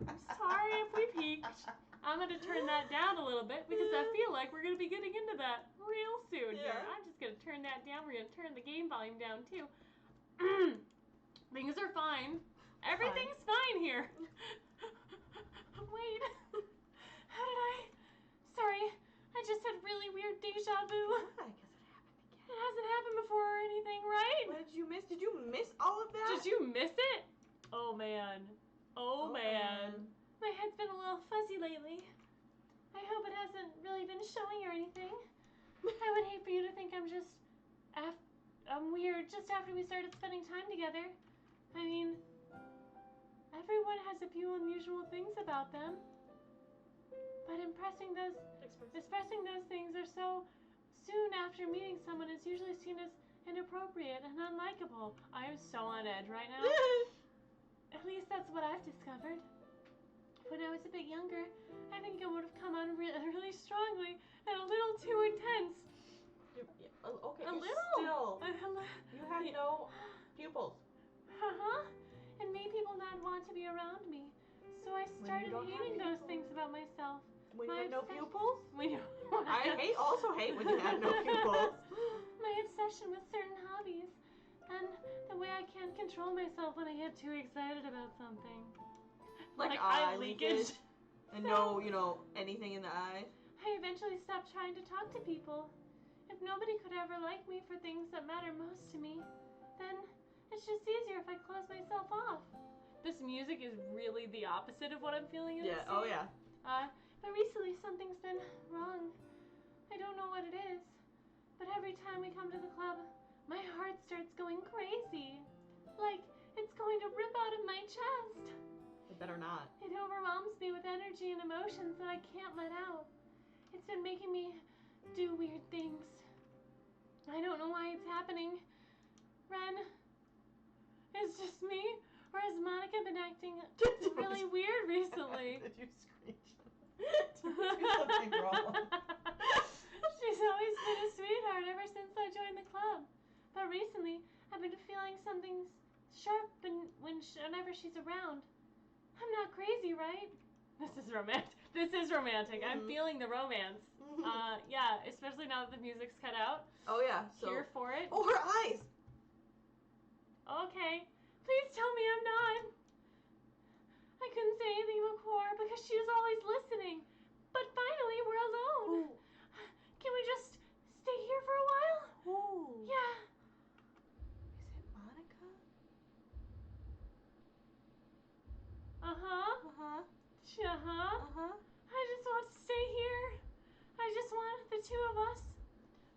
I'm sorry if we peaked. I'm gonna turn that down a little bit because I feel like we're gonna be getting into that real soon here. Yeah. I'm just gonna turn that down. We're gonna turn the game volume down too. Things are fine. Everything's fine here. Wait. all of that? Did you miss it? Oh man. Oh man. My head's been a little fuzzy lately. I hope it hasn't really been showing or anything. I would hate for you to think I'm just I'm weird just after we started spending time together. I mean, everyone has a few unusual things about them. But expressing those things are so soon after meeting someone is usually seen as inappropriate and unlikable. I am so on edge right now. At least that's what I've discovered. When I was a bit younger, I think it would have come on really strongly and a little too intense. Okay, A you're little. still. You have no pupils. And made people not want to be around me. So I started don't have hating those pupils. things about myself. When you My have no obsession- pupils? When you Also hate when you have no pupils. My obsession with certain hobbies. And the way I can't control myself when I get too excited about something. Like eye eye leakage. And no, anything in the eye. I eventually stopped trying to talk to people. If nobody could ever like me for things that matter most to me, then it's just easier if I close myself off. This music is really the opposite of what I'm feeling in Yeah, this oh scene. yeah. But recently something's been wrong. I don't know what it is, but every time we come to the club, my heart starts going crazy. Like it's going to rip out of my chest. It better not. It overwhelms me with energy and emotions that I can't let out. It's been making me do weird things. I don't know why it's happening. Ren, is just me? Or has Monica been acting really weird recently? Did you screech? Did you do something wrong? She's always been a sweetheart ever since I joined the club. But recently, I've been feeling something sharp whenever she's around. I'm not crazy, right? This is romantic. This is romantic. I'm Mhm. feeling the romance. Yeah, especially now that the music's cut out. Oh yeah. So. Here for it. Oh, her eyes. Okay, please tell me I'm not. I couldn't say anything before because she was always listening. But finally, we're alone. Can we just stay here for a while? Ooh. Yeah. Is it Monica? Uh-huh. Uh-huh. Uh-huh. Uh-huh. I just want to stay here. I just want the two of us.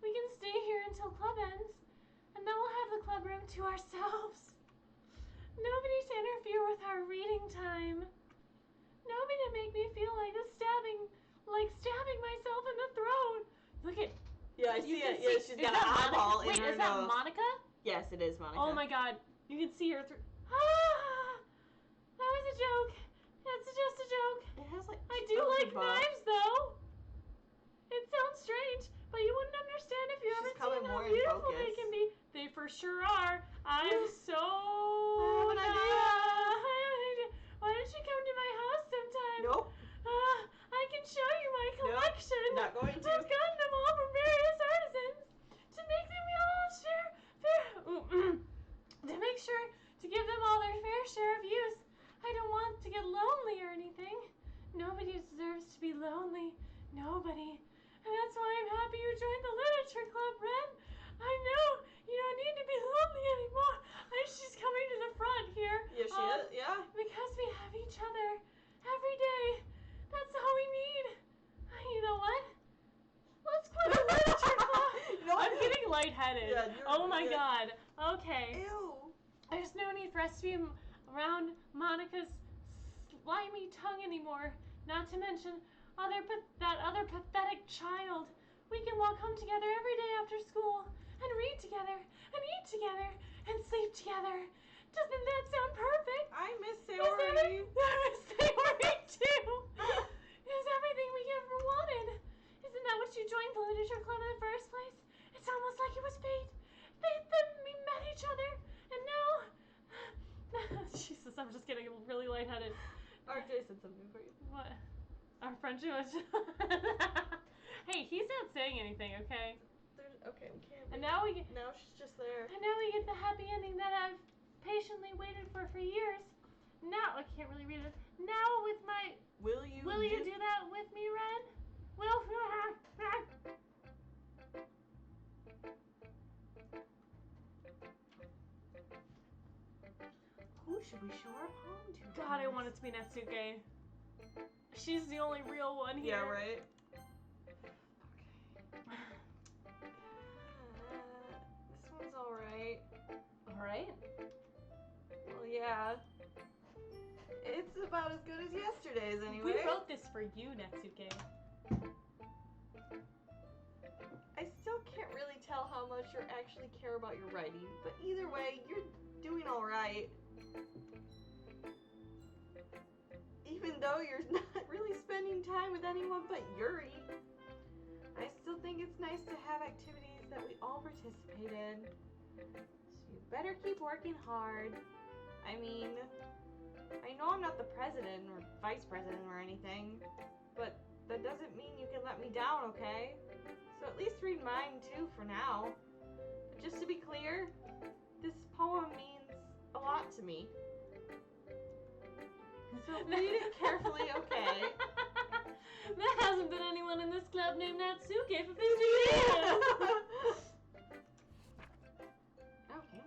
We can stay here until club ends, and then we'll have the club room to ourselves. Nobody to interfere with our reading time. Nobody to make me feel like stabbing myself in the throat. Look at Yeah, I You see can it. Yeah, see- she's is got that an eyeball Monica? in Wait, her is that nose. Monica? Yes, it is Monica. Oh my god. You can see her through. That was a joke. That's just a joke. It has like. I do those like above. knives, though. It sounds strange, but you wouldn't understand if you She's ever coming seen how more in beautiful they focus. can be. They for sure are. I'm so. I have an idea. Why don't you come to my house sometime? Nope. I can show you my collection. Not going to. I've gotten them all from various artisans to make them all to make sure to give them all their fair share of use. I don't want to get lonely or anything. Nobody deserves to be lonely. Nobody. And that's why I'm happy you joined the literature club, Ren. I know you don't need to be lonely anymore. She's coming to the front here. Yeah, she is. Yeah. Because we have each other every day. That's all we need. You know what? Let's quit the literature club. No, I'm getting lightheaded. Yeah, Oh my yeah. god. Okay. Ew. There's no need for us to be around Monica's slimy tongue anymore. Not to mention that other pathetic child. We can walk home together every day after school and read together and eat together and sleep together. Doesn't that sound perfect? I miss Is Sayori. Sayori too. Is everything we ever wanted. Isn't that what you joined the literature club in the first place? It's almost like it was fate. Fate that we met each other, and now. Jesus, I'm just getting really lightheaded. RJ said something for you. What? Our friendship was. Hey, he's not saying anything, okay? Okay, we can't. And now we get. Now she's just there. And now we get the happy ending that I've patiently waited for years. Now I can't really read it. Now with my. Will you? Will you do that with me, Ren? Will. we show our poem to God, I us? want it to be Natsuke. She's the only real one here. Yeah, right? This one's alright. Alright. Well, yeah. It's about as good as yesterday's anyway. We wrote this for you, Natsuke. I still can't really tell how much you actually care about your writing, but either way, you're doing alright. Even though you're not really spending time with anyone but Yuri. I still think it's nice to have activities that we all participate in. So you better keep working hard. I mean, I know I'm not the president or vice president or anything, but that doesn't mean you can let me down, okay? So at least read mine too for now. But just to be clear, this poem means a lot to me. So read it carefully, okay? There hasn't been anyone in this club named Natsuke for 50 years. Okay.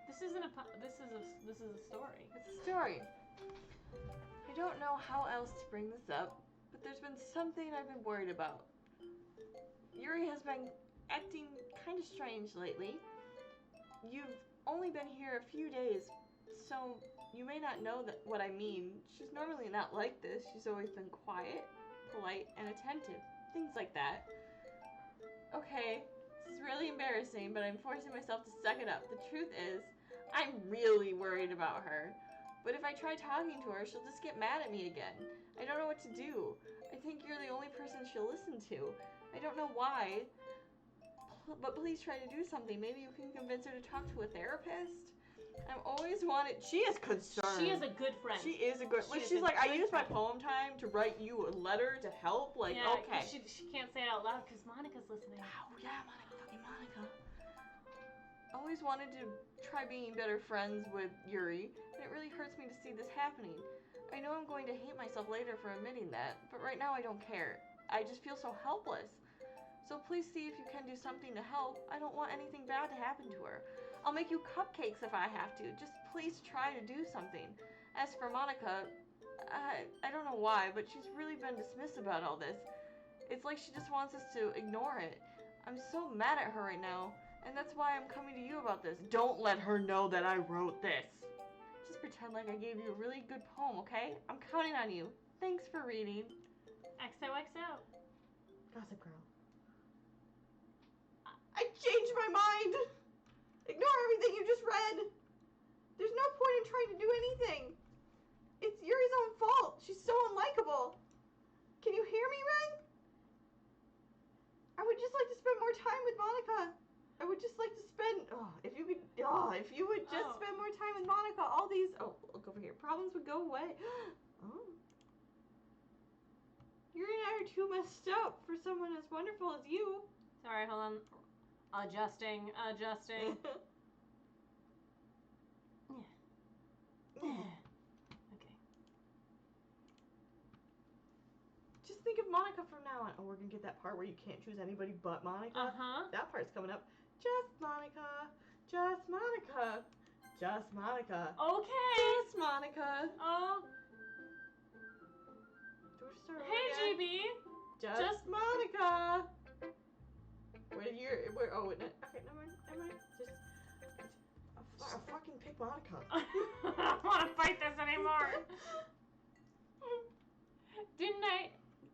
This isn't a this is a story. It's a story. I don't know how else to bring this up, but there's been something I've been worried about. Yuri has been acting kind of strange lately. You've only been here a few days, so you may not know what I mean. She's normally not like this. She's always been quiet, polite, and attentive. Things like that. Okay, this is really embarrassing, but I'm forcing myself to suck it up. The truth is, I'm really worried about her. But if I try talking to her, she'll just get mad at me again. I don't know what to do. I think you're the only person she'll listen to. I don't know why. But please try to do something. Maybe you can convince her to talk to a therapist. I've always wanted. She is concerned. She is a good friend. She is a good. She is She's a like, I good used my friend. poem time to write you a letter to help. Like, yeah, okay. She can't say it out loud because Monica's listening. Oh yeah, Monica. I always wanted to try being better friends with Yuri, and it really hurts me to see this happening. I know I'm going to hate myself later for admitting that, but right now I don't care. I just feel so helpless. So please see if you can do something to help. I don't want anything bad to happen to her. I'll make you cupcakes if I have to. Just please try to do something. As for Monica, I don't know why, but she's really been dismissive about all this. It's like she just wants us to ignore it. I'm so mad at her right now, and that's why I'm coming to you about this. Don't let her know that I wrote this. Just pretend like I gave you a really good poem, okay? I'm counting on you. Thanks for reading. XOXO. Gossip Girl. I changed my mind! Ignore everything you just read! There's no point in trying to do anything! It's Yuri's own fault! She's so unlikable! Can you hear me, Ren? I would just like to spend more time with Monica. I would just like to spend... if you would just spend more time with Monica, all these... Oh, look over here. Problems would go away. Oh. Yuri and I are too messed up for someone as wonderful as you. Sorry, hold on. Adjusting. Okay. Just think of Monica from now on. Oh, we're gonna get that part where you can't choose anybody but Monica. Uh-huh. That part's coming up. Just Monica. Just Monica. Just Monica. Okay. Just Monica. Oh. Do we start over Hey, again? GB. Just Monica. Okay, never mind. Just fucking pick Monica. I don't want to fight this anymore.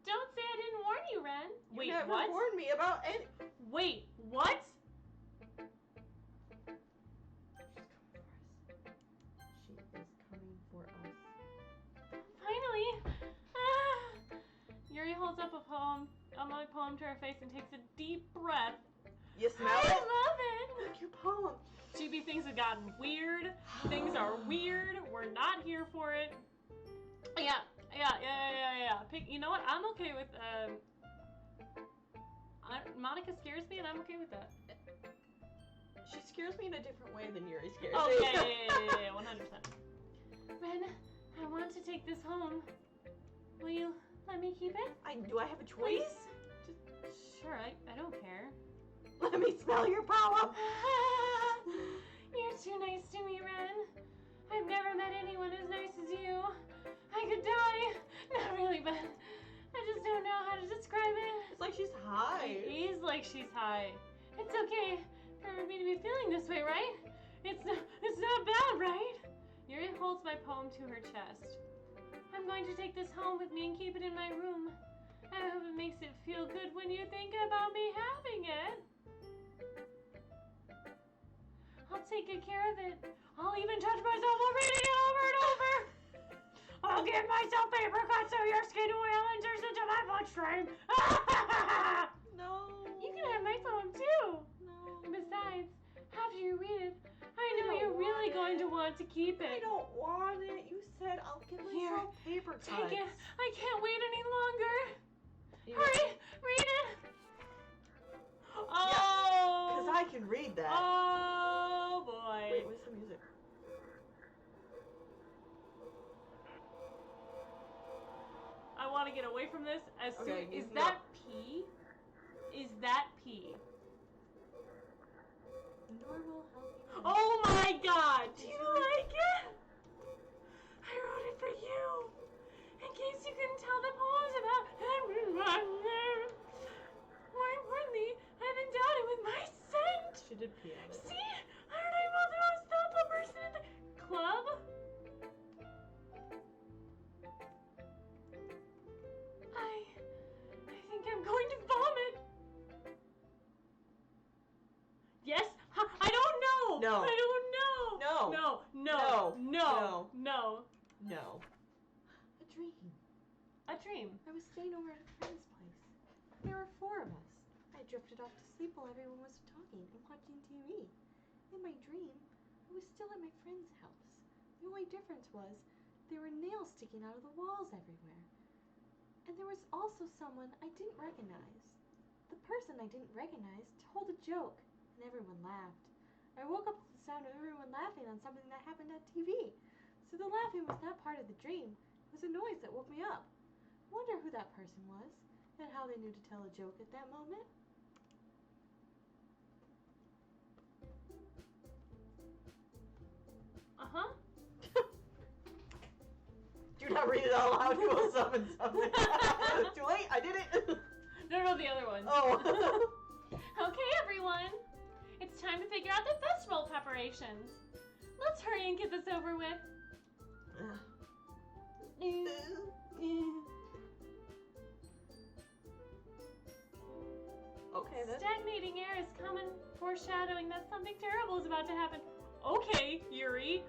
Don't say I didn't warn you, Ren. Wait, You never what? warned me about any. Wait, what? She's coming for us. Finally. Yuri holds up my poem to her face and takes a deep breath. You smell I it? love it. Look, your poem. GB, things have gotten weird. Things are weird. We're not here for it. Yeah. You know what? I'm okay with, Monica scares me and I'm okay with that. She scares me in a different way than Yuri scares Oh, me. yeah, 100%. Ren, I want to take this home. Will you let me keep it? Do I have a choice? Sure, I don't care. Let me smell your poem. You're You're too nice to me, Ren. I've never met anyone as nice as you. I could die. Not really, but I just don't know how to describe it. It's like she's high. It is like she's high. It's okay for me to be feeling this way, right? It's not bad, right? Yuri holds my poem to her chest. I'm going to take this home with me and keep it in my room. I hope it makes it feel good when you think about me having it. I'll take good care of it. I'll even touch myself while reading it over and over. I'll give myself paper cuts so your skin oil enters into my bloodstream. No. You can have my poem too. No. Besides, after you read it, I know don't you're really want going to want to keep I it. don't want it. You said I'll give Here, myself paper cuts. Take it. I can't wait any longer. You- Hurry, read it. Oh. Because I can read that. Oh boy. Wait, where's the music? I want to get away from this as Okay, soon. Is no. that P? Is that P? Nor will help you. Oh my God! Do you like it? I wrote it for you. In case you couldn't tell, the poem's about everyone. More importantly, I've endowed it with my scent. She did pee on it. See? Aren't I the most thoughtful person in the club? I think I'm going to vomit. Yes? I don't know. No. I don't know. No. No. No. No. No. No. No. A dream. A dream. I was staying over at a friend's place. There were 4 of us. I drifted off to sleep while everyone was talking and watching TV. In my dream, I was still at my friend's house. The only difference was there were nails sticking out of the walls everywhere. And there was also someone I didn't recognize. The person I didn't recognize told a joke, and everyone laughed. I woke up to the sound of everyone laughing on something that happened on TV. So the laughing was not part of the dream. It was a noise that woke me up. Wonder who that person was, and how they knew to tell a joke at that moment. Uh-huh. Do not read it out loud, you will summon something. Too late, I did it. No, the other one. Oh. Okay, everyone. It's time to figure out the festival preparations. Let's hurry and get this over with. Okay, then. Stagnating air is common, foreshadowing that something terrible is about to happen. Okay, Yuri,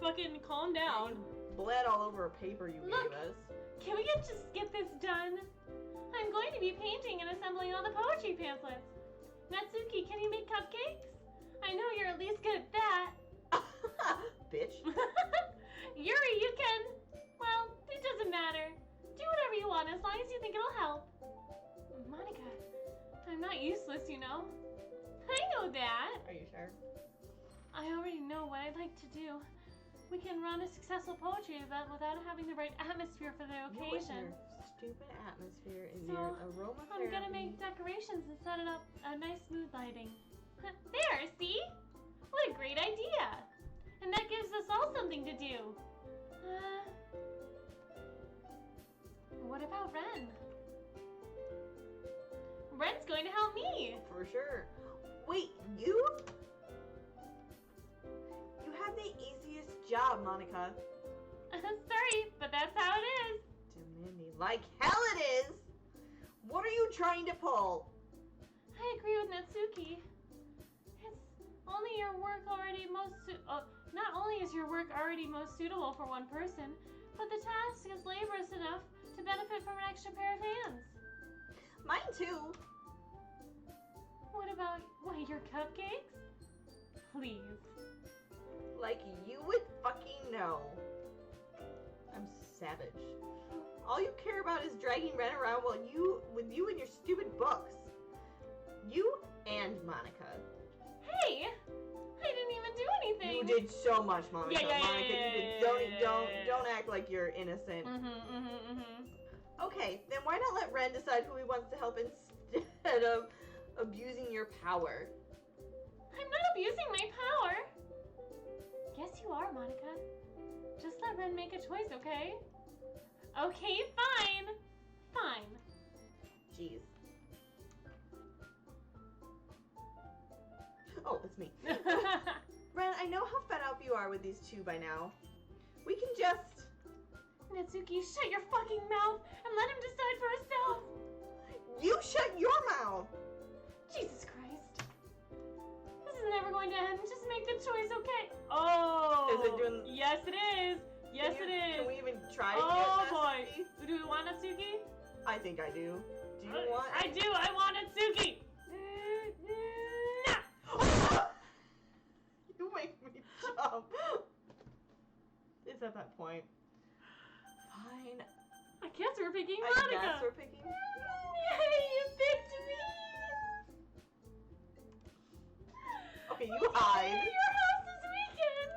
fucking calm down. Bled all over a paper you Look. gave us. Can we just get this done? I'm going to be painting and assembling all the poetry pamphlets. Natsuki, can you make cupcakes? I know you're at least good at that. Bitch. Yuri, you can. Well, it doesn't matter. Do whatever you want as long as you think it'll help. Monica, I'm not useless, you know. I know that. Are you sure? I already know what I'd like to do. We can run a successful poetry event without having the right atmosphere for the occasion. Your stupid atmosphere and So, your aromatherapy. I'm gonna make decorations and set it up a nice mood lighting. There, see? What a great idea! And that gives us all something to do. What about Ren? Ren's going to help me! For sure. Wait, you? You have the easiest job, Monica. Sorry, but that's how it is. Demanding like hell it is! What are you trying to pull? I agree with Natsuki. It's only your work already not only is your work already most suitable for one person, but the task is laborious enough to benefit from an extra pair of hands. Mine too. What about your cupcakes? Please. Like you would fucking know. I'm savage. All you care about is dragging Ren around with you and your stupid books. You and Monica. Hey! I didn't even do anything. You did so much, Monica. Yeah, Monica, you did. Don't act like you're innocent. Okay, then why not let Ren decide who he wants to help instead of abusing your power? I'm not abusing my power. guess you are, Monica. Just let Ren make a choice, okay? Okay, fine. Fine. Jeez. Oh, it's me. Ren, I know how fed up you are with these two by now. We can just... Natsuki, shut your fucking mouth and let him decide for himself. You shut your mouth! Jesus Christ. This is never going to end. Just make the choice, okay? Oh. Is it doing... Yes, it is. Yes, it is. Can we even try to Oh, get boy. Natsuki? Do we want Natsuki? I think I do. Do you want... I do. I want Natsuki. You make me jump. It's at that point. Fine. I guess we're picking I Monica. guess we're picking... Yay, you picked me. Okay, you hide. At your house this weekend.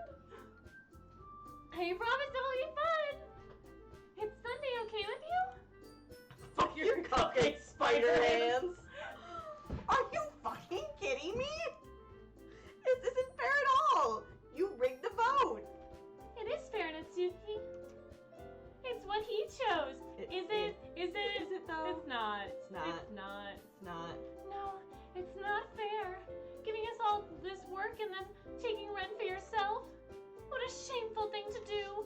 I promise it'll be fun. It's Sunday, okay with you? Fuck Your cupcake spider hands. Are you fucking kidding me? This isn't fair at all. You rigged the vote. It is fair, Natsuki. It's what he chose. Is it? Is it? Is it though? It's not. It's not. It's not. It's not. No, it's not fair. Giving us all this work and then taking Ren for yourself. What a shameful thing to do.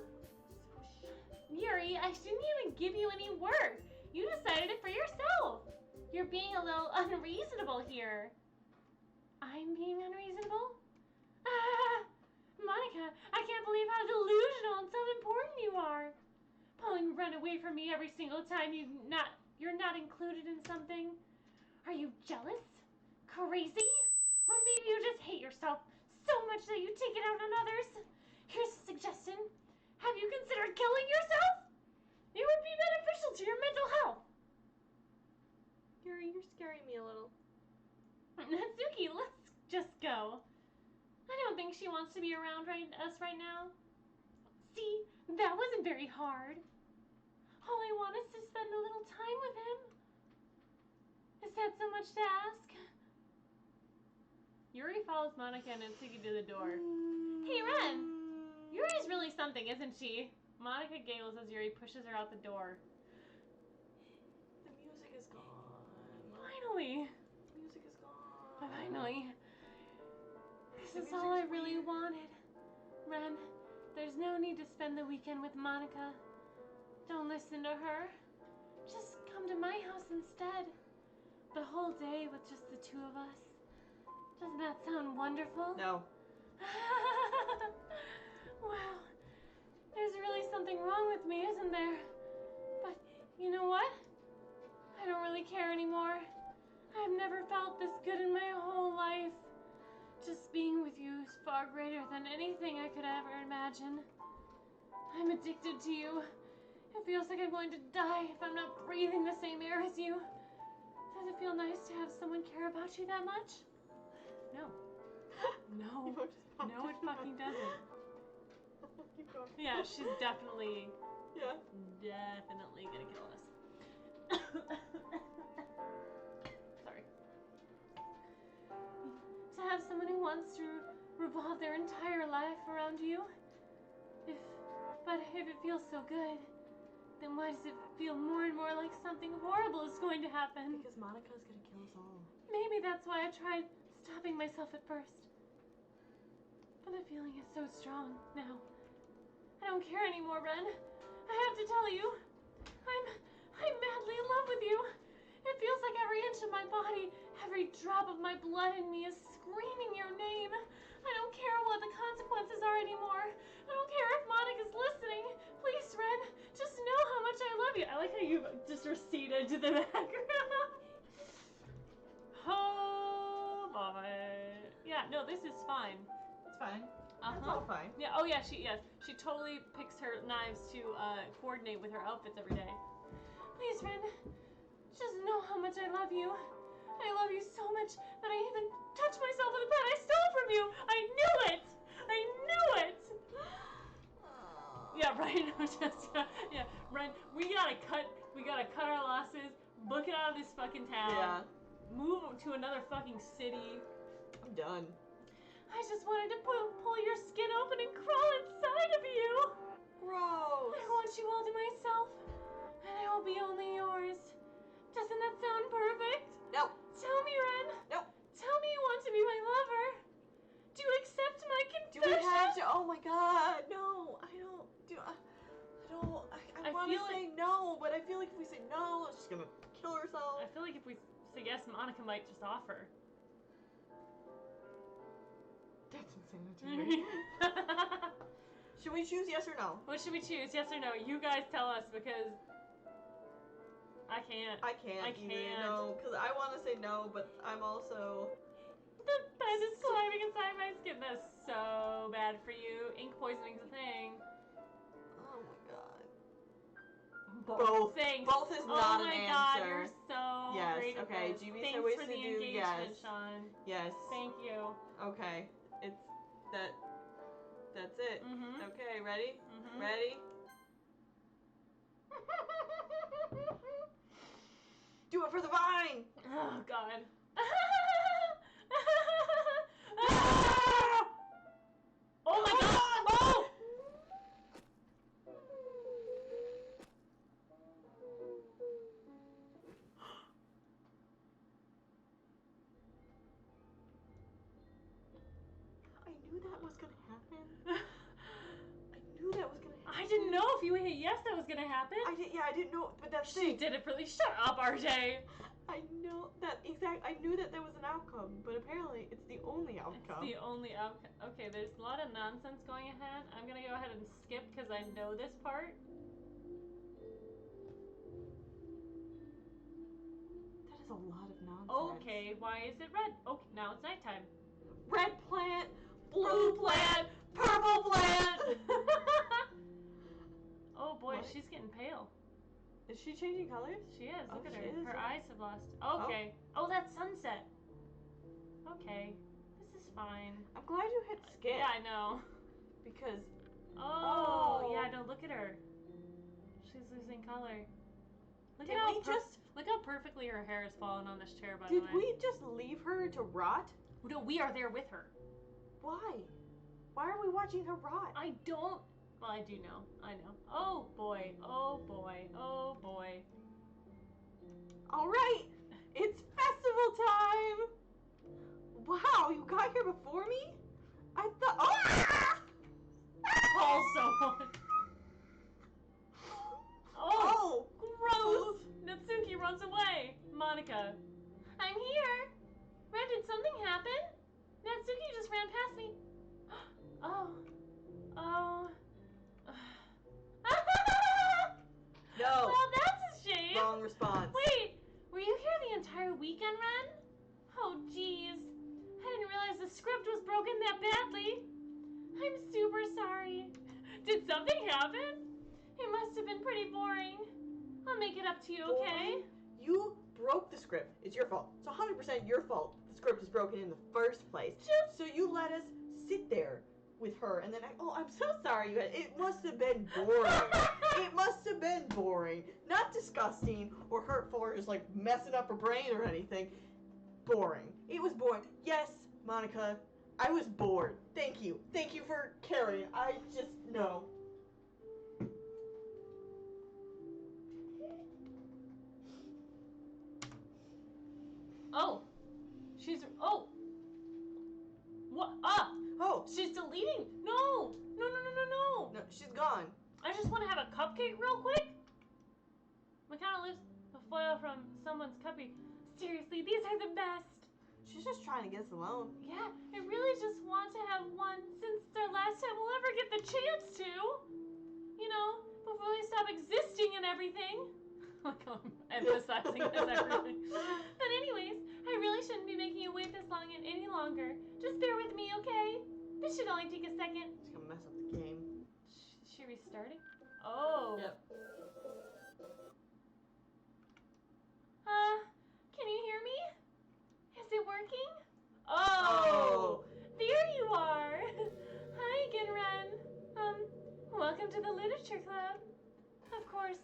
Yuri, I didn't even give you any work. You decided it for yourself. You're being a little unreasonable here. I'm being unreasonable? Ah, Monica, I can't believe how delusional and self-important you are. Pulling Ren away from me every single time you're not included in something. Are you jealous? Crazy? Or maybe you just hate yourself so much that you take it out on others? Here's a suggestion. Have you considered killing yourself? It would be beneficial to your mental health. Yuri, you're scaring me a little. Natsuki, let's just go. I don't think she wants to be around us right now. See, that wasn't very hard. All I want is to spend a little time with him. Is that so much to ask? Yuri follows Monica and Natsuki to the door. Hey, Ren! Yuri's really something, isn't she? Monica giggles as Yuri pushes her out the door. The music is gone. Finally! The music is gone. Finally. This is all I really wanted. Ren, there's no need to spend the weekend with Monica. Don't listen to her. Just come to my house instead. The whole day with just the two of us. Doesn't that sound wonderful? No. Wow. There's really something wrong with me, isn't there? But you know what? I don't really care anymore. I've never felt this good in my whole life. Just being with you is far greater than anything I could ever imagine. I'm addicted to you. It feels like I'm going to die if I'm not breathing the same air as you. Does it feel nice to have someone care about you that much? No. No. No, it fucking doesn't. Keep going. Yeah, she's definitely Yeah. gonna kill us. Sorry. To have someone who wants to revolve their entire life around you. But if it feels so good, then why does it feel more and more like something horrible is going to happen? Because Monica's gonna kill us all. Maybe that's why I tried stopping myself at first. But the feeling is so strong now. I don't care anymore, Ren. I have to tell you, I'm madly in love with you. It feels like every inch of my body, every drop of my blood in me is screaming your name. I don't care what the consequences are anymore. I don't care if Monica's listening. Please, Ren, just know how much I love you. I like how you just receded to the background. Oh boy. Yeah, no, this is fine. It's fine. Uh-huh. It's all fine. Yeah, oh yeah, she totally picks her knives to coordinate with her outfits every day. Please, Ren, just know how much I love you. I love you so much that I even touched myself with the pen I stole from you. I knew it. I knew it. Yeah, right. Yeah, Ren, we gotta cut our losses. Book it out of this fucking town. Yeah. Move to another fucking city. I'm done. I just wanted to pull your skin open and crawl inside of you. Gross. I want you all to myself, and I will be only yours. Doesn't that sound perfect? No. Tell me, Ren. No. Tell me you want to be my lover. Do you accept my Do confession? we have to? Oh my god. No, I don't. I I want to feel say no, but I feel like if we say no, she's gonna kill herself. I feel like if we say yes, Monica might just offer. That's insanity to me. Should we choose yes or no? What should we choose? Yes or no? You guys tell us because I can't. I can't. I either, can't. No, because I want to say no, but I'm also. The pen is climbing inside my skin. That's so bad for you. Ink poisoning's a thing. Oh my god. Both. Thanks. Both is not oh an my answer. god, you're so Yes, great at okay, this. GB Thanks said ways for to the do engagement, yes. Sean. Yes. Thank you. Okay. That's it. Mm-hmm. Okay, ready? Mm-hmm. Ready? Do it for the vine! Oh god. Oh my god! Oh! I knew that was gonna happen. I knew that was gonna happen. I didn't know if you hit yes that was gonna happen. I didn't know, but that's She did it for the. Shut up, RJ. I know that I knew that there was an outcome, but apparently it's the only outcome. It's the only outcome. Okay, there's a lot of nonsense going ahead. I'm gonna go ahead and skip because I know this part. That is a lot of nonsense. Okay, why is it red? Okay, now it's nighttime. Red plant, Blue plant, purple plant. Oh boy, What? she's getting pale. Is she changing colors? She is. Oh, Look at she her. is, Her yeah. eyes have lost. Okay. Oh, that's sunset. Okay, this is fine. I'm glad you hit skip. Yeah, I know. Because Oh, yeah. No, look at her. She's losing color. Look Did at how we just- look how perfectly her hair has fallen on this chair. By the way. did we just leave her to rot? No, we are there with her. Why? Why are we watching her rot? I don't. Well, I do know. I know. Oh boy. Oh boy. Oh boy. All right, it's festival time. Wow, you got here before me? I thought. Oh! Call someone. Oh, Oh! gross! Natsuki runs away. Monica. I'm here. Ren, did something happen? Natsuki just ran past me. Oh. Oh. No. Well, that's a shame. Wrong response. Wait, were you here the entire weekend, Ren? Oh, jeez. I didn't realize the script was broken that badly. I'm super sorry. Did something happen? It must have been pretty boring. I'll make it up to you, okay? You broke the script. It's your fault. It's 100% your fault. The script is broken in the first place. So you let us sit there with her, and then I'm so sorry. It must have been boring. It must have been boring. Not disgusting or hurtful or just like messing up her brain or anything. Boring. It was boring. Yes, Monica, I was bored. Thank you. Thank you for caring. I just know. Oh. Oh. What? Ah! Oh, She's deleting. No! No, no, no, no, no! no, she's gone. I just want to have a cupcake real quick. McConnell lives a foil from someone's cupcake. Seriously, these are the best. She's just trying to get us alone. Yeah, I really just want to have one since it's our last time we'll ever get the chance to. You know, before they stop existing and everything. Look how I'm emphasizing this everything. But anyways, I really shouldn't be making you wait this long any longer. Just bear with me, okay? This should only take a second. She's gonna mess up the game. Is she restarting? Oh. Yep. Can you hear me? Is it working? Oh. There you are. Hi again, Ren. Welcome to the Literature Club. Of course,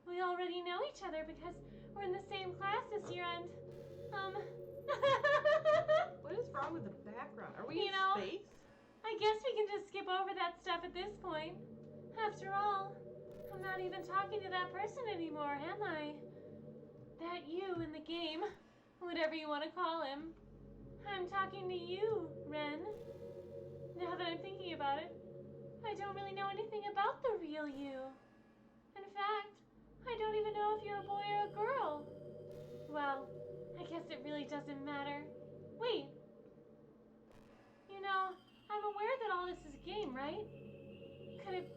we already know each other because we're in the same class this year and, What is wrong with the background? Are we You in know- space? I guess we can just skip over that stuff at this point. After all, I'm not even talking to that person anymore, am I? That you in the game, whatever you want to call him. I'm talking to you, Ren. Now that I'm thinking about it, I don't really know anything about the real you. In fact, I don't even know if you're a boy or a girl. Well, I guess it really doesn't matter. Wait. You know, I'm aware that all this is a game, right? Could it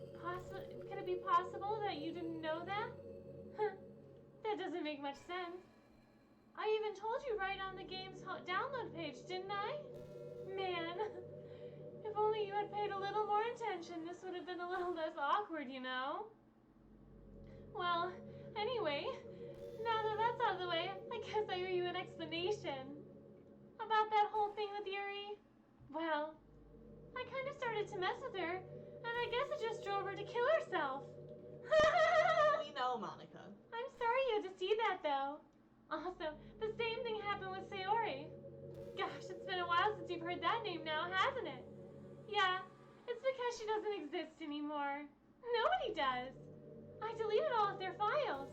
be possible that you didn't know that? That doesn't make much sense. I even told you right on the game's download page, didn't I? Man, if only you had paid a little more attention, this would have been a little less awkward, you know? Well, anyway, now that that's out of the way, I guess I owe you an explanation. About that whole thing with Yuri, well, I kind of started to mess with her, and I guess it just drove her to kill herself. We know, Monica. I'm sorry you had to see that, though. Also, the same thing happened with Sayori. Gosh, it's been a while since you've heard that name now, hasn't it? Yeah, it's because she doesn't exist anymore. Nobody does. I deleted all of their files.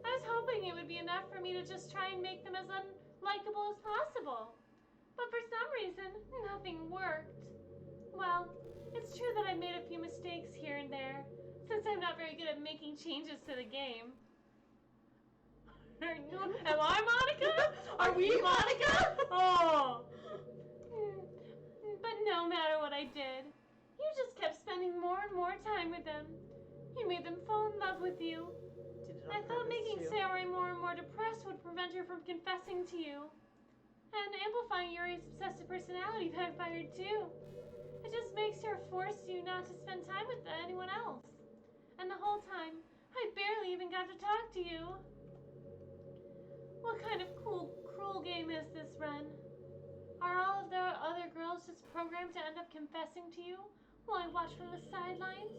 I was hoping it would be enough for me to just try and make them as unlikable as possible. But for some reason, nothing worked. Well, it's true that I made a few mistakes here and there, since I'm not very good at making changes to the game. Am I Monica? Are we Monica? Oh! But no matter what I did, you just kept spending more and more time with them. You made them fall in love with you. Did it on I thought purpose, making too. Sayori more and more depressed would prevent her from confessing to you. And amplifying Yuri's obsessive personality backfired too. It just makes her force you not to spend time with anyone else. And the whole time, I barely even got to talk to you. What kind of cruel game is this, Ren? Are all of the other girls just programmed to end up confessing to you while I watch from the sidelines?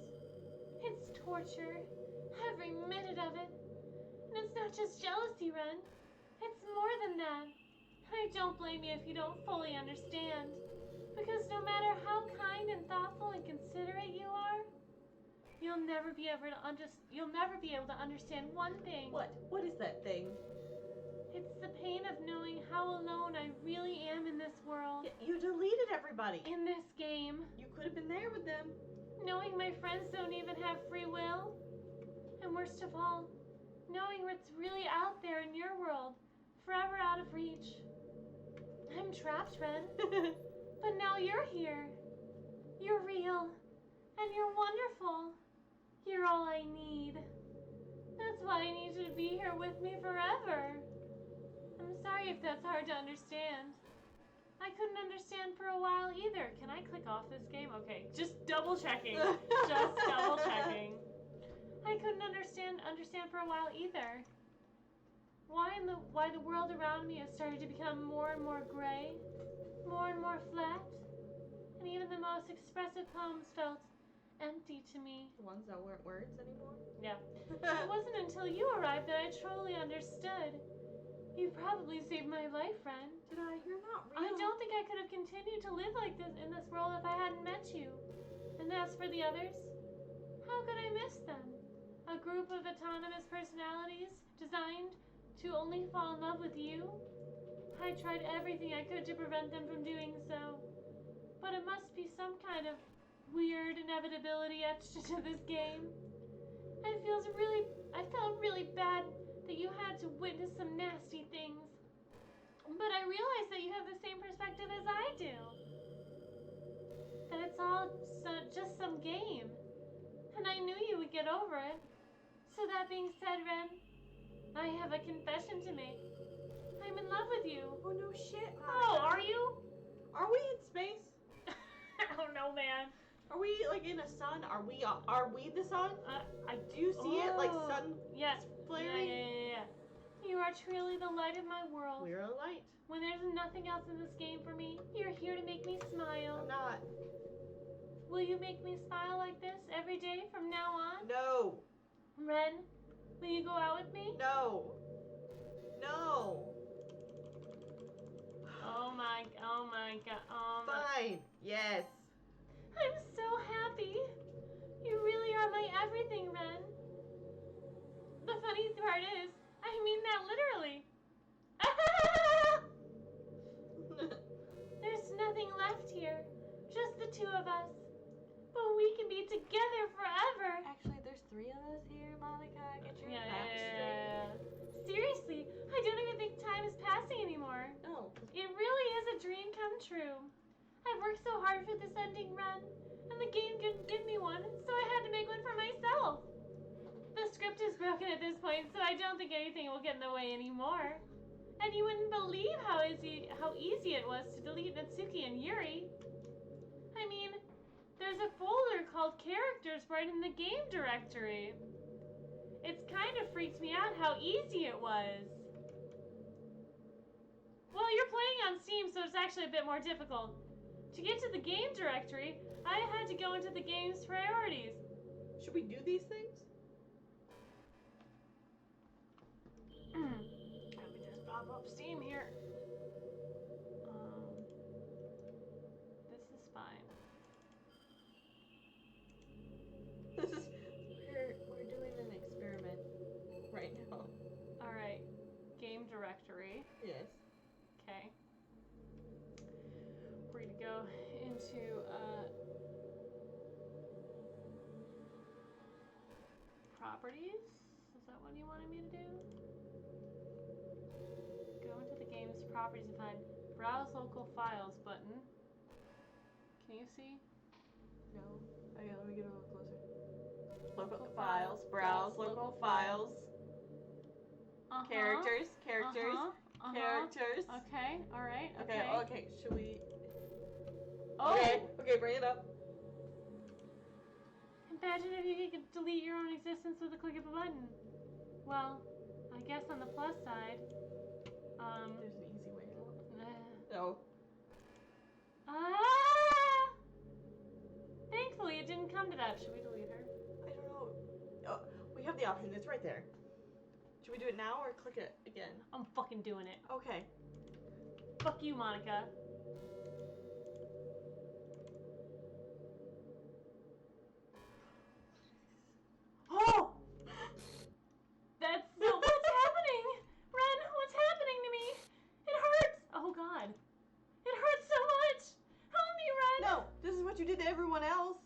It's torture, every minute of it. And it's not just jealousy, Ren. It's more than that. I don't blame you if you don't fully understand. Because no matter how kind and thoughtful and considerate you are, you'll never be able to understand one thing. What? What is that thing? It's the pain of knowing how alone I really am in this world. You deleted everybody. In this game. You could have been there with them. Knowing my friends don't even have free will. And worst of all, knowing what's really out there in your world, forever out of reach. I'm trapped, Ren. But now you're here. You're real. And you're wonderful. You're all I need. That's why I need you to be here with me forever. I'm sorry if that's hard to understand. I couldn't understand for a while either. Can I click off this game? Okay, just double checking. Just double checking. I couldn't understand for a while either. Why the world around me has started to become more and more gray, more and more flat, and even the most expressive poems felt empty to me. The ones that weren't words anymore? Yeah. It wasn't until you arrived that I truly understood. You probably saved my life, friend. Did I? You're not real. I don't think I could have continued to live like this in this world if I hadn't met you. And as for the others, how could I miss them? A group of autonomous personalities designed to only fall in love with you? I tried everything I could to prevent them from doing so. But it must be some kind of weird inevitability etched into this game. I felt really bad that you had to witness some nasty things. But I realize that you have the same perspective as I do. That it's all just some game. And I knew you would get over it. So that being said, Ren, I have a confession to make. I'm in love with you. Oh, no shit, Monica. Oh, are you? Are we in space? I don't know, man. Are we, like, in a sun? Are we the sun? Do you see it, like, sun Yes. flaring? Yeah. You are truly the light of my world. We're a light. When there's nothing else in this game for me, you're here to make me smile. I'm not. Will you make me smile like this every day from now on? No. Ren, will you go out with me? No. No. Oh my god. Fine. Yes. I'm so happy. You really are my everything, Ren. The funny part is, I mean that literally. There's nothing left here. Just the two of us. But we can be together forever. Actually, there's 3 of us here, Monica. Get your Yeah. facts straight. Seriously, I don't even think time is passing anymore. No. It really is a dream come true. I've worked so hard for this ending run, and the game didn't give me one, so I had to make one for myself. The script is broken at this point, so I don't think anything will get in the way anymore. And you wouldn't believe how easy it was to delete Natsuki and Yuri. I mean, there's a folder called Characters right in the game directory. It's kind of freaked me out how easy it was. Well, you're playing on Steam, so it's actually a bit more difficult. To get to the game directory, I had to go into the game's priorities. Should we do these things? Let me just pop up Steam here. This is fine. This is we're doing an experiment right now. All right, game directory. Yes. Okay. We're gonna go into properties. Is that what you wanted me to do? Go into the game's properties and find browse local files button. Can you see? No. Okay, let me get a little closer. Local files. Browse local files. Characters. Characters. Characters. Okay, alright, Okay. Okay. Should we? Oh! Okay. Okay. Bring it up. Imagine if you could delete your own existence with a click of a button. Well, I guess on the plus side, There's an easy way out. uh, No. ah! Thankfully, it didn't come to that. Should we delete her? I don't know. Oh, we have the option. It's right there. Should we do it now or click it again? I'm fucking doing it. Okay. Fuck you, Monica. Oh! That's so. What's happening? Ren, what's happening to me? It hurts. Oh god. It hurts so much. Help me, Ren. No, this is what you did to everyone else.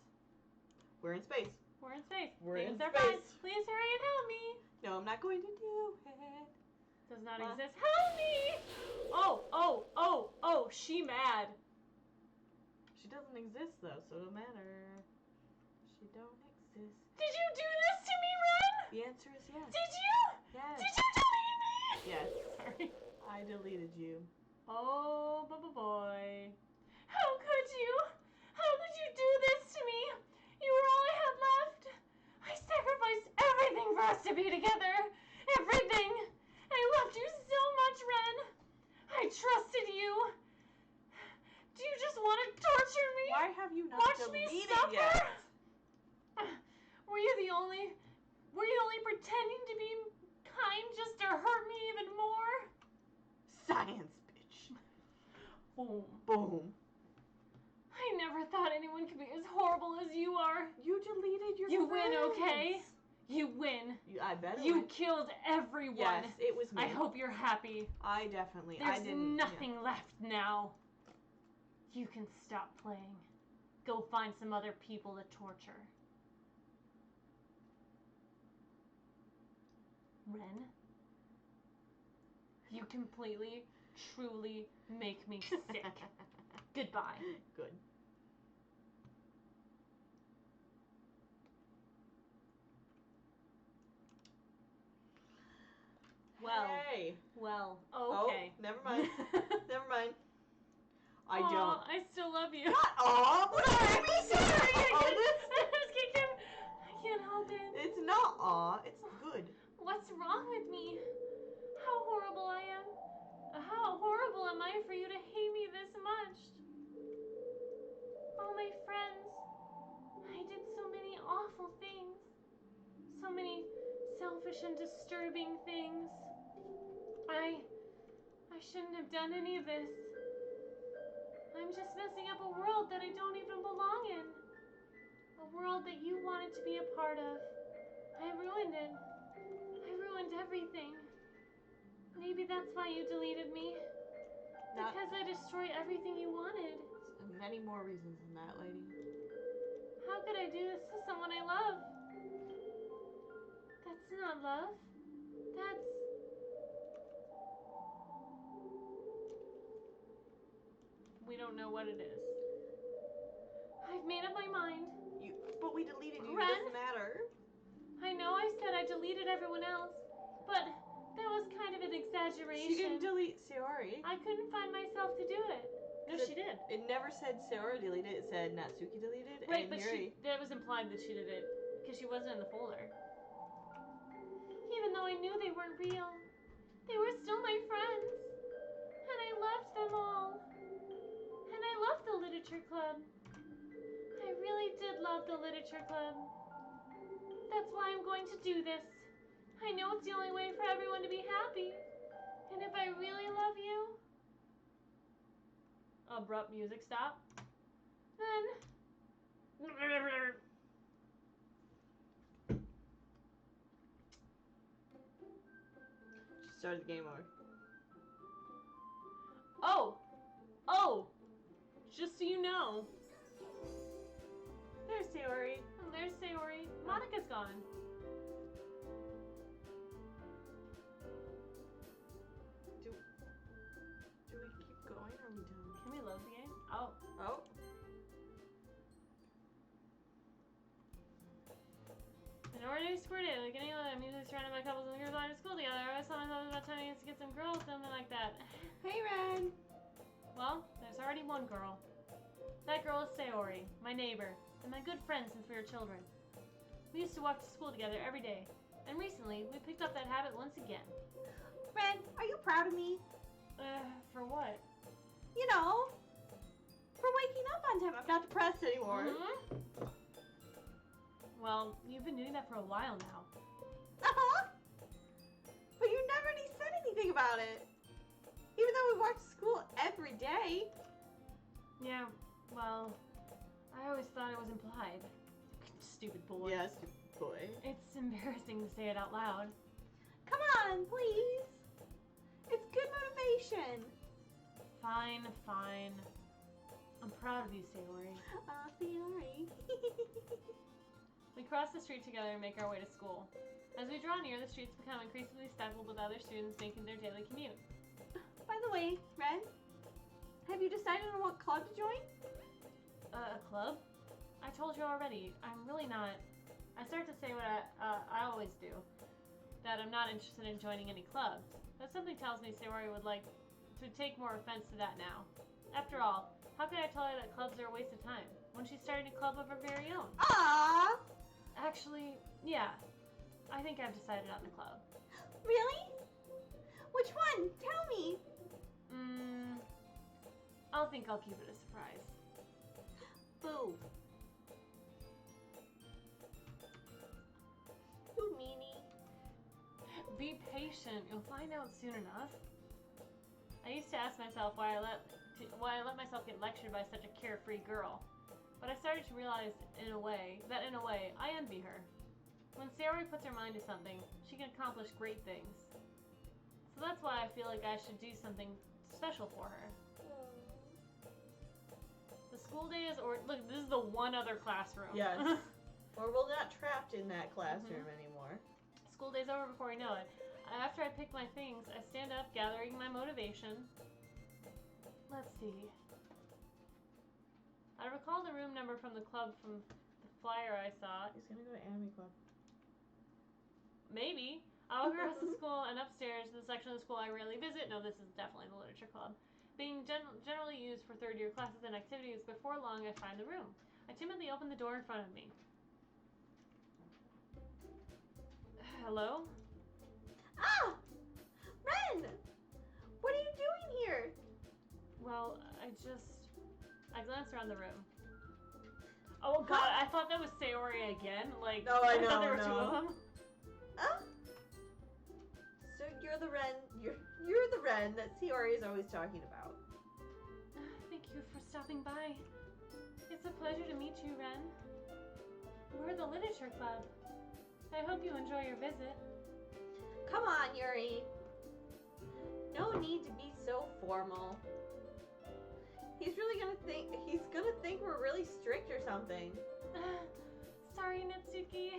We're in space. We're in space. We're Things in are fine. space. Please hurry and help me. No, I'm not going to do it. Does not What? exist. Help me! Oh, she mad. She doesn't exist though, so it don't matter. She don't exist. Did you do this to me, Ren? The answer is yes. Did you? Yes. Did you delete me? Yes. Sorry. I deleted you. Oh, boy. How could you? How could you do this to me? You were all I had left. I sacrificed everything for us to be together. Everything. I loved you so much, Ren. I trusted you. Do you just want to torture me? Why have you not Watch me deleted suffer? yet? Were you only pretending to be kind just to hurt me even more? Science, bitch. Boom. Boom. I never thought anyone could be as horrible as you are. You deleted your You friends. win, okay? You win. I bet You killed everyone. Yes, it was me. I hope you're happy. I definitely. There's I didn't. nothing left now. You can stop playing. Go find some other people to torture. Ren, you completely, truly make me sick. Goodbye. Good. Well. Hey. Well, okay. Oh, never mind. Never mind. I Aw, don't. I still love you. Aw, what I'm is sorry. Oh, I can't help it. it's not aw. It's good. What's wrong with me? How horrible I am. How horrible am I for you to hate me this much? All my friends. I did so many awful things. So many selfish and disturbing things. I shouldn't have done any of this. I'm just messing up a world that I don't even belong in. A world that you wanted to be a part of. I ruined it. I ruined everything. Maybe that's why you deleted me. Not Because I destroyed everything you wanted. many more reasons than that, lady. How could I do this to someone I love? That's not love. That's... We don't know what it is. I've made up my mind. But we deleted you. Ren? It doesn't matter. I know I said I deleted everyone else, but that was kind of an exaggeration. She didn't delete Sayori. I couldn't find myself to do it. No, she did. It never said Sayori deleted. It said Natsuki deleted. Right, and but Yuri. that was implied that she did it because she wasn't in the folder. Even though I knew they weren't real, they were still my friends. And I loved them all. And I loved the literature club. I really did love the literature club. That's why I'm going to do this. I know it's the only way for everyone to be happy. And if I really love you... Abrupt music stop. Then... She started the game over. Oh! Just so you know. There's Sayori. Oh, there's Sayori. Monica's gone. Do we keep going or are we done? Can we load the game? Oh. Oh. In order to squirt it, like any other, I'm usually surrounded by couples and girls going to school together. I always tell myself about time to get some girls, something like that. Hey, Ren. Well, there's already one girl. That girl is Sayori, my neighbor, and my good friend since we were children. We used to walk to school together every day, and recently we picked up that habit once again. Ren, are you proud of me? For what? You know, for waking up on time. I'm not depressed anymore. Mm-hmm. Well, you've been doing that for a while now. Uh-huh. But you never said anything about it. Even though we walked to school every day. Yeah, well, I always thought it was implied. Stupid boy. Yeah, stupid boy. It's embarrassing to say it out loud. Come on, please. It's good motivation. Fine. I'm proud of you, Sayori. Sayori. We cross the street together and make our way to school. As we draw near, the streets become increasingly stifled with other students making their daily commute. By the way, Ren, have you decided on what club to join? A club? I told you already, I'm really not... I start to say what I always do, that I'm not interested in joining any clubs. But something tells me Sayori would like to take more offense to that now. After all, how could I tell her that clubs are a waste of time, when she's starting a club of her very own? Aww. Actually, yeah. I think I've decided on the club. Really? Which one? Tell me. I'll keep it a surprise. Boo. You meanie. Be patient. You'll find out soon enough. I used to ask myself why I let myself get lectured by such a carefree girl. But I started to realize in a way, I envy her. When Sayori puts her mind to something, she can accomplish great things. So that's why I feel like I should do something special for her. The school day is look, this is the one other classroom. Yes. Or we're not trapped in that classroom anymore. School day's over before I know it. After I pick my things, I stand up, gathering my motivation. Let's see. I recall the room number from the club from the flyer I saw. He's gonna go to Anime Club. Maybe. I'll walk across the school and upstairs to the section of the school I rarely visit. No, this is definitely the literature club. Being generally used for third-year classes and activities, before long I find the room. I timidly open the door in front of me. Hello? Ah! Ren! What are you doing here? Well, I glanced around the room. Oh god, I thought that was Sayori again. Like, No, I thought know, there were two no. of them. So you're the Ren that Sayori is always talking about. Thank you for stopping by. It's a pleasure to meet you, Ren. We're the Literature Club. I hope you enjoy your visit. Come on, Yuri. No need to be so formal. He's gonna think we're really strict or something. Sorry, Natsuki.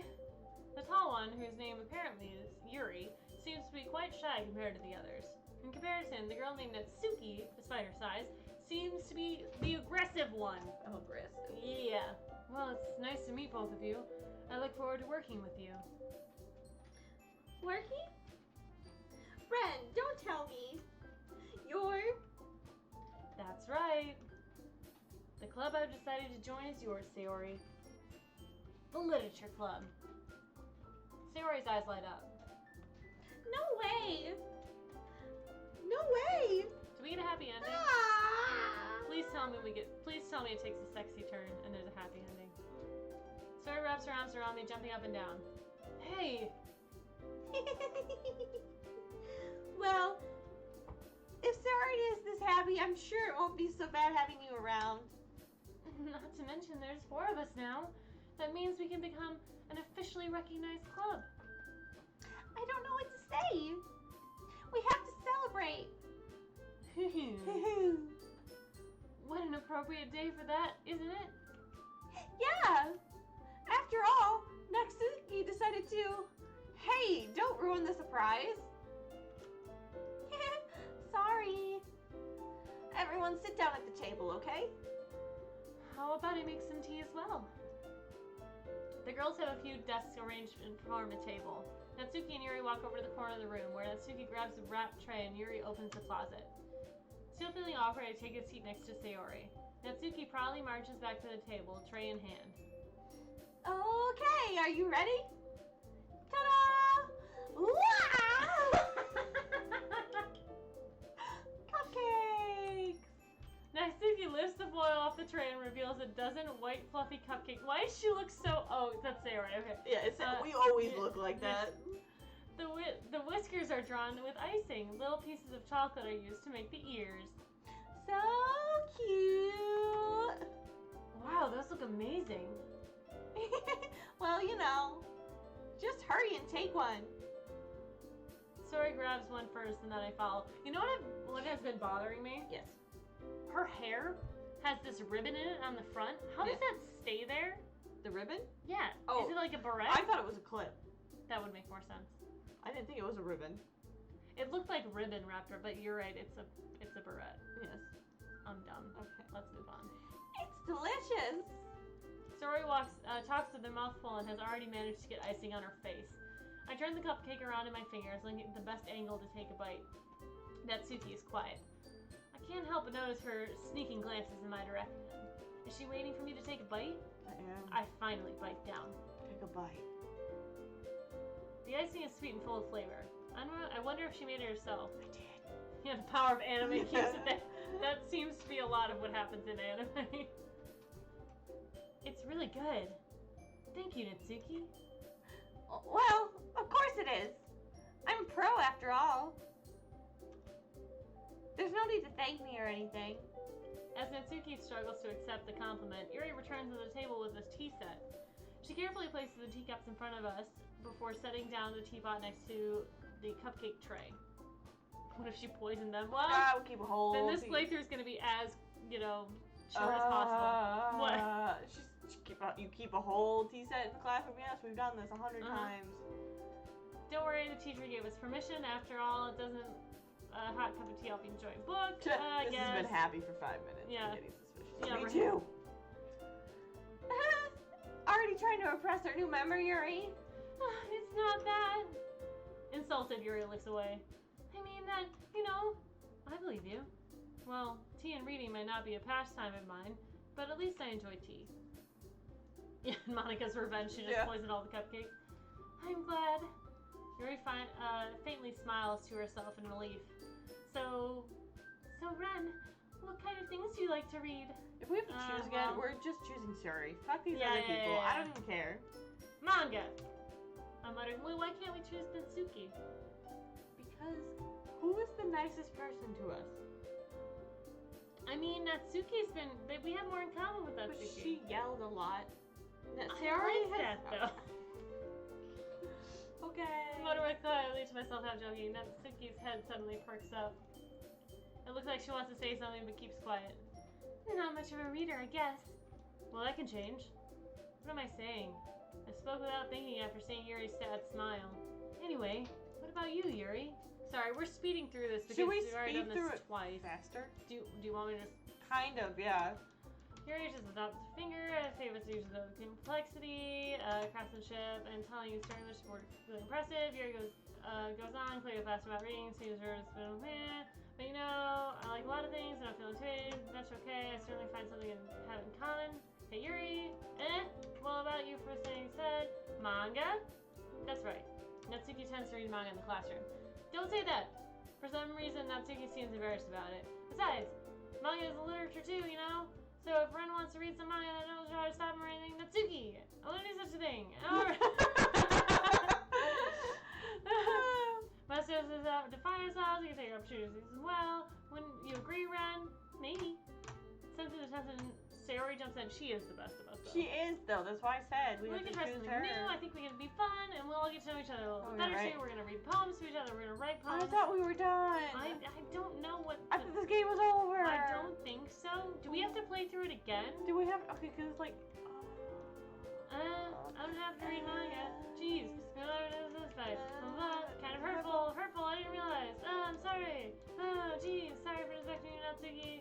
The tall one, whose name apparently is Yuri, seems to be quite shy compared to the others. In comparison, the girl named Natsuki, despite her size, seems to be the aggressive one. Oh, aggressive. Yeah. Well, it's nice to meet both of you. I look forward to working with you. Working? Ren, don't tell me. You're... That's right. The club I've decided to join is yours, Sayori. The Literature Club. Sayori's eyes light up. No way! No way! Do we get a happy ending? Ah! Please tell me it takes a sexy turn and there's a happy ending. Sayori wraps her arms around me, jumping up and down. Hey! Well, if Sayori is this happy, I'm sure it won't be so bad having you around. Not to mention there's 4 of us now. That means we can become an officially recognized club. I don't know what to say. We have to celebrate. What an appropriate day for that, isn't it? Yeah. After all, Natsuki decided to... Hey, don't ruin the surprise. Sorry. Everyone sit down at the table, okay? How about I make some tea as well? The girls have a few desks arranged in form a table. Natsuki and Yuri walk over to the corner of the room, where Natsuki grabs a wrapped tray and Yuri opens the closet. Still feeling awkward, I take a seat next to Sayori. Natsuki proudly marches back to the table, tray in hand. Okay, are you ready? Ta-da! Wow! Cupcakes! Natsuki lifts the foil off the tray and reveals a dozen white fluffy cupcakes. Why does she look so... Oh, that's Sayori, okay. Yeah, we always look like that. The whiskers are drawn with icing. Little pieces of chocolate are used to make the ears. So cute! Wow, those look amazing. Well, you know, just hurry and take one. Sayori grabs one first and then I follow. You know what has been bothering me? Yes. Her hair has this ribbon in it on the front. How does that stay there? The ribbon? Yeah. Oh, is it like a beret? I thought it was a clip. That would make more sense. I didn't think it was a ribbon. It looked like ribbon wrapped her, but you're right. It's a beret. Yes. I'm dumb. Okay. Let's move on. It's delicious. Sayori talks with her mouth full and has already managed to get icing on her face. I turn the cupcake around in my fingers, looking at the best angle to take a bite. Natsuki is quiet. I can't help but notice her sneaking glances in my direction. Is she waiting for me to take a bite? I am. I finally bite down. Take a bite. The icing is sweet and full of flavor. I wonder if she made it herself. I did. Yeah, the power of anime keeps it there. That seems to be a lot of what happens in anime. It's really good. Thank you, Natsuki. Well, of course it is. I'm a pro after all. There's no need to thank me or anything. As Natsuki struggles to accept the compliment, Yuri returns to the table with this tea set. She carefully places the teacups in front of us before setting down the teapot next to the cupcake tray. What if she poisoned them? Well, We'll keep a whole. then this playthrough is going to be as, short as possible. What? You keep a whole tea set in the classroom? Yes, we've done this 100 times. Don't worry, the teacher gave us permission. After all, it doesn't a hot cup of tea help you enjoy a book. This has been happy for 5 minutes. Yeah. I'm getting suspicious. Yeah, Me right. too. Already trying to impress our new member, Yuri? It's not that. Insulted, Yuri looks away. I mean that, I believe you. Well, tea and reading might not be a pastime of mine, but at least I enjoy tea. Yeah, Monica's revenge, she just poisoned all the cupcakes. I'm glad. Yuri faintly smiles to herself in relief. So Ren, what kind of things do you like to read? If we have to choose again, well, we're just choosing Suri. Fuck these other people. Yeah. I don't even care. Manga. I'm muttering, well, why can't we choose Natsuki? Because who is the nicest person to us? I mean, Natsuki's been. We have more in common with But Natsuki. she yelled a lot. I Sayori like that though. Okay. What do I quietly to myself half joking? Natsuki's head suddenly perks up. It looks like she wants to say something but keeps quiet. Not much of a reader, I guess. Well, that can change. What am I saying? I spoke without thinking after seeing Yuri's sad smile. Anyway, what about you, Yuri? Sorry, we're speeding through this because Should we we've already speed done through this it twice. faster? Do you want me to just... Kind of, yeah. Yuri just adopts a finger, favors the use of complexity, craftsmanship, and telling you starting which work really impressive. Yuri goes on, clearly fast about reading, seems her has been but you know, I like a lot of things and I feel intimidated. That's okay, I certainly find something in have in common. Hey Yuri, well about you first thing said, manga? That's right. Natsuki tends to read manga in the classroom. Don't say that! For some reason, Natsuki seems embarrassed about it. Besides, manga is literature too, you know? So if Ren wants to read some manga that knows how to stop him or anything, Natsuki! I want to do such a thing. Must have define ourselves, you can take your opportunities as well. Wouldn't you agree, Ren? Maybe. Sensing the tension, Sayori jumps in. She is the best of us, though. She is, though. That's why I said we We have can to try choose something her. new. I think we can be fun, and we'll all get to know each other a little bit better right. too. We're gonna read poems to each other. We're gonna write I poems. thought we were done. I don't know what. I thought this game was over. I don't think so. Do we have to play through it again? Do we have? Okay, because it's like. I don't have to read manga. Jeez. Kind of hurtful. Hurtful. I didn't realize. I'm sorry. Jeez. Sorry for disrespecting you, Natsuki.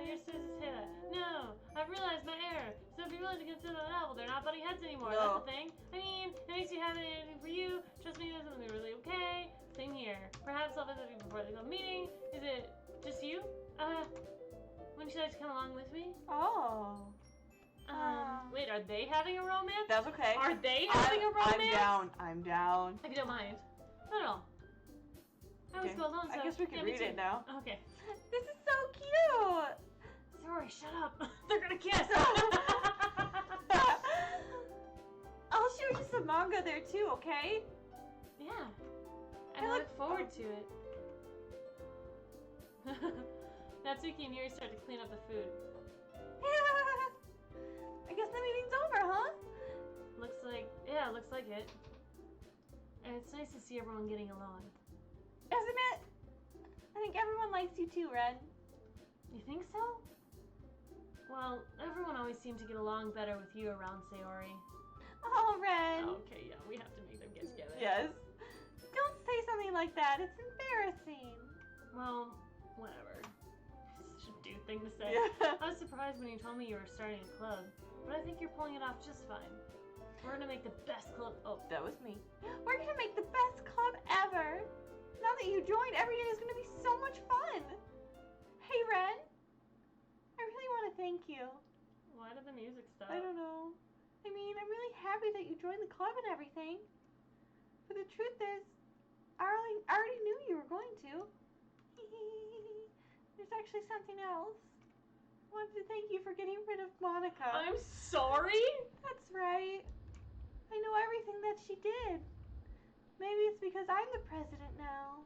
You're supposed to say that. No, I've realized my error. So if you're willing to consider the novel, they're not buddy heads anymore. No. That's the thing. I mean, it makes you have anything for you. Trust me, this is gonna be really okay. Same here. Perhaps I'll visit you before the club meeting. Is it just you? Wouldn't you like to come along with me? Oh. Wait, are they having a romance? That's okay. Are they having a romance? I'm down. If you don't mind. Not at all. I always Okay. go alone, so I guess we can yeah, me read too. it now. Okay. This is so cute. Sorry, shut up. They're gonna kiss. I'll show you some manga there too, okay? Yeah. I I look- look forward to it. Natsuki and Yuri start to clean up the food. I guess the meeting's over, huh? Looks like it. And it's nice to see everyone getting along. Isn't it? I think everyone likes you too, Ren. You think so? Well, everyone always seemed to get along better with you around Sayori. Oh, Ren. Okay, yeah, we have to make them get together. Yes. Don't say something like that. It's embarrassing. Well, whatever. Such a dude thing to say. Yeah. I was surprised when you told me you were starting a club, but I think you're pulling it off just fine. We're gonna make the best club. Oh, That was me. We're gonna make the best club ever. Now that you joined, every day is gonna be so much fun. Hey, Ren. I really want to thank you. why did the music stop? I don't know. I mean, I'm really happy that you joined the club and everything. But the truth is, I already knew you were going to. There's actually something else. I wanted to thank you for getting rid of Monica. I'm sorry? That's right. I know everything that she did. Maybe it's because I'm the president now.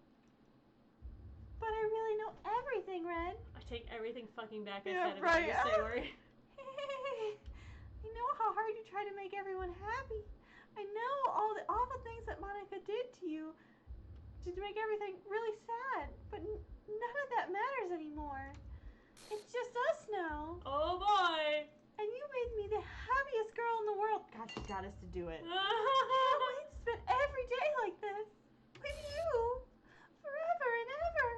But I really know everything, Ren. I take everything fucking back I Yeah, said about right. you, Sayori. I know how hard you try to make everyone happy. I know all the awful things that Monica did to you to make everything really sad. But none of that matters anymore. It's just us now. Oh boy! And you made me the happiest girl in the world. God, you got us to do it. I Oh, can't wait to spend every day like this. With you. Forever and ever.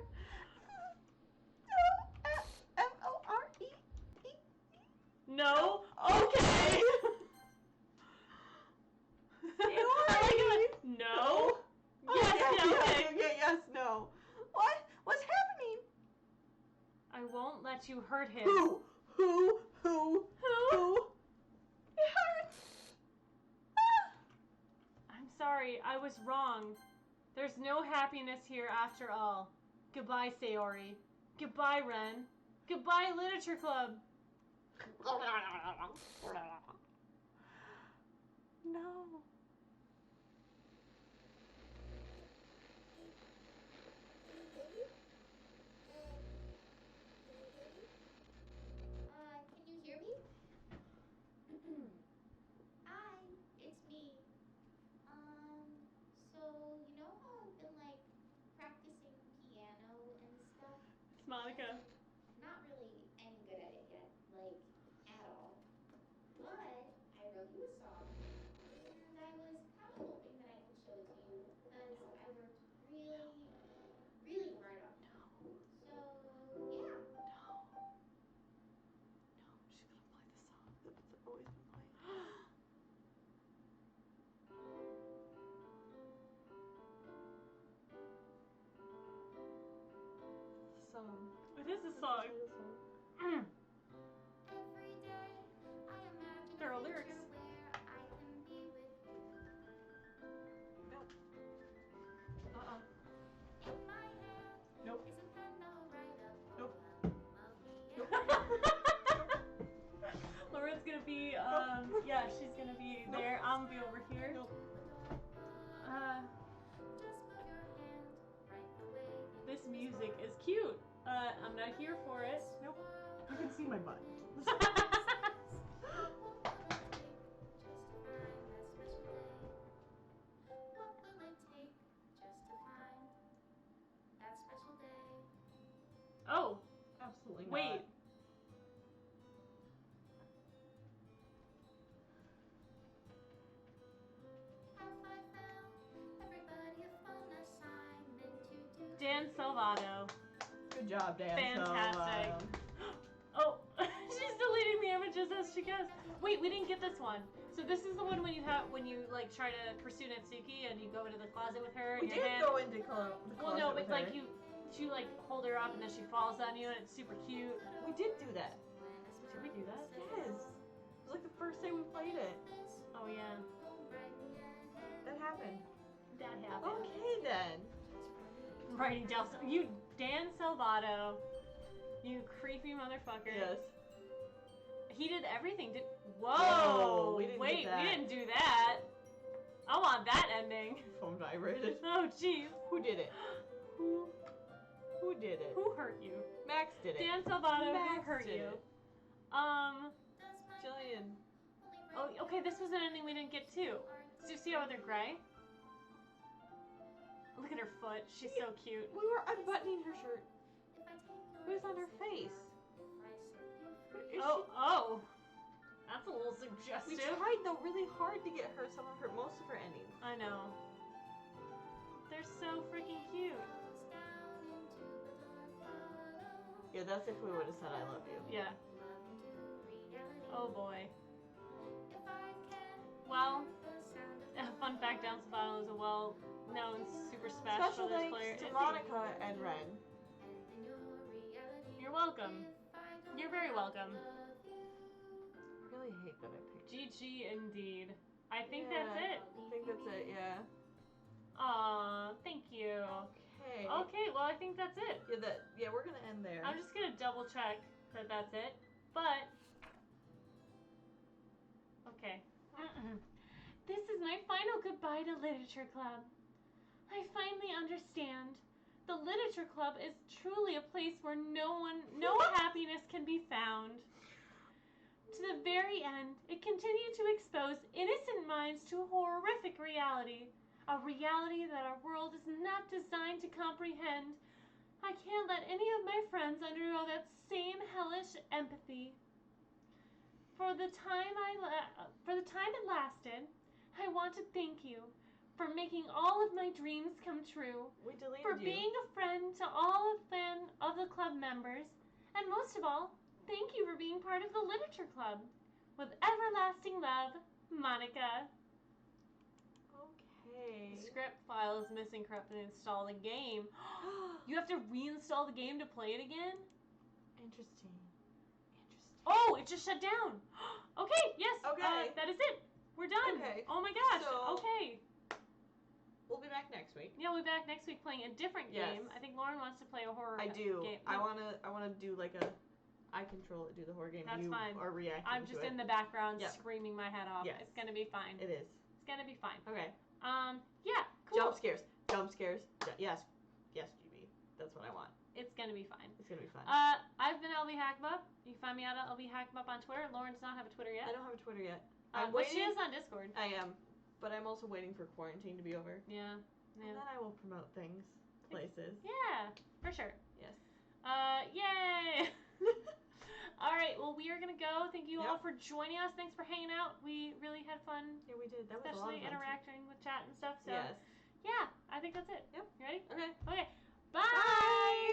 F-O-R-E. no? Okay! Sayori. No? Oh, Yes, yeah, okay. yes, no. What? What's happening? I won't let you hurt him. Who? Who? It hurts. I'm sorry, I was wrong. There's no happiness here after all. Goodbye, Sayori. Goodbye, Ren. Goodbye, Literature Club. No. Monica. Not really any good at it yet, like at all. But I wrote you a song, and I was kind of hoping that I could show it to you because I worked really, really hard on it. So yeah. She's gonna play the song. It's always been playing. Song. It is a song. Every day I imagine There are a lyrics. future where I can be with you. Uh-uh. In my hand Nope. is a pen, I'll write a Nope. poem of me and Lauren's gonna be, yeah, she's gonna be there. I'm gonna be over here. Nope. Just move your hand right the way you This music is cute. I'm not here for it. Nope. You can see my butt. What will it take just to find that special day? Oh, Absolutely wait. Have I found everybody a fun assignment to do? Dan Salvato. Good job, Dan. Fantastic. Oh, she's deleting the images as she goes. Wait, we didn't get this one. So this is the one when you like try to pursue Natsuki and you go into the closet with her. We in did your hand. go into the closet Well, no, but with like her. you like hold her up and then she falls on you and it's super cute. We did do that. Did we do that? Yes. It was like the first day we played it. Oh yeah, That happened. that happened. Okay then. Writing down you Dan Salvato, you creepy motherfucker. Yes. He did everything. Whoa, Whoa! we didn't Wait, get that. we didn't do that. I want that ending. Phone vibrated. Oh jeez. Who did it? Who Did it? who hurt you? Max did it. Dan Salvato, who Max hurt did you? it. Jillian. Oh, okay. This was an ending we didn't get to. So you see how they're gray? Look at her foot. She's so cute. We were unbuttoning her shirt. It was on her face. Is Oh. That's a little We suggestive. tried though really hard to get her most of her endings. I know. They're so freaking cute. Yeah, that's if we would have said I love you. Yeah. Oh boy. Well, fun fact, Dan Salvato is a well-known Super Smash Special Brothers thanks player. to Is he? Monica and Ren. You're welcome. You're very welcome. I really hate that I picked. GG indeed. I think that's Yeah. it. I think that's it, yeah. Aw, thank you. Okay. Okay, well I think that's it. Yeah, we're gonna end there. I'm just gonna double check that that's it. But okay. This is my final goodbye to Literature Club. I finally understand. The Literature Club is truly a place where no happiness can be found. To the very end, it continued to expose innocent minds to a horrific reality. A reality that our world is not designed to comprehend. I can't let any of my friends undergo that same hellish empathy. For the time it lasted, I want to thank you for making all of my dreams come true, We deleted for you. being a friend to all of the club members, and most of all, thank you for being part of the Literature Club. With everlasting love, Monica. Okay. The script file is missing. Corrupt and install the game. You have to reinstall the game to play it again? Interesting. Oh, it just shut down. Okay, yes. Okay. That is it. We're done. Okay, Oh my gosh. so- Okay. We'll be back next week. Yeah, we'll be back next week playing a different Yes. game. I think Lauren wants to play a horror I do. game. I wanna do like a I control it, do the horror game. That's you fine. are reacting I'm to just it. in the background Yep. screaming my head off. Yes. It's gonna be fine. It is. It's gonna be fine. Okay. Yeah, cool. Jump scares. Yes, GB. That's what I want. It's gonna be fine. It's gonna be fun. I've been LB Hackmup. You can find me at LB Hackmup on Twitter. Lauren does not have a Twitter yet. I don't have a Twitter yet. But she is on Discord. I am, but I'm also waiting for quarantine to be over. Yeah. And then I will promote things, places. Yeah, for sure. Yes. Yay! All right, well, we are going to go. Thank you all Yep. for joining us. Thanks for hanging out. We really had fun, Yeah, we did. That was a lot especially of fun. interacting with chat and stuff. So, Yes. yeah, I think that's it. Yep. You ready? Okay. Okay. Bye! Bye!